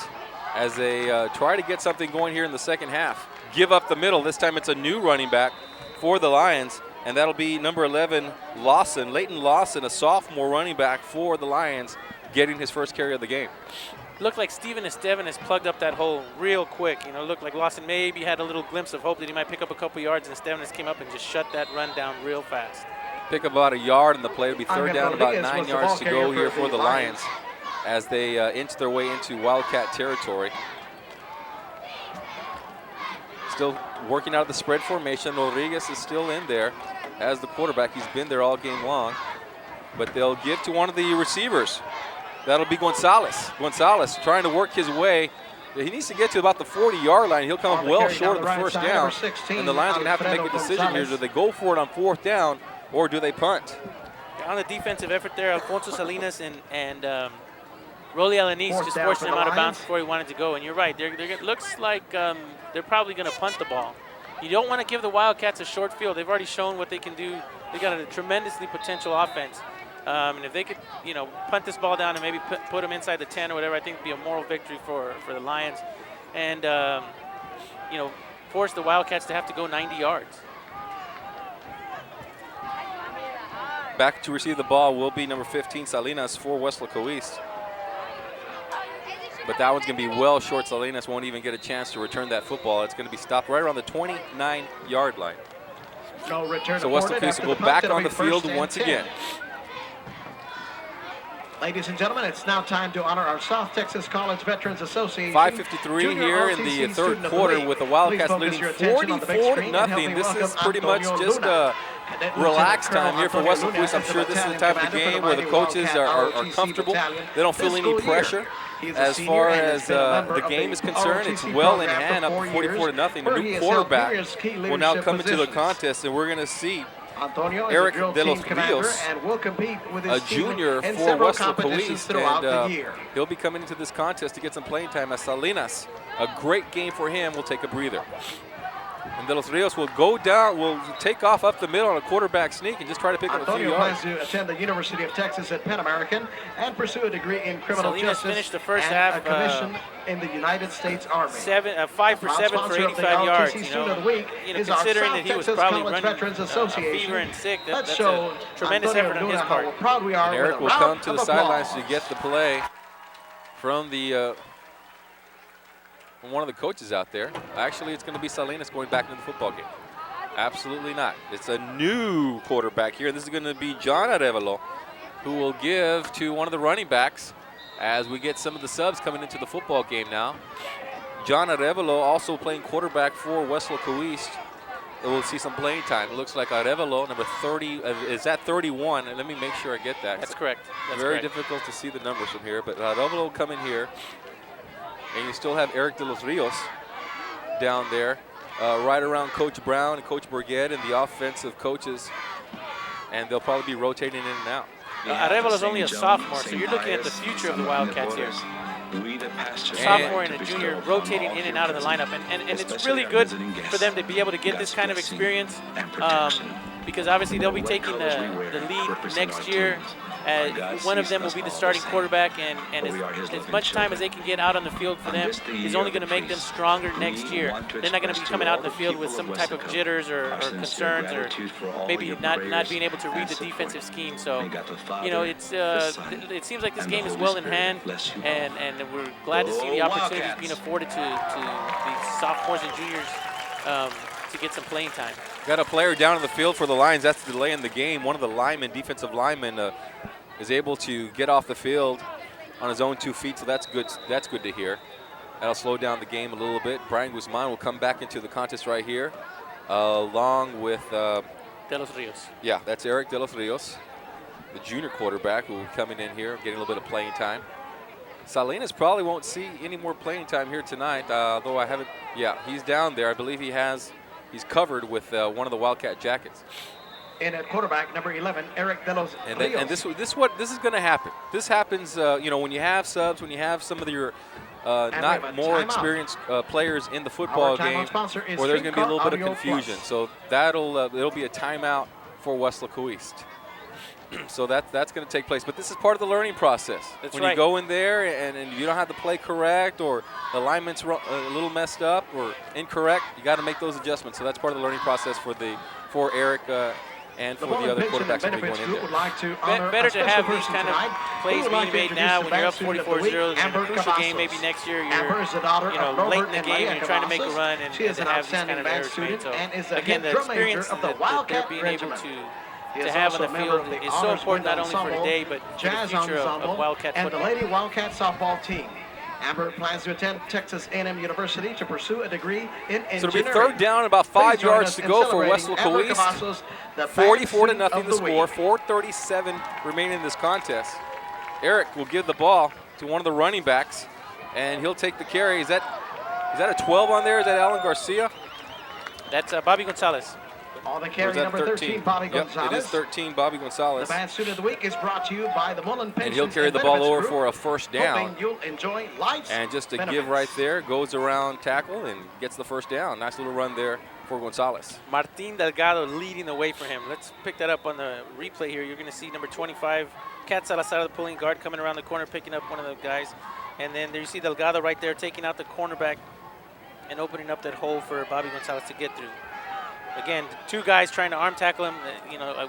as they try to get something going here in the second half. give up the middle. This time it's a new running back for the Lions, and that'll be number 11, Lawson. Leighton Lawson, a sophomore running back for the Lions, getting his first carry of the game. Looked like Steven Estevan has plugged up that hole real quick. You know, looked like Lawson maybe had a little glimpse of hope that he might pick up a couple yards, and Estevan just came up and just shut that run down real fast. Pick up about a yard, and the play will be third down, about 9 yards to go here for the Lions as they inch their way into Wildcat territory. Still working out of the spread formation. Rodriguez is still in there as the quarterback. He's been there all game long, but they'll give to one of the receivers. That'll be Gonzales. Gonzales trying to work his way. He needs to get to about the 40-yard line. He'll come up well short of the first down. And the Lions are going to have to make a decision here. Do they go for it on 4th down, or do they punt? On the defensive effort there, Alfonso Salinas and Rolly Alanis just forcing him out of bounds before he wanted to go. And you're right. It looks like they're probably going to punt the ball. You don't want to give the Wildcats a short field. They've already shown what they can do. They got a tremendously potential offense. And if they could, punt this ball down and maybe put them inside the 10 or whatever, I think it'd be a moral victory for the Lions. And, force the Wildcats to have to go 90 yards. Back to receive the ball will be number 15, Salinas, for Weslaco East. But that one's going to be well short. Salinas won't even get a chance to return that football. It's going to be stopped right around the 29-yard line. No return. So Weslaco East will go back on the field once again. Ladies and gentlemen, it's now time to honor our South Texas College Veterans Association. 5:53 here in the third quarter with the Wildcats leading 44-0. This is pretty much just a relaxed time here for Weslaco East. I'm sure this is the type of game where the coaches are comfortable. They don't feel any pressure. As far as the game is concerned, it's well in hand, up 44-0. A new quarterback will now come into the contest, and we're going to see Erik de los Rios, a junior for Weslaco East, and he'll be coming into this contest to get some playing time as Salinas. A great game for him. Will take a breather. And De Los Rios will go down, will take off up the middle on a quarterback sneak and just try to pick up a few yards. Plans to attend the University of Texas at Penn American and pursue a degree in criminal Salinas justice finished the first and half, a commission in the United States Army. 5 for 7 for 85 yards. Considering that he was probably running fever and sick, that's a tremendous effort on his part. And Erik will come to the sidelines to get the play from the one of the coaches out there. Actually, it's going to be Salinas going back into the football game. Absolutely not. It's a new quarterback here. This is going to be John Arevalo, who will give to one of the running backs as we get some of the subs coming into the football game now. John Arevalo also playing quarterback for Weslaco East. We'll see some playing time. It looks like Arevalo, number 30, is at 31. And let me make sure I get that. That's correct. That's very correct. difficult to see the numbers from here, but Arevalo will come in here. And you still have Erik de los Rios down there, right around Coach Brown and Coach Burgett and the offensive coaches. And they'll probably be rotating in and out. Arevalo is only a sophomore, so you're looking at the future of the Wildcats here. A sophomore and a junior rotating in and out of the lineup. And it's really good for them to be able to get this kind of experience because obviously they'll be taking the lead next year. One of them will be the starting quarterback, and as much time as they can get out on the field for them is only going to make them stronger next year. They're not going to be coming out in the field with some type of jitters or concerns or maybe not being able to read the defensive scheme. So, it seems like this game is well in hand, and we're glad to see the opportunities being afforded to these sophomores and juniors to get some playing time. Got a player down in the field for the Lions. That's the delay in the game. One of the linemen, defensive linemen, is able to get off the field on his own 2 feet, so that's good. That's good to hear. That'll slow down the game a little bit. Brian Guzman will come back into the contest right here, along with De Los Rios. Yeah, that's Erik De Los Rios, the junior quarterback, who will be coming in here, getting a little bit of playing time. Salinas probably won't see any more playing time here tonight, though I haven't. Yeah, he's down there. I believe he's covered with one of the Wildcat jackets. In at quarterback, number 11, Erik de los Rios. And this is going to happen. This happens, when you have subs, when you have some of your not more experienced players in the football game, where there's going to be a little bit of confusion. So it'll be a timeout for Weslaco East. So that's going to take place. But this is part of the learning process. That's when right. you go in there and you don't have the play correct, or the alignment's a little messed up or incorrect, you got to make those adjustments. So that's part of the learning process for Erik and for the other quarterbacks that will be going in there. Better to have these kind of plays being made now when you're up 44-0 in a crucial game. Maybe next year you're late in the game and you're trying to make a run and have these kind of errors made. So again, the experience that they're being able to have on the field is so important, not only for today, but for the future of Wildcat football. And the Lady Wildcat softball team. Amber plans to attend Texas A&M University to pursue a degree in engineering. So it'll be third down, about 5 yards to go for Weslaco East. 44-0 the score, 4:37 remaining in this contest. Erik will give the ball to one of the running backs, and he'll take the carry. Is that a 12 on there? Is that Adrian Garcia? That's Bobby Gonzales. On the carry, number 13, Bobby Gonzales. It is 13, Bobby Gonzales. The band student of the week is brought to you by the Mullen Pensions. And he'll carry the ball over for a first down. Hoping you'll enjoy life's and just to benefits. give right there, goes around tackle and gets the first down. Nice little run there for Gonzales. Martin Delgado leading the way for him. Let's pick that up on the replay here. You're going to see number 25, Cat Salazar, the pulling guard, coming around the corner, picking up one of the guys. And then there you see Delgado right there taking out the cornerback and opening up that hole for Bobby Gonzales to get through. Again, two guys trying to arm tackle him.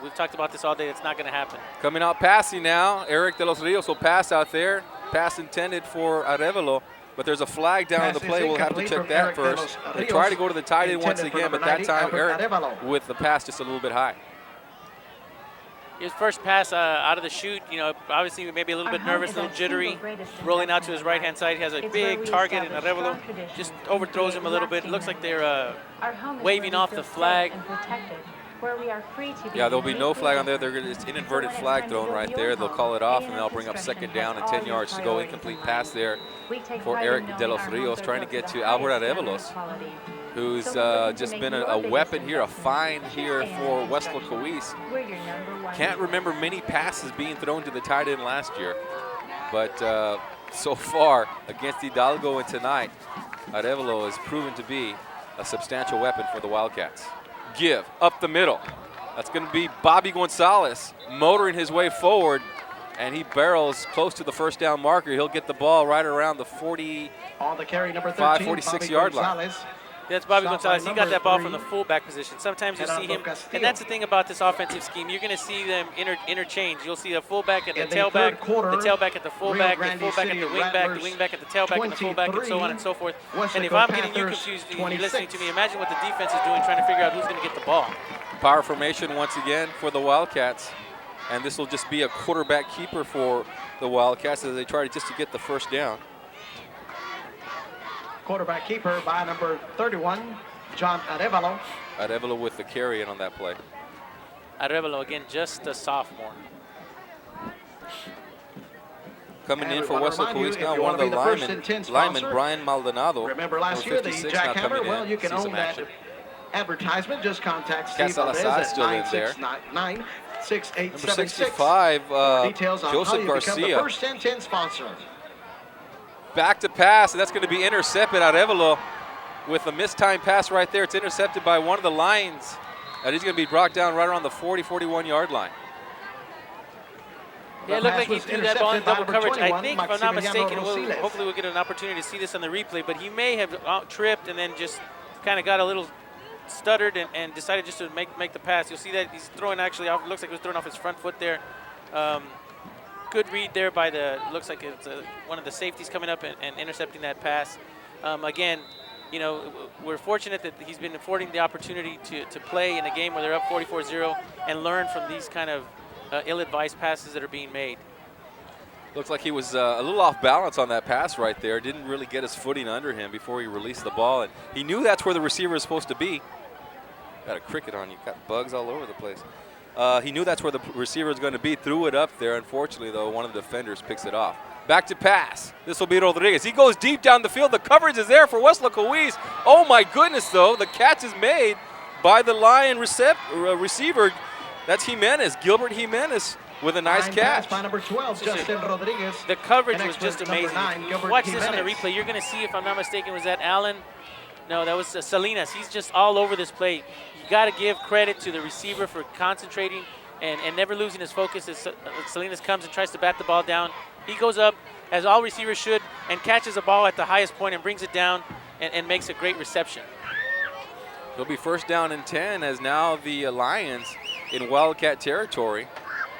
We've talked about this all day. It's not going to happen. Coming out passing now, Erik de los Rios will pass out there. Pass intended for Arevalo, but there's a flag down on the play. We'll have to check that first. They try to go to the tight end once again, but that time Erik with the pass just a little bit high. His first pass out of the chute, obviously maybe a little bit nervous, a little jittery, rolling out to his right-hand side. He has a big target, and Arevalo just overthrows him a little bit. It looks like they're waving off the flag. Yeah, there'll be no flag on there. It's an inverted flag thrown right there. They'll call it off, and they'll bring up second down and 10 yards to go. Incomplete pass there for Erik de los Rios, trying to get to Albert Arevalos, who's just been a weapon here, a find here for Weslaco East. Can't remember many passes being thrown to the tight end last year, but so far against Hidalgo and tonight, Arevalo has proven to be a substantial weapon for the Wildcats. Give up the middle. That's going to be Bobby Gonzales motoring his way forward, and he barrels close to the first down marker. He'll get the ball right around the 45, on the carry, number 13, 46-yard line. That's Bobby Gonzales. He got that ball from the fullback position. Sometimes you see him, and that's the thing about this offensive scheme. You're going to see them interchange. You'll see the fullback at the tailback at the fullback, the fullback at the wingback at the tailback and the fullback, and so on and so forth. And if I'm getting you confused, you're listening to me, imagine what the defense is doing, trying to figure out who's going to get the ball. Power formation once again for the Wildcats, and this will just be a quarterback keeper for the Wildcats as they try to get the first down. Quarterback keeper by number 31, John Arevalo. Arevalo with the carry in on that play. Arevalo, again, just a sophomore. Coming in for Weslaco East now, one of the linemen, Brian Maldonado. Remember last year, the jackhammer? Well, you can own that advertisement. Just contact Steve Valdez at 9699 6876. Number 65, details on Joseph how you Garcia. become the first 10-10 sponsor. Back to pass, and that's going to be intercepted. Arevalo with a mistimed pass right there. It's intercepted by one of the Lions. And he's going to be brought down right around the 41-yard line. Yeah, it looked like he threw that ball in double coverage. I think, if I'm not mistaken, hopefully we'll get an opportunity to see this on the replay, but he may have tripped and then just kind of got a little stuttered and decided just to make the pass. You'll see that he's throwing actually off, looks like he was throwing off his front foot there. Good read there by looks like it's one of the safeties coming up and intercepting that pass. Again, we're fortunate that he's been affording the opportunity to play in a game where they're up 44-0 and learn from these kind of ill-advised passes that are being made. Looks like he was a little off balance on that pass right there. Didn't really get his footing under him before he released the ball. And he knew that's where the receiver is supposed to be. Got a cricket on you. Got bugs all over the place. He knew that's where the receiver is going to be. Threw it up there. Unfortunately, though, one of the defenders picks it off. Back to pass. This will be Rodriguez. He goes deep down the field. The coverage is there for Weslaco East. Oh, my goodness, though. The catch is made by the Lion receiver. That's Jimenez, Gilbert Jimenez, with a nice catch. By number 12, Justin Rodriguez. The coverage was just amazing. Watch this on the replay. You're going to see, if I'm not mistaken, was that Allen? No, that was Salinas. He's just all over this play. You got to give credit to the receiver for concentrating and never losing his focus as Salinas comes and tries to bat the ball down. He goes up, as all receivers should, and catches a ball at the highest point and brings it down and makes a great reception. It'll be first down and 10 as now the Lions in Wildcat territory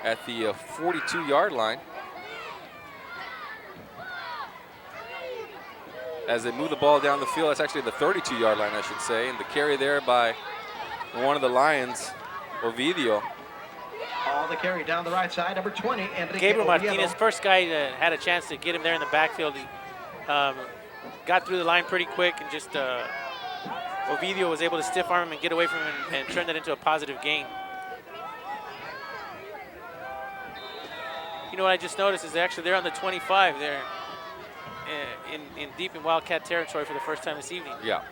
at the 42-yard line. As they move the ball down the field, that's actually the 32-yard line, I should say, and the carry there by one of the Lions, Ovidio. All the carry down the right side, number 20, Enrique Gabriel Oviedo. Martinez, first guy that had a chance to get him there in the backfield. He got through the line pretty quick, and just Ovidio was able to stiff arm him and get away from him and turn that into a positive gain. You know what I just noticed is they're on the 25 there. In deep in Wildcat territory for the first time this evening. Yeah,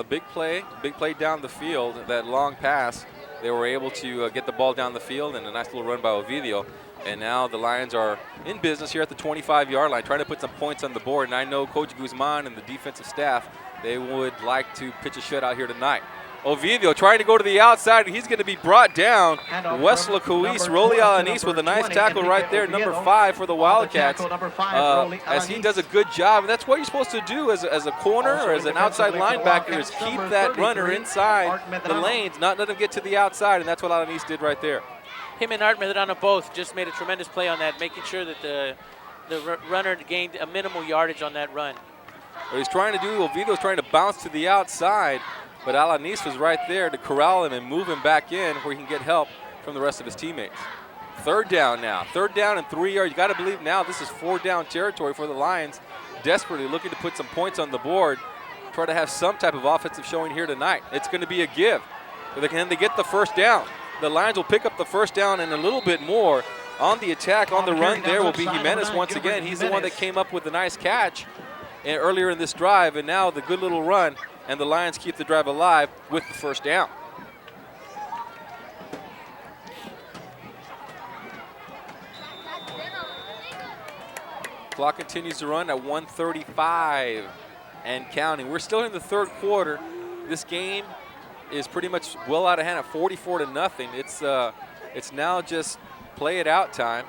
big play down the field, that long pass. They were able to get the ball down the field, and a nice little run by Ovidio. And now the Lions are in business here at the 25-yard line, trying to put some points on the board. And I know Coach Guzman and the defensive staff, they would like to pitch a shutout here tonight. Ovidio trying to go to the outside, and he's going to be brought down. Weslaco East, Rolly Alanis with a nice tackle right there, number 5 for the Wildcats. As he does a good job, and that's what you're supposed to do as a corner or as an outside linebacker, is keep that runner inside the lanes, not let him get to the outside, and that's what Alanis did right there. Him and Art Medrano both just made a tremendous play on that, making sure that the runner gained a minimal yardage on that run. What he's trying to do, Ovidio's trying to bounce to the outside, but Alanis was right there to corral him and move him back in where he can get help from the rest of his teammates. Third down now. Third down and 3 yards. You got to believe now this is 4-down territory for the Lions, desperately looking to put some points on the board, try to have some type of offensive showing here tonight. It's going to be a give. Can they get the first down? The Lions will pick up the first down and a little bit more. On the attack, on the run there will be Jimenez once again. He's the one that came up with a nice catch earlier in this drive, and now the good little run, and the Lions keep the drive alive with the first down. Clock continues to run at 1:35 and counting. We're still in the third quarter. This game is pretty much well out of hand at 44-0. It's now just play it out time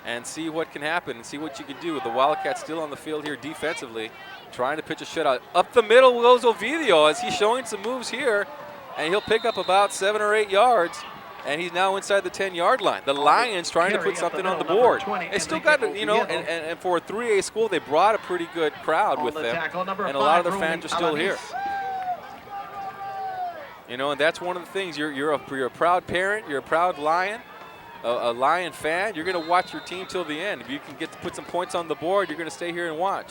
and see what can happen and see what you can do with the Wildcats still on the field here defensively, trying to pitch a shutout. Up the middle goes Ovidio as he's showing some moves here, and he'll pick up about 7 or 8 yards, and he's now inside the 10-yard line. The Lions trying to put something on the board. They still got, and for a 3A school, they brought a pretty good crowd with them, and a lot of their fans are still here. And that's one of the things. You're a proud parent. You're a proud Lion. A Lion fan, you're going to watch your team till the end. If you can get to put some points on the board, you're going to stay here and watch.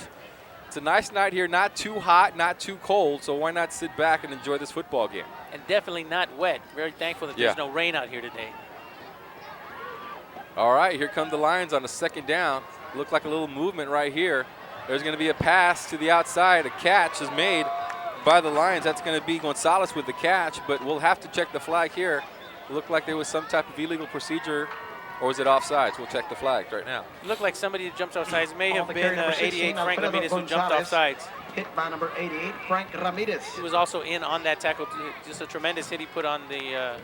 It's a nice night here, not too hot, not too cold, so why not sit back and enjoy this football game? And definitely not wet. Very thankful that there's no rain out here today. All right, here come the Lions on a second down. Look like a little movement right here. There's going to be a pass to the outside. A catch is made by the Lions. That's going to be Gonzales with the catch, but we'll have to check the flag here. It looked like there was some type of illegal procedure, or was it offsides? We'll check the flags right now. It looked like somebody jumped offsides. It may have been 88 Frank Ramirez who jumped offsides. Hit by number 88, Frank Ramirez. He was also in on that tackle. Just a tremendous hit he put on the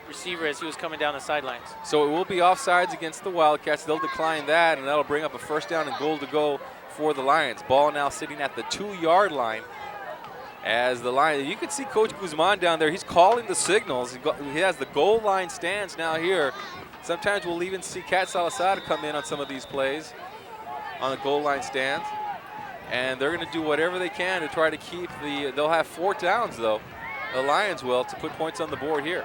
receiver as he was coming down the sidelines. So it will be offsides against the Wildcats. They'll decline that, and that'll bring up a first down and goal to go for the Lions. Ball now sitting at the 2-yard line. As the Lions, you can see Coach Guzman down there. He's calling the signals. He has the goal line stands now here. Sometimes we'll even see Cat Salazar come in on some of these plays on the goal line stands. And they're going to do whatever they can to try to keep they'll have 4 downs, though. The Lions will, to put points on the board here.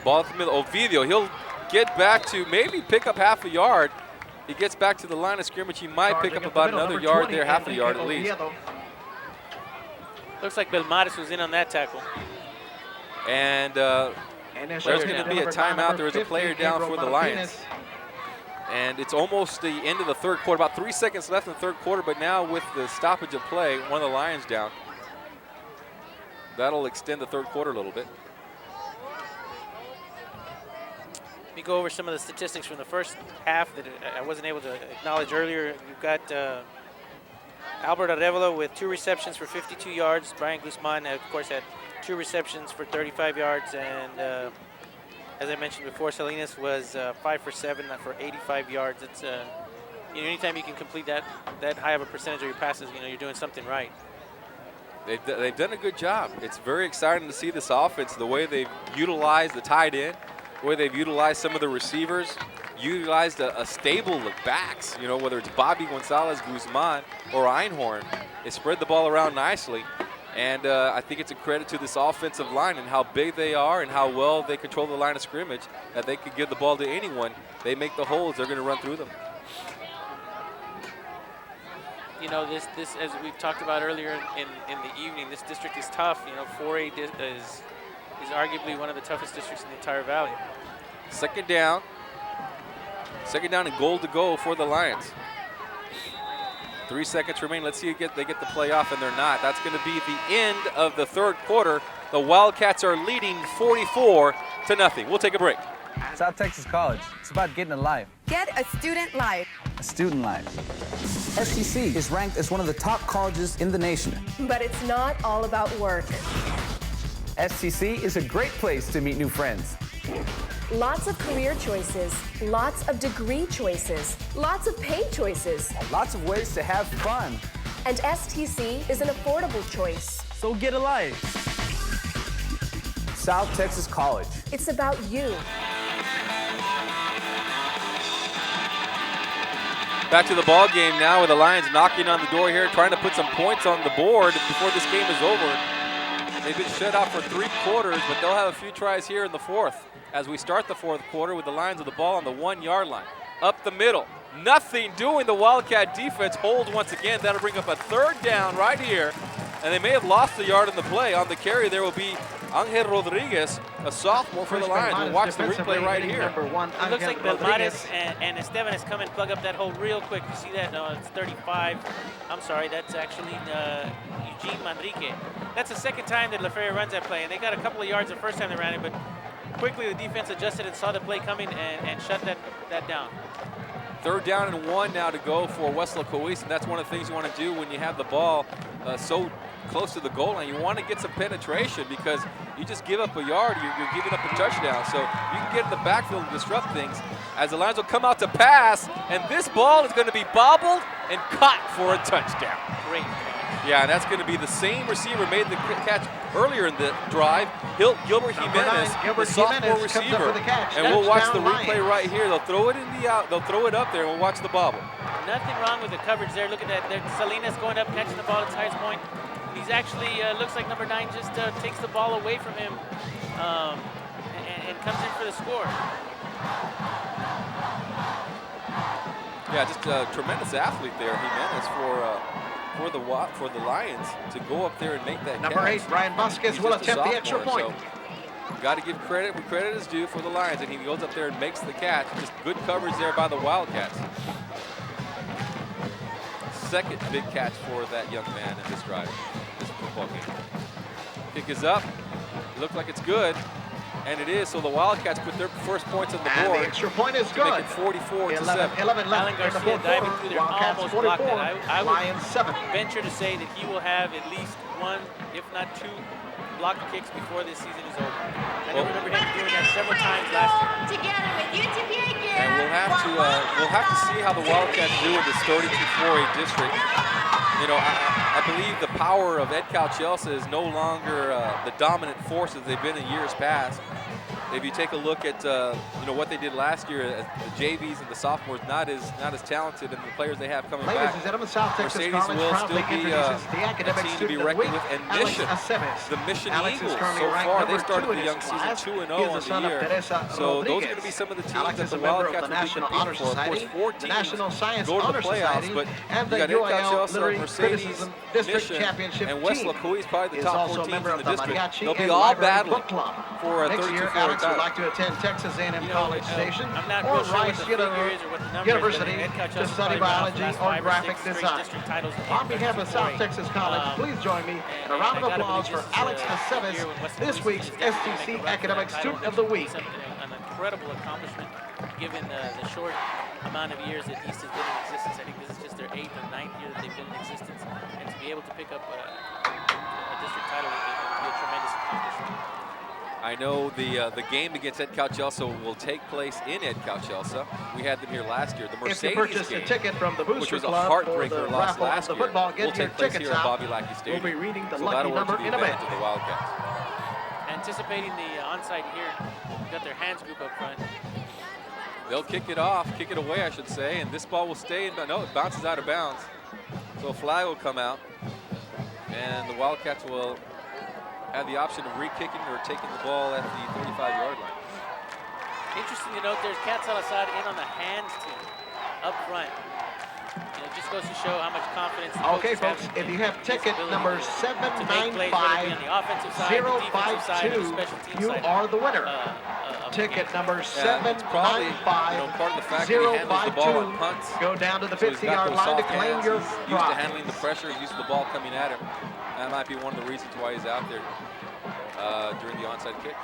Ball at the middle. Ovidio, he'll get back to maybe pick up half a yard. He gets back to the line of scrimmage. He might pick up about another yard there, half a yard at least. Looks like Belmares was in on that tackle. And there's going to be a timeout. There is a player down for the Lions. And it's almost the end of the third quarter. About 3 seconds left in the third quarter, but now with the stoppage of play, one of the Lions down. That'll extend the third quarter a little bit. Let me go over some of the statistics from the first half that I wasn't able to acknowledge earlier. You've got Albert Arevalo with 2 receptions for 52 yards. Brian Guzman, of course, had 2 receptions for 35 yards. And as I mentioned before, Salinas was 5 for 7 for 85 yards. It's anytime you can complete that high of a percentage of your passes, you're doing something right. They've done a good job. It's very exciting to see this offense, the way they've utilized the tight end, the way they've utilized some of the receivers, utilized a stable of backs, whether it's Bobby, Gonzales, Guzman, or Einhorn. They spread the ball around nicely. And I think it's a credit to this offensive line and how big they are and how well they control the line of scrimmage, that they could give the ball to anyone. They make the holes, they're going to run through them. This as we've talked about earlier in the evening, this district is tough. 4A is arguably one of the toughest districts in the entire valley. Second down and goal to go for the Lions. 3 seconds remain. Let's see if they get the play off, and they're not. That's going to be the end of the third quarter. The Wildcats are leading 44-0. We'll take a break. South Texas College. It's about getting a life. Get a student life. A student life. STC is ranked as one of the top colleges in the nation. But it's not all about work. STC is a great place to meet new friends. Lots of career choices, lots of degree choices, lots of pay choices. Lots of ways to have fun. And STC is an affordable choice. So get a life. South Texas College. It's about you. Back to the ball game now with the Lions knocking on the door here, trying to put some points on the board before this game is over. They've been shut out for 3 quarters, but they'll have a few tries here in the fourth as we start the fourth quarter with the Lions with the ball on the 1-yard line. Up the middle, nothing doing. The Wildcat defense holds once again. That'll bring up a 3rd down right here, and they may have lost a yard in the play. On the carry, there will be Angel Rodriguez, a sophomore for the Lions. We'll watch the replay right here. It looks like Belmares and Esteban has come and plug up that hole real quick. You see that? No, it's 35. I'm sorry, that's actually Eugene Manrique. That's the 2nd time that La Feria runs that play, and they got a couple of yards the first time they ran it, but quickly the defense adjusted and saw the play coming and shut that down. 3rd down and 1 now to go for Weslaco East, and that's one of the things you want to do when you have the ball so close to the goal line. You want to get some penetration, because you just give up a yard, you're giving up a touchdown. So you can get in the backfield and disrupt things, as the Lions will come out to pass, and this ball is going to be bobbled and caught for a touchdown. Great. Yeah, and that's going to be the same receiver made the catch earlier in the drive, Gilbert Jimenez, the sophomore receiver. And we'll watch the replay right here. They'll throw it they'll throw it up there, and we'll watch the bobble. Nothing wrong with the coverage there. Look at that. There's Salinas going up, catching the ball at its highest point. He's actually, looks like number 9 just takes the ball away from him and comes in for the score. Yeah, just a tremendous athlete there, Jimenez, for the Lions to go up there and make that Number catch. 8, Brian Vasquez will attempt the extra point. So got to give credit where credit is due for the Lions, and he goes up there and makes the catch. Just good coverage there by the Wildcats. 2nd big catch for that young man in this drive, this football game. Kick is up. It looks like it's good, and it is. So the Wildcats put their first points on the board. And the extra point is good. Make it 44-7. 11 left Alan Garcia diving through there, almost blocked that. I Lions 7. Venture to say that he will have at least 1, if not 2, blocked kicks before this season is over. I remember him doing that several times last year. Together with UTPA gear. And we'll have to see how the Wildcats do in this 32-4A district. I believe the power of Ed Calchelsa is no longer the dominant force that they've been in years past. If you take a look at what they did last year, the JVs and the sophomores not as talented, and the players they have coming back, Mercedes will still be a team to be reckoned with. And the Mission Eagles, so far they started the young season 2-0 on the year. So those are going to be some of the teams that the Wildcats will be competing for. Of course, 4 teams go to the playoffs, but you got Ed Calchelsa, Mercedes, Mission, and Weslaco is probably the top 4 teams in the district. They'll be all battling for a 32-4 would like to attend Texas A&M College Station I'm not or real sure Rice what the figure is or what the number University is, to study biology or graphic design. On behalf of South Texas College, please join me in a round of applause for Alex Aceves, this week's STC Academic Student of the Week. incredible accomplishment given the short amount of years that East has been in existence. I think this is just their 8th or 9th year that they've been in existence, and to be able to pick up a district title would be a tremendous accomplishment. I know the game against Ed Calcelsa will take place in Ed Calcelsa. We had them here last year. The Mercedes if you purchased game, a ticket from the Booster which was a Club heartbreaker loss raffle last of the year, football, will get your take place tickets here at out. Bobby Lackey Stadium. We'll be reading the so lucky that'll work number to the in a advantage bit. of the Wildcats. Anticipating the onside here, got their hands group up front. They'll kick it off, kick it away, I should say, and this ball will stay in. No, it bounces out of bounds. So a flag will come out, and the Wildcats will have the option of re-kicking or taking the ball at the 35-yard line. Interesting to note, there's Cat Salazar in on the hands team up front. And it just goes to show how much confidence the Okay, coaches folks, have if you have ticket number 795-052, you are the winner. Ticket number 795-052. Go down to the 50-yard line to claim your He's used to prize. handling the pressure. He's used to the ball coming at him. That might be one of the reasons why he's out there during the onside kick.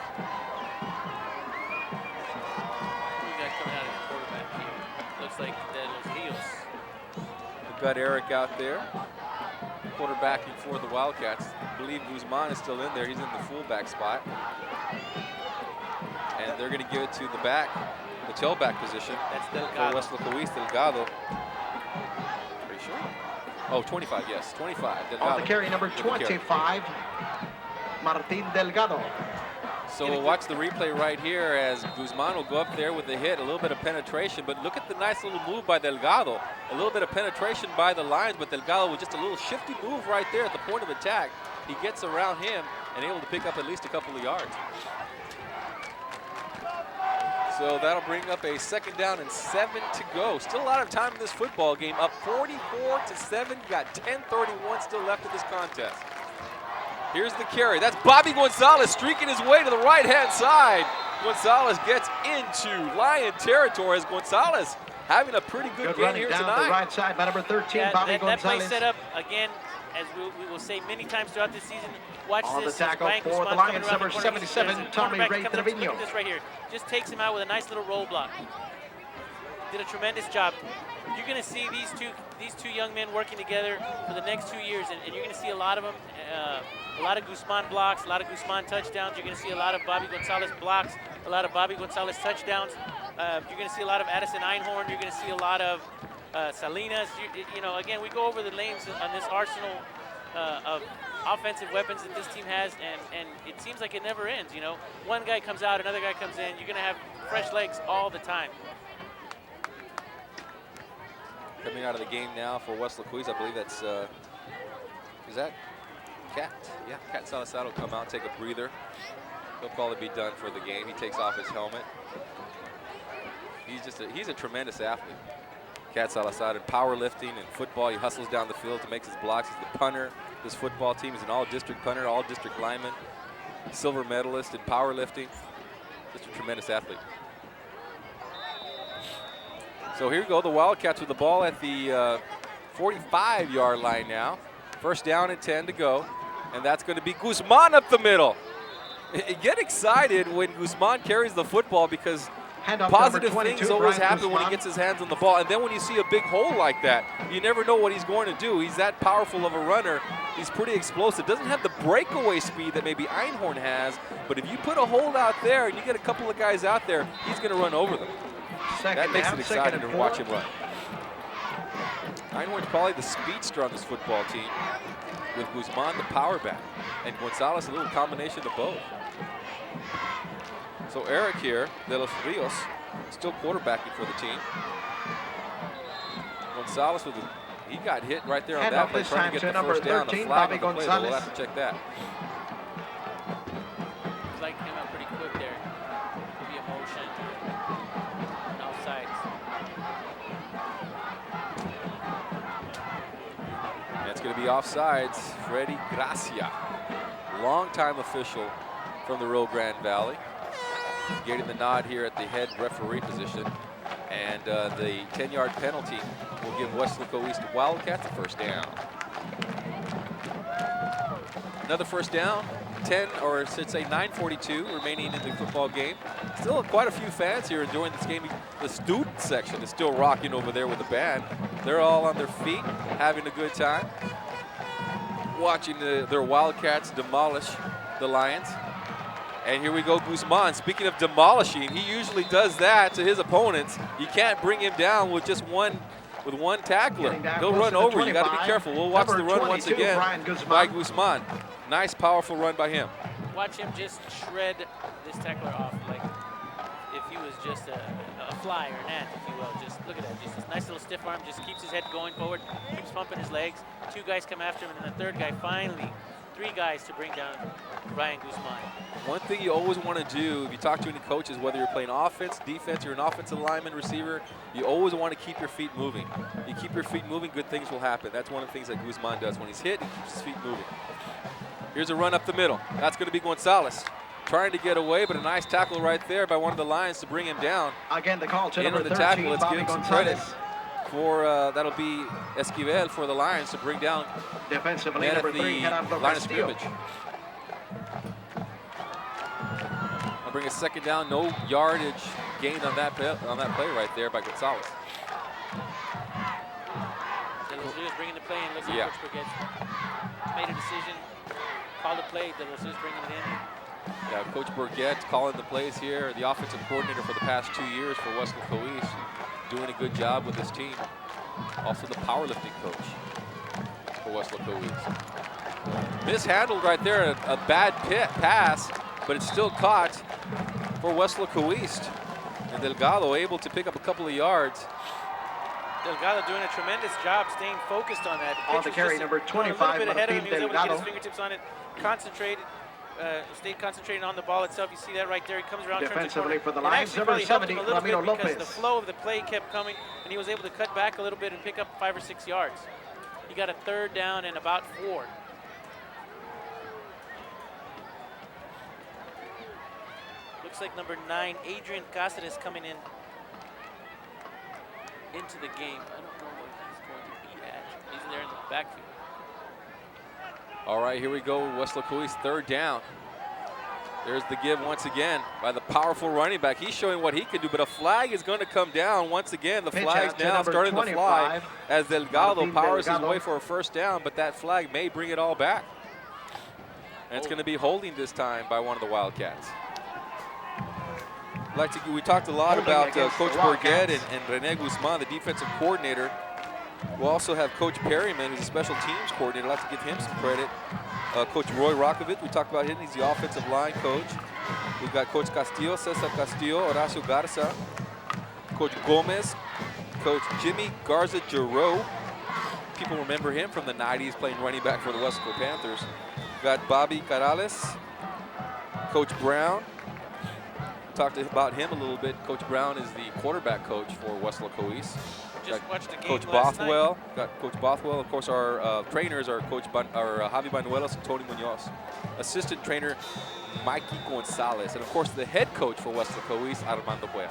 We got coming out of the quarterback here. Looks like Los Rios. We've got Erik out there, quarterbacking for the Wildcats. I believe Guzman is still in there. He's in the fullback spot. And they're going to give it to the back, the tailback position. That's for Delgado. Weslaco East, Delgado. Pretty sure? Oh, 25, yes, 25. Delgado. On the carry number 25, Martin Delgado. So we'll watch the replay right here as Guzman will go up there with the hit, a little bit of penetration, but look at the nice little move by Delgado. A little bit of penetration by the Lions, but Delgado with just a little shifty move right there at the point of attack. He gets around him and able to pick up at least a couple of yards. So that'll bring up a 2nd down and 7 to go. Still a lot of time in this football game. Up 44-7. Got 10:31 still left in this contest. Here's the carry. That's Bobby Gonzales streaking his way to the right-hand side. Gonzales gets into Lion territory as Gonzales having a pretty good game running here down tonight. the right side by number 13, Bobby that play Gonzales. set up, again, as we will say many times throughout this season, watch On this. the tackle Ryan for Guzman the Lions, coming around number the corner. 77, There's a Tommy cornerback Ray that comes up. Trevino. Look at this right here. Just takes him out with a nice little roll block. Did a tremendous job. You're going to see these two young men working together for the next 2 years, and you're going to see a lot of them, a lot of Guzman blocks, a lot of Guzman touchdowns. You're going to see a lot of Bobby Gonzales blocks, a lot of Bobby Gonzales touchdowns. You're going to see a lot of Addison Einhorn. You're going to see a lot of Salinas. You know, again, we go over the names on this arsenal of offensive weapons that this team has, and it seems like it never ends. You know, one guy comes out, another guy comes in. You're going to have fresh legs all the time. Coming out of the game now for Weslaco East, I believe that's, is that Cat? Yeah, Cat Salazar will come out, take a breather. He'll probably be done for the game. He takes off his helmet. He's a tremendous athlete. Cat Salazar in powerlifting and football. He hustles down the field to make his blocks. He's the punter. This football team is an all-district punter, all-district lineman, silver medalist in powerlifting. Just a tremendous athlete. So here we go, the Wildcats with the ball at the 45-yard line now. 1st down and 10 to go. And that's going to be Guzman up the middle. Get excited when Guzman carries the football because positive things always happen when he gets his hands on the ball. And then when you see a big hole like that, you never know what he's going to do. He's that powerful of a runner. He's pretty explosive. Doesn't have the breakaway speed that maybe Einhorn has. But if you put a hole out there and you get a couple of guys out there, he's going to run over them. That makes it exciting to watch him run. Einhorn's probably the speedster on this football team, with Guzman the power back, and Gonzales a little combination of both. So Erik here, de los Rios, still quarterbacking for the team. Gonzales he got hit right there on that play, trying to get the first down. The flag on the play, but we'll have to check that. Flag came out pretty quick there. Could be a motion. It's going to be offsides. Freddy Garcia, longtime official from the Rio Grande Valley, getting the nod here at the head referee position. And the 10-yard penalty will give Weslaco East Wildcats a 1st down. Another first down, 10, or I should say 9:42 remaining in the football game. Still quite a few fans here enjoying this game. The student section is still rocking over there with the band. They're all on their feet, having a good time, watching their Wildcats demolish the Lions. And here we go, Guzman. Speaking of demolishing, he usually does that to his opponents. You can't bring him down with just one tackler. He'll run over. You got to be careful. We'll watch the run once again by Guzman. Nice, powerful run by him. Watch him just shred this tackler off like if he was just a fly or an ant, if you will. Just look at that. Just this nice little stiff arm. Just keeps his head going forward. Keeps pumping his legs. 2 guys come after him, and then the third guy finally. 3 guys to bring down Ryan Guzman. One thing you always want to do, if you talk to any coaches, whether you're playing offense, defense, you're an offensive lineman, receiver, you always want to keep your feet moving. You keep your feet moving, good things will happen. That's one of the things that Guzman does. When he's hit, he keeps his feet moving. Here's a run up the middle. That's going to be Gonzales. Trying to get away, but a nice tackle right there by one of the Lions to bring him down. Again, the call to Into number the 13, tackle. Let's give him some credit. Gonzales. For that'll be Esquivel for the Lions to bring down defensively at number the 3, line of scrimmage. I'll bring a second down, no yardage gained on that play right there by Gonzales. De Los Rios bringing the play in. Looks like Coach Burguette made a decision, called the play. De Los Rios bringing it in. Yeah, Coach Burguette calling the plays here. The offensive coordinator for the past 2 years for Weslaco East. Doing a good job with his team. Also the powerlifting coach for Weslaco East. Mishandled right there, a bad pass, but it's still caught for Weslaco East. And Delgado able to pick up a couple of yards. Delgado doing a tremendous job staying focused on that. On the carry, number 25, a little bit ahead of him. He was able to get Delgado. his fingertips on it, concentrated. Stayed concentrated on the ball itself. You see that right there. He comes around, defensively turns for the and Lions, number 70, Ramiro because Lopez. the flow of the play kept coming, and he was able to cut back a little bit and pick up 5 or 6 yards. He got a 3rd down and about 4. Looks like number 9, Adrian Casas, is coming in into the game. I don't know where he's going to be at. He's there in the backfield. All right, here we go. Weslaco East 3rd down. There's the give once again by the powerful running back. He's showing what he can do, but a flag is going to come down once again. The flag's now starting to fly as Delgado powers his way for a 1st down, but that flag may bring it all back. And it's going to be holding this time by one of the Wildcats. We talked a lot about Coach Burguette and Rene Guzman, the defensive coordinator. We'll also have Coach Perryman, who's a special teams coordinator. I'd like to give him some credit. Coach Roy Rokovic, we talked about him. He's the offensive line coach. We've got Coach Castillo, Cesar Castillo, Horacio Garza, Coach Gomez, Coach Jimmy Garza Giroux. People remember him from the 90s playing running back for the Weslaco Panthers. We've got Bobby Carales, Coach Brown. Talked about him a little bit. Coach Brown is the quarterback coach for Weslaco East. Just watched the game Coach last Bothwell. Got Coach Bothwell. Of course, our trainers are Javi Banuelos and Tony Munoz. Assistant trainer Mikey Gonzales, and of course the head coach for Weslaco East, Armando Puea.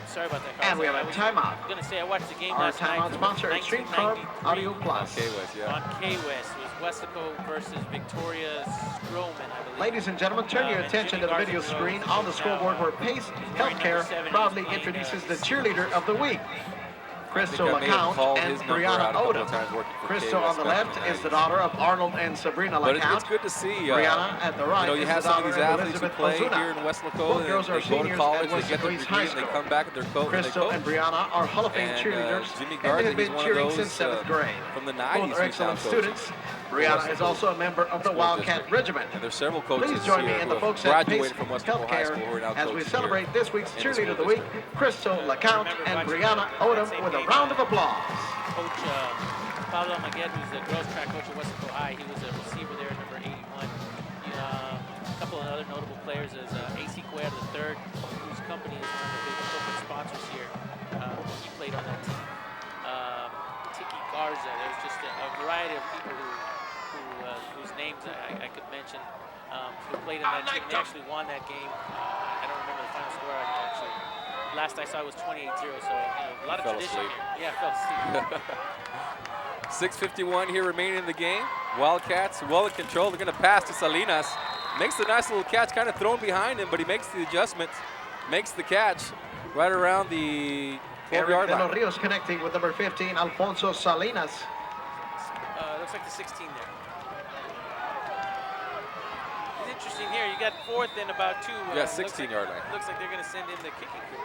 Sorry about that, Carlos. And we have a timeout. I'm going to say I watched the game Our last night. timeout sponsor is Street Club Audio Plus. On KWES, yeah. On KWES was Weslaco versus Victoria Stroman, I believe. Ladies and gentlemen, turn your attention to the video screen on the scoreboard where Pace Healthcare proudly introduces the cheerleader of the week. Crystal LeCount and Brianna Odom. Crystal on the left is the daughter of Arnold and Sabrina LeCount. But it's good to see. Brianna at the right you is have the some of daughter these of athletes who Elizabeth play Ozuna. here in Weslaco, Both and girls they are go to seniors college, at they get their Weslaco East degree, High and they School. come back and they're coach. Crystal and Brianna are Hall of Fame cheerleaders, Jimmy and Garza, they've been he's one of cheering those since 7th grade. from the Both 90s. are excellent students. Brianna is also a member of the Wildcat Regiment. And there's several coaches Please join me here and who the have folks at Pace graduated from Weslaco High School who are now Healthcare as we coaches celebrate here this week's in the cheerleader of the school week, Crystal LeCount and Brianna Odom, with a round of applause. Coach Pablo Magued, who's the girls track coach at Weslaco High, he was a receiver there, number 81. A couple of other notable players is AC Cuellar III, whose company is one of the big corporate sponsors here. He played on that team. Tiki Garza, there's just a variety of people whose names I could mention who played in that team. They actually won that game. I don't remember the final score actually. Last I saw was 28-0, so a lot of tradition here. Yeah, I fell asleep. 6:51 here remaining in the game. Wildcats well in control. They're going to pass to Salinas. Makes the nice little catch, kind of thrown behind him, but he makes the adjustment, makes the catch right around the 12-yard line. Erik de los Rios connecting with number 15, Alfonso Salinas. Looks like the 16 there. It's interesting here. You got 4th and about 2. Yeah, 16-yard line. Looks like they're going to send in the kicking crew.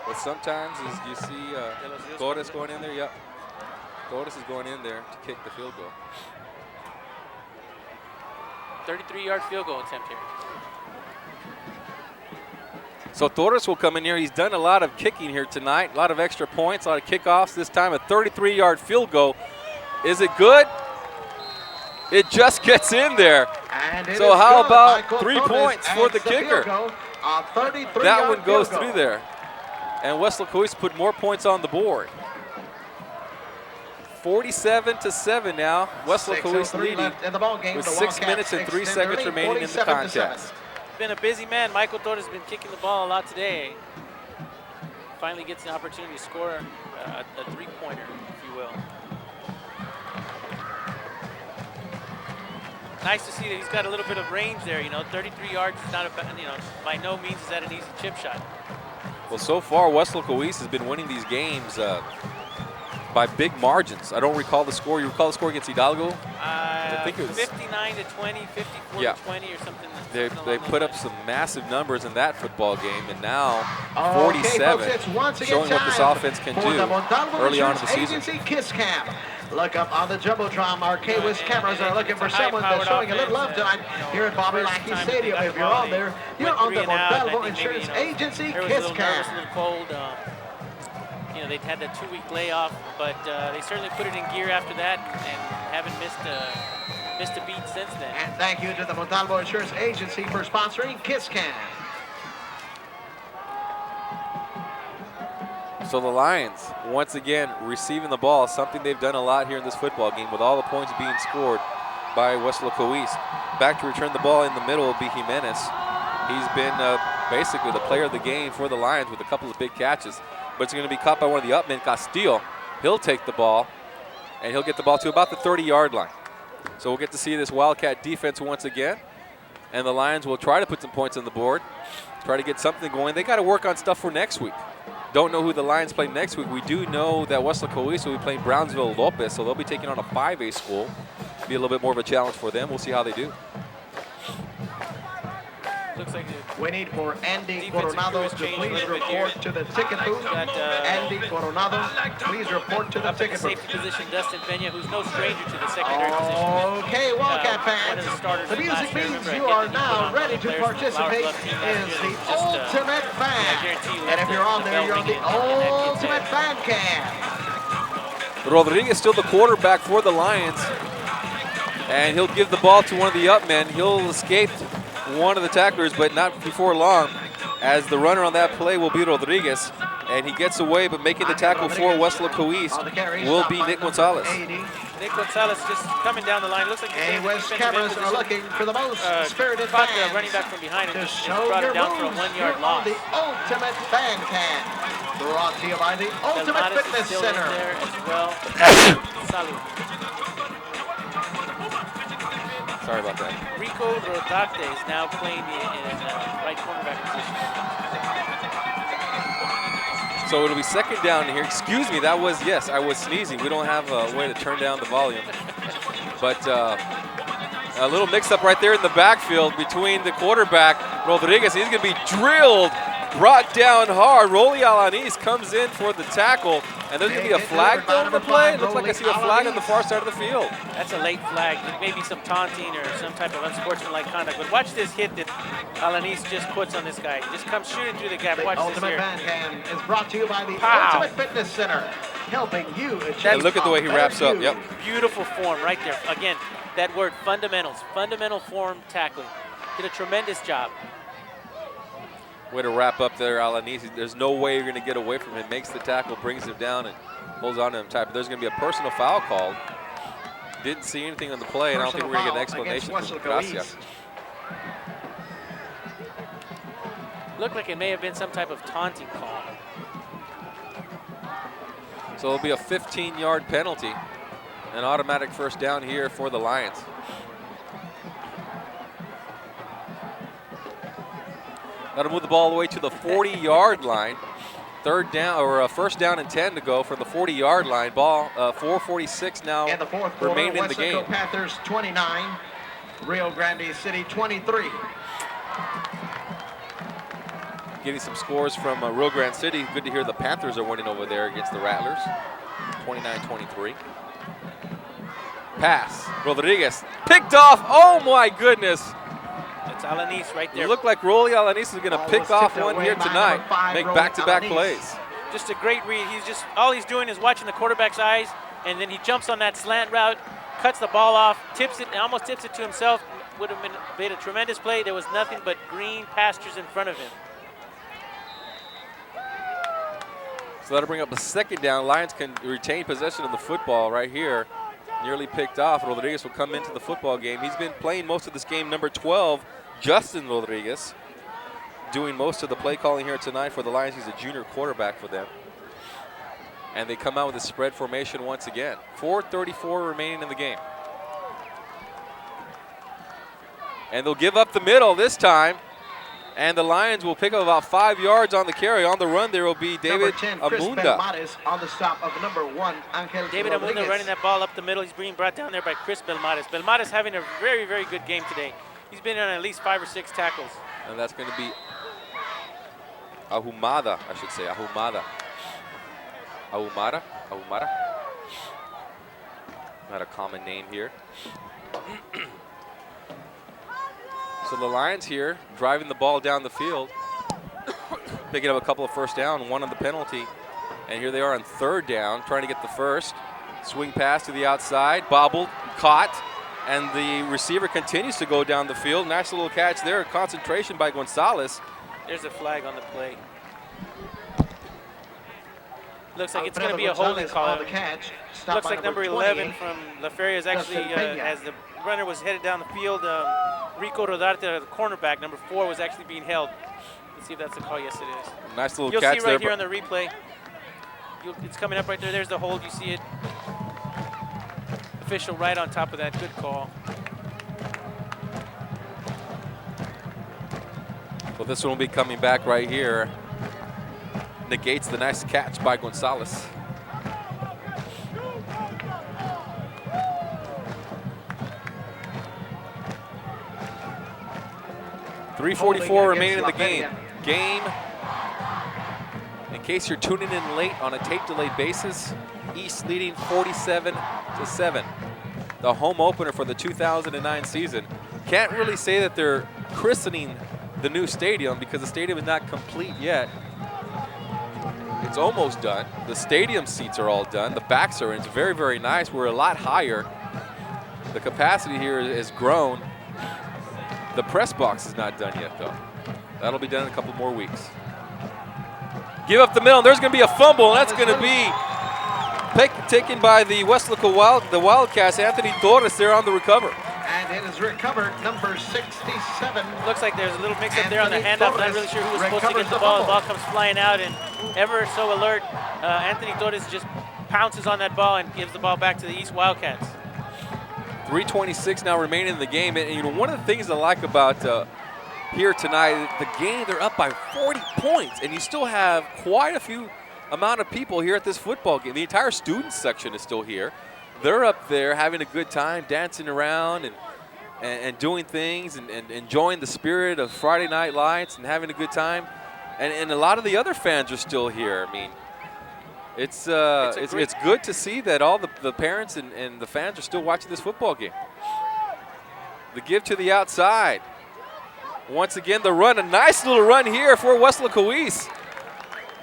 But sometimes as you see Torres going in there, yep. Torres is going in there to kick the field goal. 33-yard field goal attempt here. So Torres will come in here. He's done a lot of kicking here tonight, a lot of extra points, a lot of kickoffs. This time a 33-yard field goal. Is it good? It just gets in there. So how about 3 points for the kicker? That one goes through there. And Weslaco put more points on the board. 47-7 now. Weslaco leading with 6 minutes and 3 seconds remaining in the contest. Been a busy man. Michael Torres has been kicking the ball a lot today. Finally gets an opportunity to score a 3-pointer, if you will. Nice to see that he's got a little bit of range there. 33 yards is not by no means is that an easy chip shot. Well, so far, Weslaco has been winning these games by big margins. I don't recall the score. You recall the score against Hidalgo? I think it was 59-20, 54-20 or something. They put up some massive numbers in that football game, and now 47, showing what this offense can do early on in the season. Kiss Cam. Look up on the Jumbotron. Our K-Wiz cameras are looking for someone that's showing a little love tonight here at Bobby Lackey Stadium. If you're on there, you're on the Montalvo Insurance Agency Kiss Cam. They'd had that 2-week layoff, but they certainly put it in gear after that and haven't missed a beat since then. And thank you to the Montalvo Insurance Agency for sponsoring Kiss Cam. So the Lions, once again, receiving the ball, something they've done a lot here in this football game with all the points being scored by Weslaco East. Back to return the ball in the middle will be Jimenez. He's been basically the player of the game for the Lions with a couple of big catches. But it's going to be caught by one of the upmen, Castillo. He'll take the ball, and he'll get the ball to about the 30-yard line. So we'll get to see this Wildcat defense once again. And the Lions will try to put some points on the board, try to get something going. They got to work on stuff for next week. Don't know who the Lions play next week. We do know that Weslaco East will be playing Brownsville Lopez, so they'll be taking on a 5A school. Be a little bit more of a challenge for them. We'll see how they do. Looks like we need for Andy Coronado to please report to the ticket booth. Andy Coronado, please report to the ticket booth. Safety position, Dustin Pena, who's no stranger to the secondary position. Okay, Wildcat fans, the music means you are now ready to participate in the Ultimate Band. And if you're on there, you're on the Ultimate Band Cam. Rodriguez still the quarterback for the Lions. And he'll give the ball to one of the upmen. He'll escape one of the tacklers, but not before long, as the runner on that play will be Rodriguez, and he gets away, but making the tackle for Weslaco East will be Nick Gonzales. Nick Gonzales just coming down the line. Looks like West cameras are looking for the most spirited fans. Running back from behind him, just brought it down for a 1-yard loss. The Ultimate Band Cam, brought to you by the Ultimate Fitness Center. There as well. Sorry about that. Rico Rodarte is now playing in right cornerback position. So it'll be second down here. Excuse me, that was, yes, I was sneezing. We don't have a way to turn down the volume. But a little mix-up right there in the backfield between the quarterback, Rodriguez. He's going to be drilled, brought down hard. Rolly Alanis comes in for the tackle. And there's going to be a flag on the play. It looks like I see a flag on the far side of the field. That's a late flag. It may be some taunting or some type of unsportsmanlike conduct. But watch this hit that Alanis just puts on this guy. Just comes shooting through the gap. Watch this here. The Ultimate Band Cam is brought to you by the Ultimate Fitness Center, helping you achieve. And look at the way he wraps up. Yep. Beautiful form right there. Again, that word fundamentals. Fundamental form tackling. Did a tremendous job. Way to wrap up there, Alanis. There's no way you're going to get away from him. Makes the tackle, brings him down, and holds on to him tight. But there's going to be a personal foul called. Didn't see anything on the play, and I don't think we're going to get an explanation from Garcia. Looked like it may have been some type of taunting call. So it'll be a 15-yard penalty. An automatic first down here for the Lions. That'll move the ball all the way to the 40-yard line. Third down, or first down and 10 to go from the 40-yard line. Ball 4:46 now In the fourth quarter, remaining in the game. Weslaco Panthers 29, Rio Grande City 23. Getting some scores from Rio Grande City. Good to hear the Panthers are winning over there against the Rattlers. 29-23. Pass. Rodriguez picked off. Oh my goodness. It's Alanis right there. It looked like Rolly Alanis is going to pick off one here tonight. Make back-to-back plays. Just a great read. All he's doing is watching the quarterback's eyes, and then he jumps on that slant route, cuts the ball off, tips it, and almost tips it to himself. Would have made a tremendous play. There was nothing but green pastures in front of him. So that'll bring up a second down. Lions can retain possession of the football right here. Nearly picked off. Rodriguez will come into the football game. He's been playing most of this game. Number 12, Justin Rodriguez, doing most of the play calling here tonight for the Lions. He's a junior quarterback for them. And they come out with a spread formation once again. 4:34 remaining in the game. And they'll give up the middle this time. And the Lions will pick up about 5 yards on the carry. On the run, there will be David Amunda. On the stop of number 1, Angel David Rodriguez. Amunda running that ball up the middle. He's being brought down there by Chris Belmares. Belmares having a very, very good game today. He's been on at least 5 or 6 tackles. And that's going to be Ahumada, I should say. Ahumada. Ahumada? Ahumada? Not a common name here. So the Lions here driving the ball down the field, picking up a couple of first down, one on the penalty. And here they are on third down, trying to get the first. Swing pass to the outside, bobbled, caught, and the receiver continues to go down the field. Nice little catch there, concentration by Gonzales. There's a flag on the play. Looks like it's going to be a holding call. Looks like number 11 from La Feria is actually, as the runner was headed down the field, Rico Rodarte, the cornerback, number 4, was actually being held. Let's see if that's the call. Yes, it is. Nice little You'll catch see there. right here on the replay. It's coming up right there. There's the hold. You see it. Official right on top of that. Good call. Well, this one will be coming back right here. Negates the nice catch by Gonzales. .344 remaining in the game. In case you're tuning in late on a tape-delayed basis, East leading 47-7. The home opener for the 2009 season. Can't really say that they're christening the new stadium because the stadium is not complete yet. It's almost done. The stadium seats are all done. The backs are in. It's very, very nice. We're a lot higher. The capacity here has grown. The press box is not done yet, though. That'll be done in a couple more weeks. Give up the middle, and there's going to be a fumble, and that's going to be taken by the Weslaco Wildcats. Anthony Torres there on the recover. And it is recovered, number 67. Looks like there's a little mix-up there on the handoff. Not really sure who was supposed to get the ball. The ball comes flying out, and ever so alert, Anthony Torres just pounces on that ball and gives the ball back to the East Wildcats. 3:26 now remaining in the game, and you know, one of the things I like about here tonight, the game, they're up by 40 points, and you still have quite a few amount of people here at this football game. The entire student section is still here. They're up there having a good time, dancing around and doing things and enjoying the spirit of Friday Night Lights and having a good time. And a lot of the other fans are still here. I mean, it's good to see that all the parents and the fans are still watching this football game. The give to the outside. Once again, the run, a nice little run here for Weslaco East.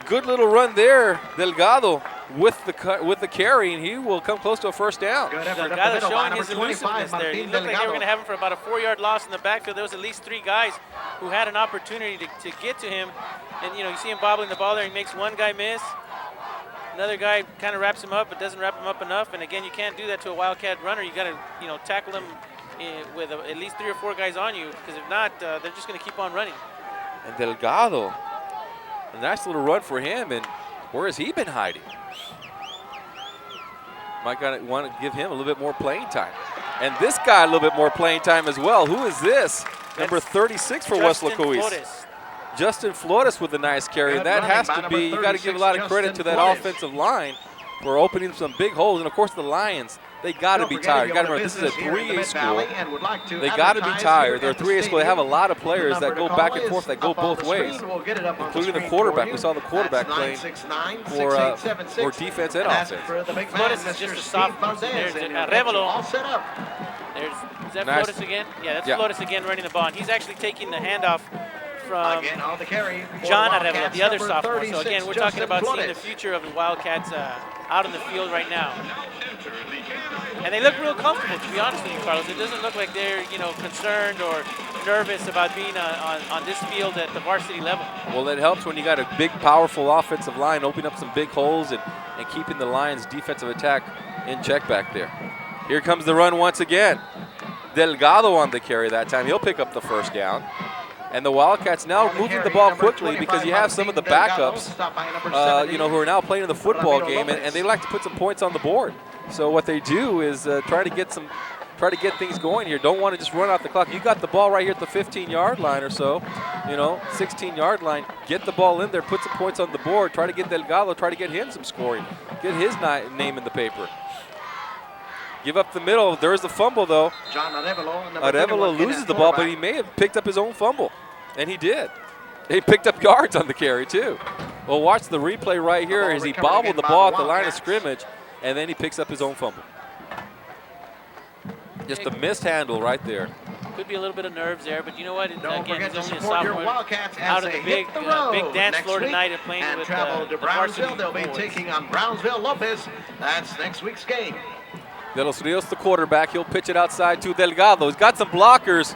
Good little run there, Delgado with the carry, and he will come close to a first down. Delgado showing his elusiveness there. He looked like they were going to have him for about a 4-yard loss in the backfield. There was at least 3 guys who had an opportunity to get to him, and you know, you see him bobbling the ball there. He makes one guy miss. Another guy kind of wraps him up, but doesn't wrap him up enough. And again, you can't do that to a Wildcat runner. You got to, you know, tackle him with at least 3 or 4 guys on you, because if not, they're just going to keep on running. And Delgado, a nice little run for him, and where has he been hiding? Might want to give him a little bit more playing time. And this guy a little bit more playing time as well. Who is this? Number 36 for Weslaco. Justin Flores with a nice carry. That has to be, you got to give a lot of credit to that offensive line for opening some big holes. And of course the Lions, they got to be tired. You got to remember, this is a 3A school. They got to be tired. They're a 3A school. They have a lot of players that go back and forth, that go both ways, including the quarterback. We saw the quarterback playing for defense and offense. Flores is just a sophomore. There's Arevalo. Is that Nice. Flores again? Yeah, that's Flores again running the ball. And he's actually taking the handoff from John Arevalo, the other sophomore. So again, we're talking about seeing the future of the Wildcats out in the field right now. And they look real comfortable, to be honest with you, Carlos. It doesn't look like they're, concerned or nervous about being on this field at the varsity level. Well, it helps when you got a big, powerful offensive line, opening up some big holes and keeping the Lions' defensive attack in check back there. Here comes the run once again. Delgado on the carry that time. He'll pick up the first down. And the Wildcats now moving the ball quickly because you have some of the backups, who are now playing in the football game, and they like to put some points on the board. So what they do is try to get things going here. Don't want to just run out the clock. You got the ball right here at the 15-yard line or so, 16-yard line. Get the ball in there, put some points on the board. Try to get Delgado, try to get him some scoring. Get his name in the paper. Give up the middle. There's the fumble, though. Arevalo loses the ball, but he may have picked up his own fumble. And he did. He picked up yards on the carry, too. Well, watch the replay right here as he bobbled the ball at the line of scrimmage, and then he picks up his own fumble. Just a missed handle right there. Could be a little bit of nerves there, but you know what? Again, he's only a sophomore out of the big dance floor tonight and playing with the varsity. They'll be taking on Brownsville Lopez. That's next week's game. De Los Rios, the quarterback. He'll pitch it outside to Delgado. He's got some blockers,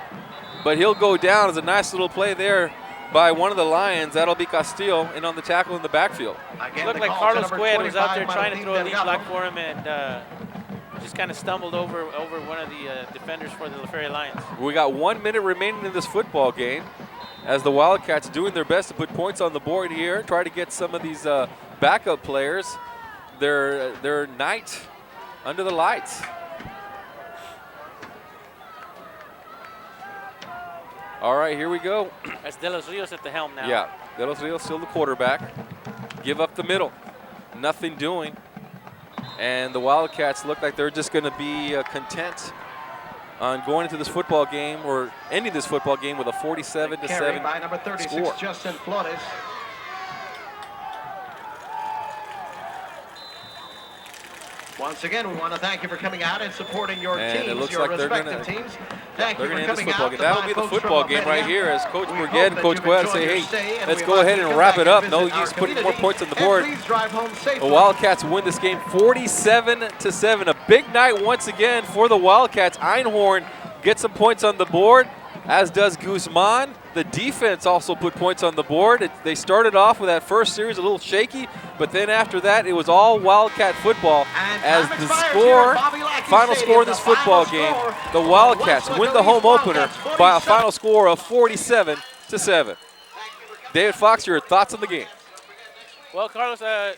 but he'll go down. As a nice little play there by one of the Lions. That'll be Castillo in on the tackle in the backfield. It looked like Carlos Cuet was out there trying to throw a lead block for him and just kind of stumbled over one of the defenders for the Feria Lions. We got 1 minute remaining in this football game as the Wildcats doing their best to put points on the board here, try to get some of these backup players their night under the lights. All right, here we go. That's De Los Rios at the helm now. Yeah, De Los Rios still the quarterback. Give up the middle. Nothing doing. And the Wildcats look like they're just going to be content on going into this football game or ending this football game with a 47-7 by number 36, score. Justin Flores. Once again, we want to thank you for coming out and supporting your teams, it looks your like respective teams. Thank you for end this coming football out. game. That'll be the football game right here as Coach We Burgett hope and that Coach you've Cuet enjoyed say, your stay, hey, and let's we go invite ahead you to and come wrap back it and up. visit No our use putting more community. points on the And board. please drive home safely. The Wildcats win this game 47-7. A big night once again for the Wildcats. Einhorn gets some points on the board, as does Guzman. The defense also put points on the board. They started off with that first series a little shaky, but then after that, it was all Wildcat football. As the final score of this football game, the Wildcats win the home opener by a final score of 47-7. David Fox, your thoughts on the game? Well, Carlos, as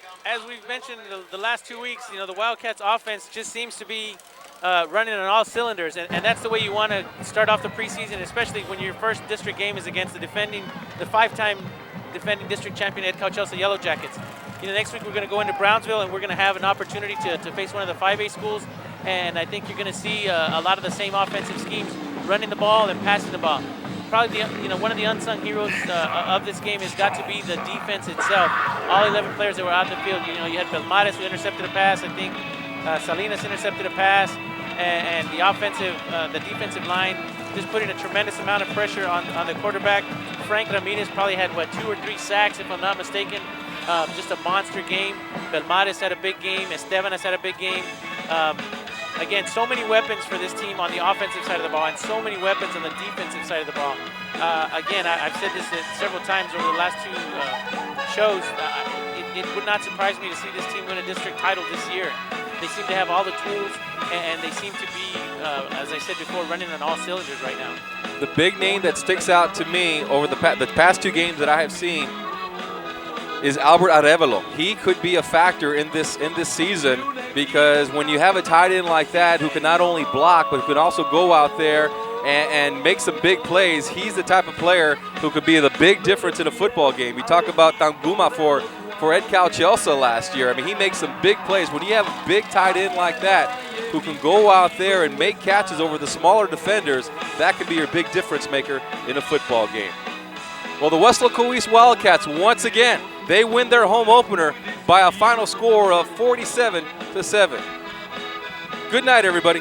we've mentioned the last 2 weeks, the Wildcats offense just seems to be running on all cylinders, and that's the way you want to start off the preseason, especially when your first district game is against the five-time defending district champion Ed Cauchelsa Yellow Jackets. Next week we're going to go into Brownsville, and we're going to have an opportunity to face one of the 5A schools, and I think you're going to see a lot of the same offensive schemes, running the ball and passing the ball. Probably one of the unsung heroes of this game has got to be the defense itself. All 11 players that were out in the field. You had Belmares who intercepted a pass. I think Salinas intercepted a pass. And the defensive line just putting a tremendous amount of pressure on the quarterback. Frank Ramirez probably had, 2 or 3 sacks, if I'm not mistaken. Just a monster game. Belmares had a big game. Esteban has had a big game. Again, so many weapons for this team on the offensive side of the ball and so many weapons on the defensive side of the ball. Again, I've said this several times over the last 2 shows. It would not surprise me to see this team win a district title this year. They seem to have all the tools, and they seem to be, as I said before, running on all cylinders right now. The big name that sticks out to me over the past 2 games that I have seen is Albert Arevalo. He could be a factor in this season, because when you have a tight end like that who can not only block but who can also go out there and make some big plays, he's the type of player who could be the big difference in a football game. We talk about Tanguma for Ed Chelsea last year. I mean, he makes some big plays. When you have a big tight end like that who can go out there and make catches over the smaller defenders, that could be your big difference maker in a football game. Well, the Weslaco East Wildcats, once again, they win their home opener by a final score of 47-7. Good night, everybody.